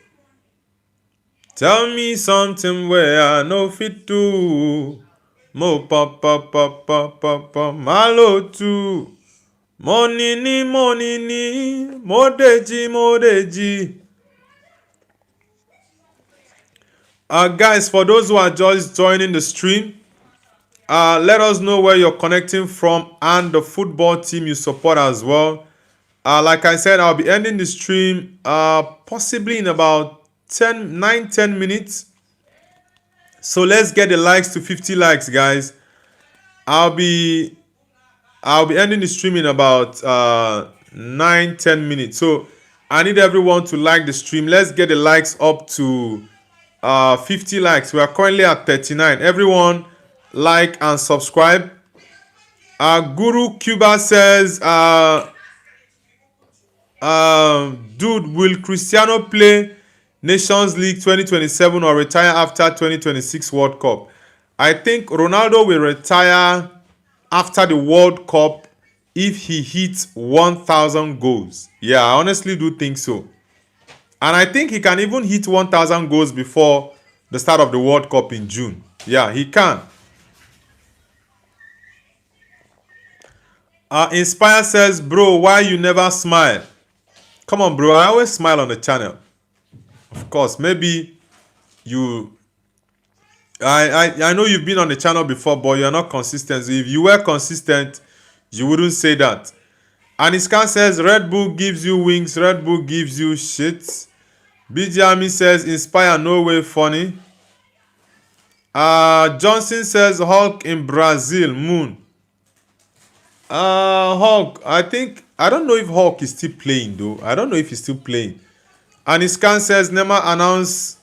Tell me something where I know fit to. Mo pa pa pa pa pa pa malo too. Money ni modeji modeji. Guys, for those who are just joining the stream, let us know where you're connecting from and the football team you support as well. Like I said, I'll be ending the stream possibly in about 10 minutes. So let's get the likes to 50 likes, guys. I'll be ending the stream in about 9-10 minutes. So I need everyone to like the stream. Let's get the likes up to 50 likes. We are currently at 39. Everyone like and subscribe. Guru Cuba says, dude, will Cristiano play Nations League 2027 or retire after 2026 World Cup? I think Ronaldo will retire after the World Cup if he hits 1,000 goals. Yeah, I honestly do think so. And I think he can even hit 1,000 goals before the start of the World Cup in June. Yeah, he can. Inspire says, bro, why you never smile? Come on, bro. I always smile on the channel. Of course, maybe you... I know you've been on the channel before, but you're not consistent. So if you were consistent, you wouldn't say that. And Iskan says, Red Bull gives you wings. Red Bull gives you shit. BJ Army says, Inspire, no way funny. Johnson says, Hulk in Brazil, Moon. Hulk, I don't know if Hulk is still playing though. I don't know if he's still playing. And Iskan says, Neymar announced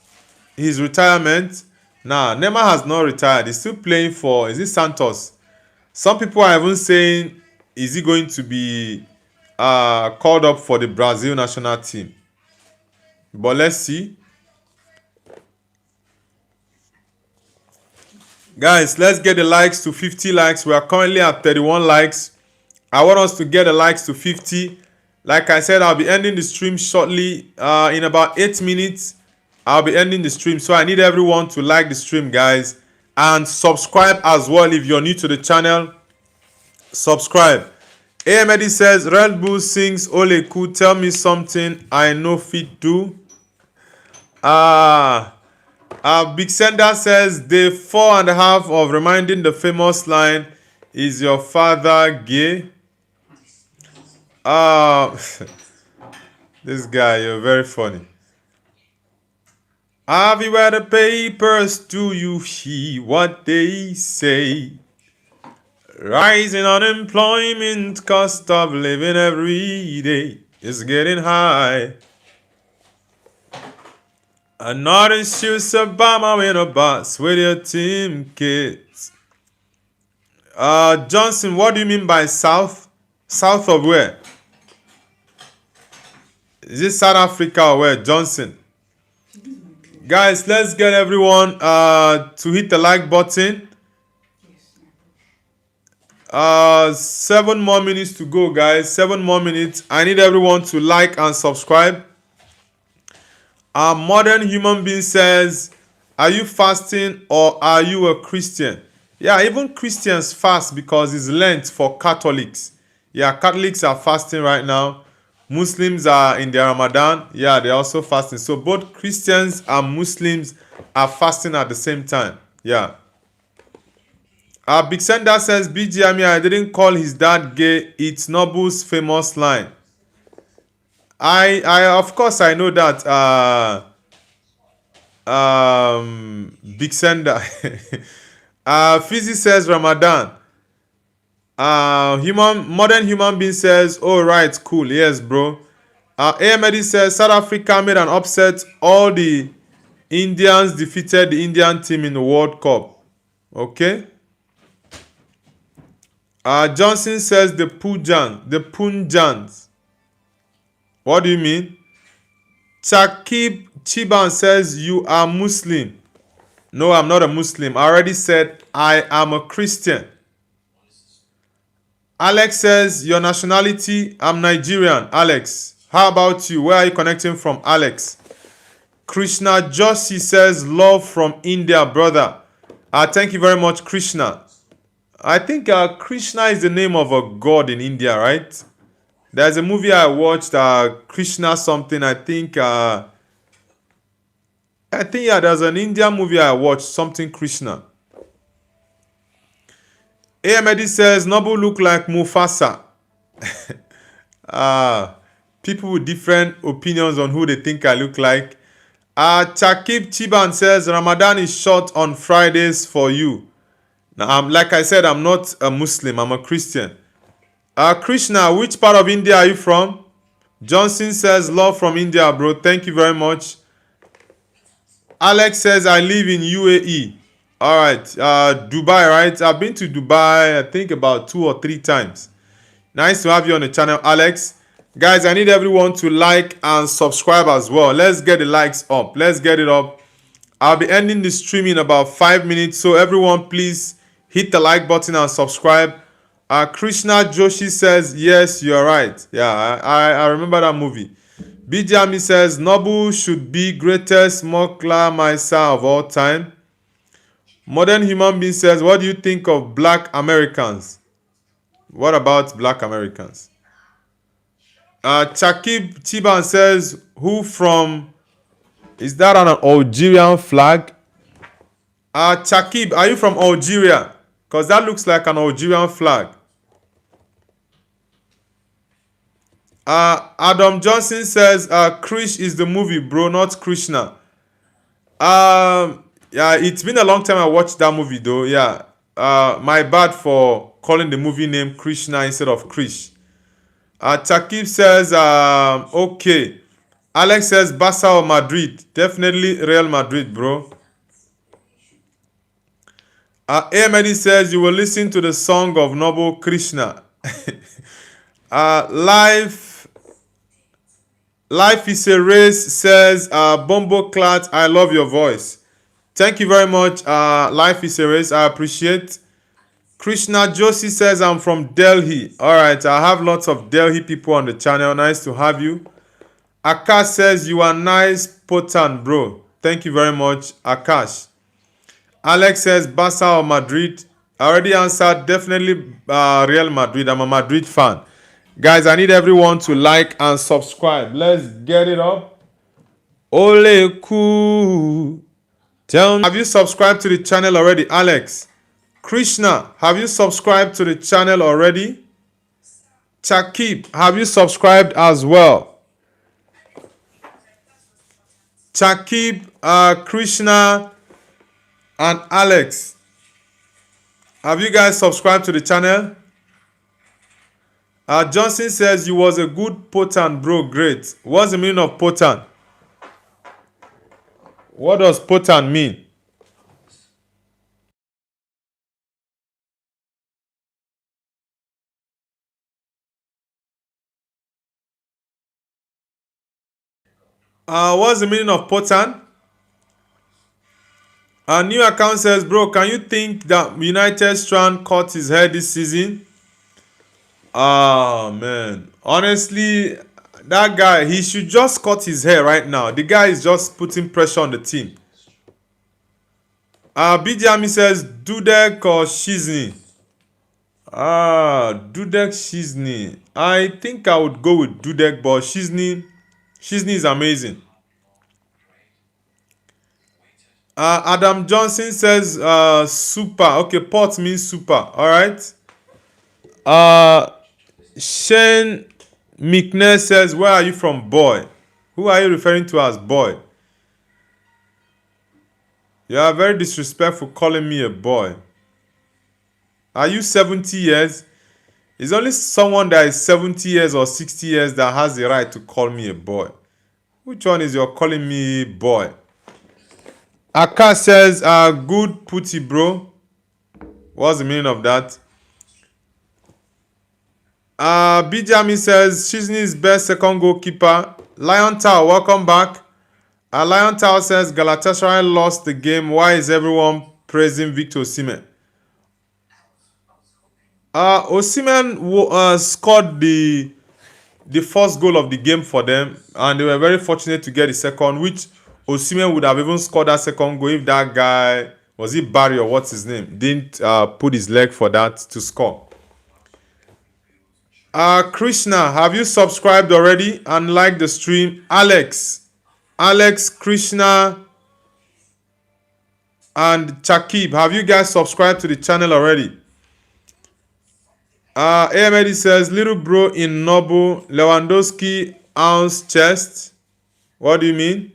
his retirement. Nah, Neymar has not retired. He's still playing for, is it Santos? Some people are even saying, is he going to be called up for the Brazil national team? But let's see. Guys, let's get the likes to 50 likes. We are currently at 31 likes. I want us to get the likes to 50. Like I said, I'll be ending the stream shortly. In about 8 minutes, I'll be ending the stream. So I need everyone to like the stream, guys. And subscribe as well if you're new to the channel. Subscribe. AMD says, Red Bull sings Ole Cool. Tell me something I know fit do. Big Sender says, day 4.5 of reminding the famous line, is your father gay? This guy, you're very funny. Have you read the papers? Do you hear what they say? Rising unemployment, cost of living every day is getting high. Another issues Obama in a bus with your team kids. Johnson, what do you mean by south? South of where? Is it South Africa or where? Johnson. Guys, let's get everyone to hit the like button. 7 more minutes to go, guys. 7 more minutes. I need everyone to like and subscribe. Modern Human Being says, are you fasting or are you a Christian? Yeah, even Christians fast because it's Lent for Catholics. Yeah, Catholics are fasting right now. Muslims are in their Ramadan. Yeah, they're also fasting. So both Christians and Muslims are fasting at the same time. Yeah. Big Sender says, BGME, I didn't call his dad gay. It's Noble's famous line. I of course I know that. Big Sender. Fizzy says Ramadan. Modern Human Being says, oh right, cool, yes bro. AMD says South Africa made an upset. All the Indians defeated the Indian team in the World Cup. Okay. Johnson says the Punjans. What do you mean? Chakib Chiban says you are Muslim. No, I'm not a Muslim. I already said I am a Christian. Alex says your nationality, I'm Nigerian. Alex, how about you? Where are you connecting from, Alex? Krishna Joshi says love from India, brother. Thank you very much, Krishna. I think Krishna is the name of a god in India, right? There's a movie I watched, Krishna something. I think yeah, there's an Indian movie I watched, something Krishna. AMD says Noble look like Mufasa. People with different opinions on who they think I look like. Chakib Chiban says Ramadan is short on Fridays for you. Now, like I said, I'm not a Muslim. I'm a Christian. Krishna, which part of India are you from? Johnson says love from India, bro. Thank you very much. Alex says I live in UAE. All right, Dubai, right? I've been to Dubai, I think about 2 or 3 times. Nice to have you on the channel, Alex. Guys, I need everyone to like and subscribe as well. Let's get the likes up. Let's get it up. I'll be ending the stream in about 5 minutes. So everyone, please hit the like button and subscribe. Krishna Joshi says, yes, you're right. Yeah, I remember that movie. Bijami says, Nobu should be greatest Mokla Maisa of all time. Modern Human Being says, what do you think of black Americans? What about black Americans? Chakib Chiban says, who from... Is that an Algerian flag? Chakib, are you from Algeria? Because that looks like an Algerian flag. Adam Johnson says, Krish is the movie, bro, not Krishna. Yeah, it's been a long time I watched that movie, though. Yeah. My bad for calling the movie name Krishna instead of Krish. Chakib says, okay. Alex says, Barca or Madrid. Definitely Real Madrid, bro. Ahmedi says, you will listen to the song of Noble Krishna. Life is a race says, Bombo Clat, I love your voice. Thank you very much. Life is a race. I appreciate. Krishna Joshi says, I'm from Delhi. All right, I have lots of Delhi people on the channel. Nice to have you. Akash says, you are nice, potent, bro. Thank you very much, Akash. Alex says, Barca or Madrid? I already answered. Definitely Real Madrid. I'm a Madrid fan. Guys, I need everyone to like and subscribe. Let's get it up. Ole cool. Tell me, have you subscribed to the channel already, Alex? Krishna, have you subscribed to the channel already? Chakib, have you subscribed as well? Chakib, Krishna, and Alex, have you guys subscribed to the channel? Johnson says you was a good potent, bro. Great. What's the meaning of potent? What does potent mean? What's the meaning of potent? A new account says, bro, can you think that United Strand cut his hair this season? Ah, man. Honestly, that guy, he should just cut his hair right now. The guy is just putting pressure on the team. Bidiami says, Dudek or Shizni? Dudek Shizni. I think I would go with Dudek, but Shizni is amazing. Adam Johnson says, super. Okay, pot means super. All right. Shane McNair says, where are you from, boy? Who are you referring to as boy? You are very disrespectful calling me a boy. Are you 70 years? It's only someone that is 70 years or 60 years that has the right to call me a boy. Which one is you're calling me boy? Akash says, good putty, bro. What's the meaning of that? Bijami says, Shizney's best second goalkeeper. Lion Tower, welcome back. Lion Tower says, Galatasaray lost the game. Why is everyone praising Victor Osimhen? Osimhen scored the first goal of the game for them, and they were very fortunate to get the second, which Osimhen would have even scored that second goal if that guy, was it Barry or what's his name, didn't put his leg for that to score. Krishna, have you subscribed already and liked the stream? Alex, Krishna, and Chakib, have you guys subscribed to the channel already? AMD says, little bro in Nobu, Lewandowski ounce chest. What do you mean?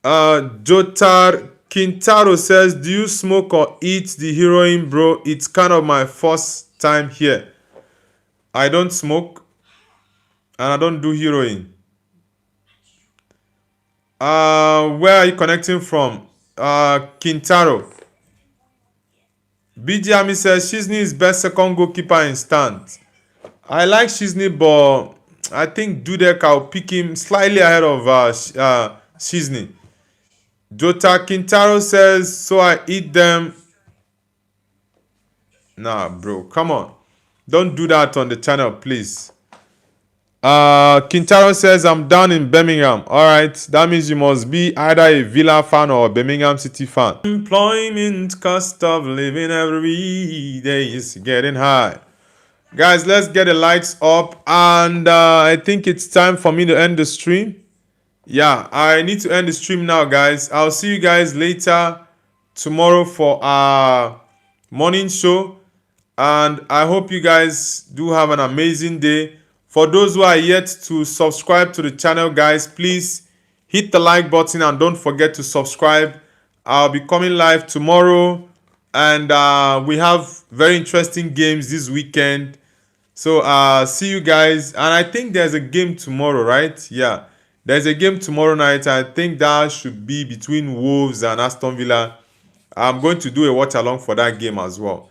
Jotar Quintaro says, do you smoke or eat the heroin, bro? It's kind of my first time here. I don't smoke and I don't do heroin. Where are you connecting from? Quintaro. BGMI says Shizney is best second goalkeeper in stand. I like Shizney, but I think Dudek, I'll pick him slightly ahead of Shizney. Jota Quintaro says, so I eat them. Nah, bro, come on. Don't do that on the channel, please. Quintaro says, I'm down in Birmingham. Alright, that means you must be either a Villa fan or a Birmingham City fan. Employment cost of living every day is getting high. Guys, let's get the likes up. And I think it's time for me to end the stream. Yeah, I need to end the stream now, guys. I'll see you guys later tomorrow for our morning show. And I hope you guys do have an amazing day. For those who are yet to subscribe to the channel, guys, please hit the like button and don't forget to subscribe. I'll be coming live tomorrow. And we have very interesting games this weekend. So see you guys. And I think there's a game tomorrow, right? Yeah. There's a game tomorrow night. I think that should be between Wolves and Aston Villa. I'm going to do a watch along for that game as well.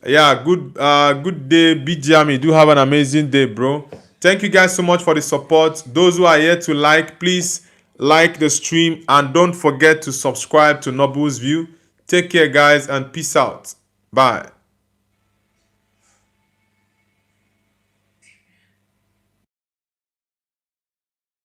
Yeah, good day, BGMI. Do have an amazing day, bro. Thank you guys so much for the support. Those who are here to like, please like the stream and don't forget to subscribe to Nobu's View. Take care, guys, and peace out. Bye.